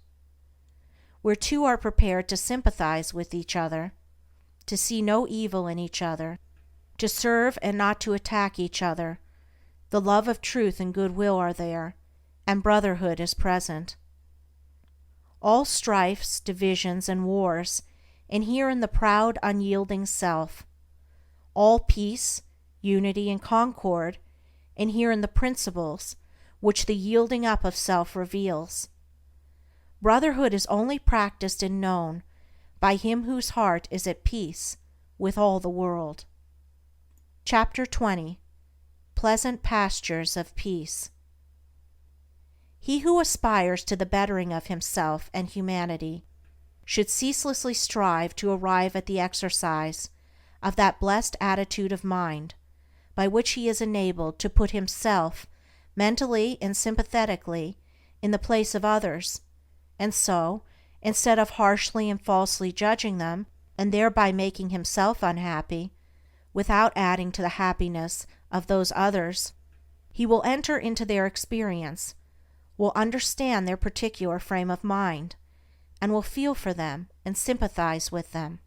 Where two are prepared to sympathize with each other, to see no evil in each other, to serve and not to attack each other, the love of truth and goodwill are there, and brotherhood is present. All strifes, divisions, and wars inhere in the proud, unyielding self. All peace, unity, and concord inhere in the principles which the yielding up of self reveals. Brotherhood is only practiced and known by him whose heart is at peace with all the world. Chapter 20. Pleasant Pastures of Peace. He who aspires to the bettering of himself and humanity should ceaselessly strive to arrive at the exercise of that blessed attitude of mind by which he is enabled to put himself mentally and sympathetically in the place of others, and so, instead of harshly and falsely judging them and thereby making himself unhappy, without adding to the happiness of those others, he will enter into their experience, will understand their particular frame of mind, and will feel for them and sympathize with them.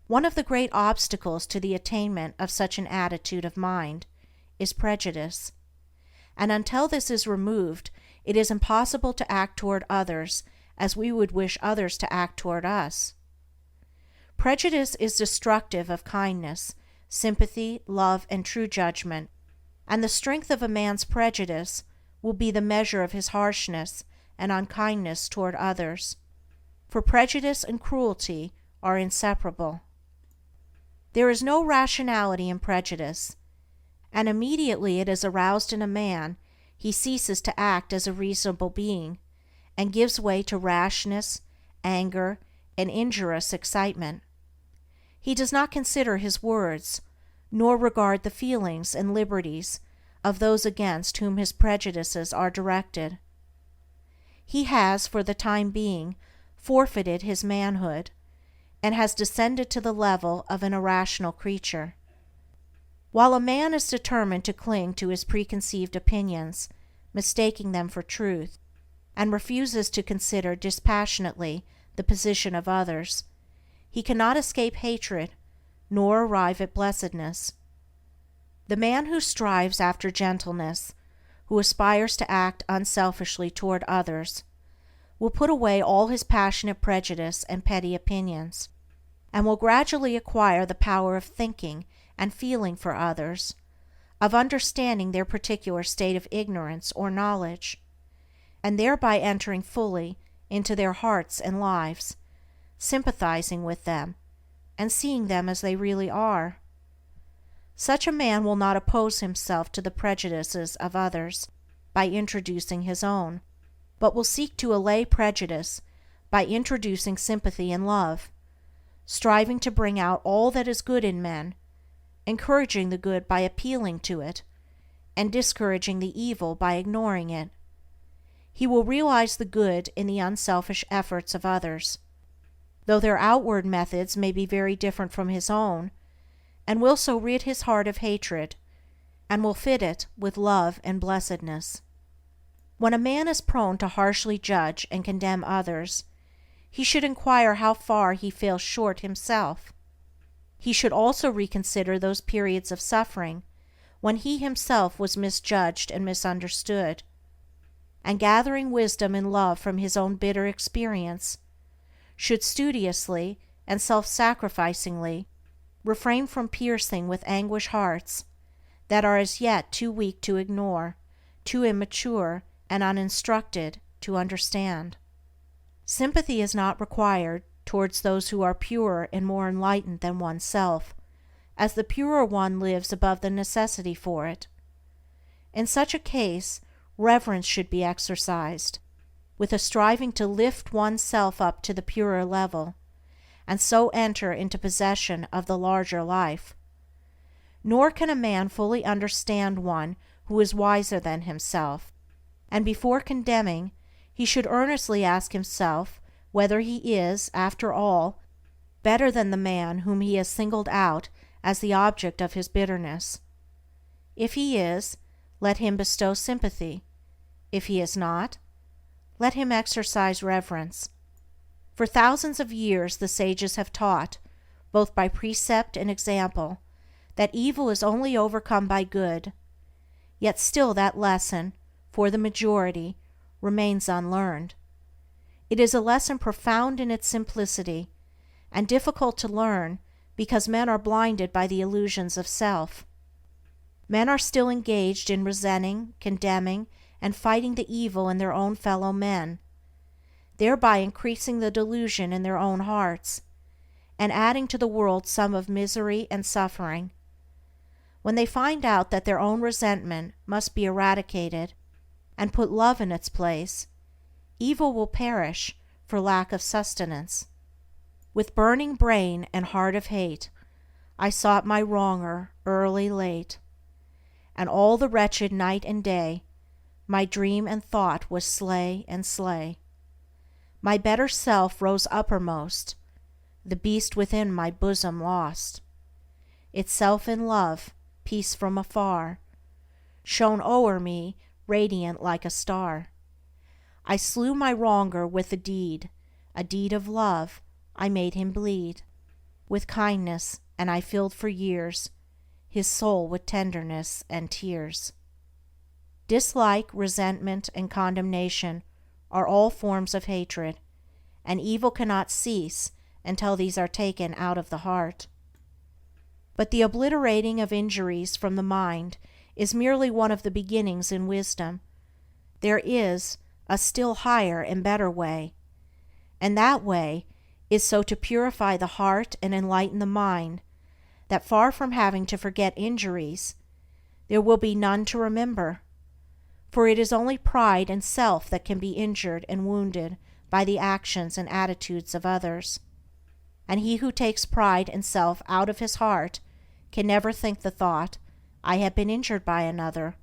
One of the great obstacles to the attainment of such an attitude of mind is prejudice, and until this is removed it is impossible to act toward others as we would wish others to act toward us. Prejudice is destructive of kindness, sympathy, love, and true judgment, and the strength of a man's prejudice will be the measure of his harshness and unkindness toward others, for prejudice and cruelty are inseparable. There is no rationality in prejudice, and immediately it is aroused in a man he ceases to act as a reasonable being, and gives way to rashness, anger, and injurious excitement. He does not consider his words, nor regard the feelings and liberties of those against whom his prejudices are directed. He has, for the time being, forfeited his manhood, and has descended to the level of an irrational creature. While a man is determined to cling to his preconceived opinions, mistaking them for truth, and refuses to consider dispassionately the position of others, he cannot escape hatred, nor arrive at blessedness. The man who strives after gentleness, who aspires to act unselfishly toward others, will put away all his passionate prejudice and petty opinions, and will gradually acquire the power of thinking and feeling for others, of understanding their particular state of ignorance or knowledge, and thereby entering fully into their hearts and lives, sympathizing with them, and seeing them as they really are. Such a man will not oppose himself to the prejudices of others by introducing his own, but will seek to allay prejudice by introducing sympathy and love, striving to bring out all that is good in men, encouraging the good by appealing to it, and discouraging the evil by ignoring it. He will realize the good in the unselfish efforts of others, though their outward methods may be very different from his own, and will so rid his heart of hatred, and will fit it with love and blessedness. When a man is prone to harshly judge and condemn others, he should inquire how far he falls short himself. He should also reconsider those periods of suffering when he himself was misjudged and misunderstood, and gathering wisdom and love from his own bitter experience, should studiously and self-sacrificingly refrain from piercing with anguish hearts that are as yet too weak to ignore, too immature and uninstructed to understand. Sympathy is not required towards those who are purer and more enlightened than oneself, as the purer one lives above the necessity for it. In such a case, reverence should be exercised, with a striving to lift one's self up to the purer level, and so enter into possession of the larger life. Nor can a man fully understand one who is wiser than himself, and before condemning he should earnestly ask himself whether he is, after all, better than the man whom he has singled out as the object of his bitterness. If he is, let him bestow sympathy. If he is not, let him exercise reverence. For thousands of years the sages have taught, both by precept and example, that evil is only overcome by good, yet still that lesson, for the majority, remains unlearned. It is a lesson profound in its simplicity, and difficult to learn because men are blinded by the illusions of self. Men are still engaged in resenting, condemning, and fighting the evil in their own fellow men, thereby increasing the delusion in their own hearts, and adding to the world sum of misery and suffering. When they find out that their own resentment must be eradicated, and put love in its place, evil will perish for lack of sustenance. With burning brain and heart of hate, I sought my wronger early, late, and all the wretched night and day, my dream and thought was slay and slay. My better self rose uppermost, the beast within my bosom lost. Itself in love, peace from afar, shone o'er me radiant like a star. I slew my wronger with a deed of love. I made him bleed with kindness, and I filled for years his soul with tenderness and tears. Dislike, resentment, and condemnation are all forms of hatred, and evil cannot cease until these are taken out of the heart. But the obliterating of injuries from the mind is merely one of the beginnings in wisdom. There is a still higher and better way, and that way is so to purify the heart and enlighten the mind that, far from having to forget injuries, there will be none to remember, for it is only pride and self that can be injured and wounded by the actions and attitudes of others, and he who takes pride and self out of his heart can never think the thought, I have been injured by another,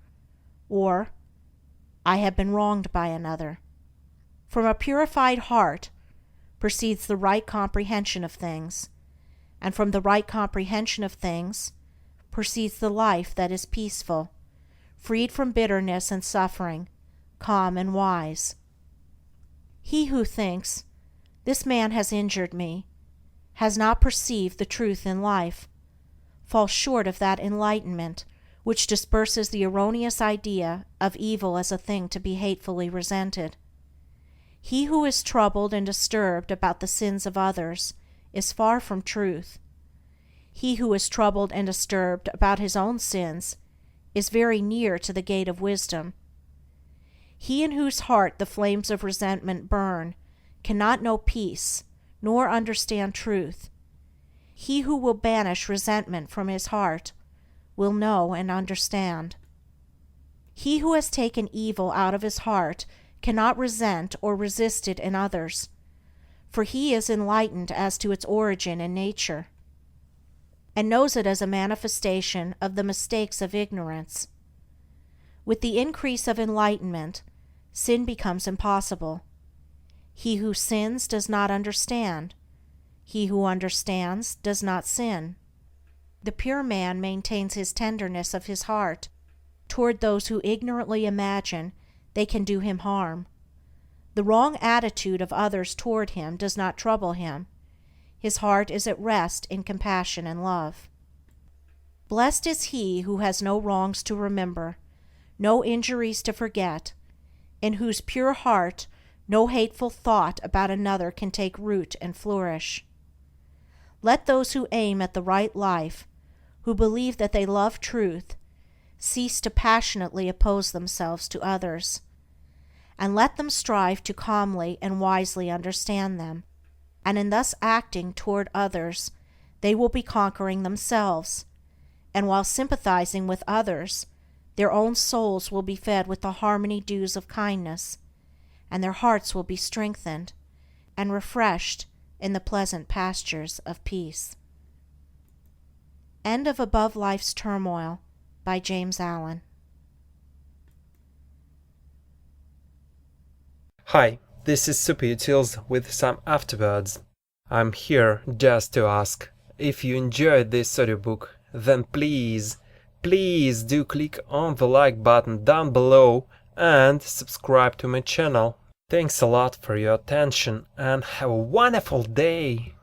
or I have been wronged by another. From a purified heart proceeds the right comprehension of things, and from the right comprehension of things proceeds the life that is peaceful, freed from bitterness and suffering, calm and wise. He who thinks, this man has injured me, has not perceived the truth in life, falls short of that enlightenment which disperses the erroneous idea of evil as a thing to be hatefully resented. He who is troubled and disturbed about the sins of others is far from truth. He who is troubled and disturbed about his own sins is very near to the gate of wisdom. He in whose heart the flames of resentment burn cannot know peace nor understand truth. He who will banish resentment from his heart will know and understand. He who has taken evil out of his heart cannot resent or resist it in others, for he is enlightened as to its origin and nature, and knows it as a manifestation of the mistakes of ignorance. With the increase of enlightenment, sin becomes impossible. He who sins does not understand. He who understands does not sin. The pure man maintains his tenderness of his heart toward those who ignorantly imagine they can do him harm. The wrong attitude of others toward him does not trouble him. His heart is at rest in compassion and love. Blessed is he who has no wrongs to remember, no injuries to forget, in whose pure heart no hateful thought about another can take root and flourish. Let those who aim at the right life, who believe that they love truth, cease to passionately oppose themselves to others, and let them strive to calmly and wisely understand them, and in thus acting toward others they will be conquering themselves, and while sympathizing with others, their own souls will be fed with the harmony dews of kindness, and their hearts will be strengthened and refreshed in the pleasant pastures of peace. End of Above Life's Turmoil by James Allen. Hi, this is Super Utils with some afterwords. I'm here just to ask, if you enjoyed this audiobook, then please do click on the like button down below and subscribe to my channel. Thanks a lot for your attention and have a wonderful day!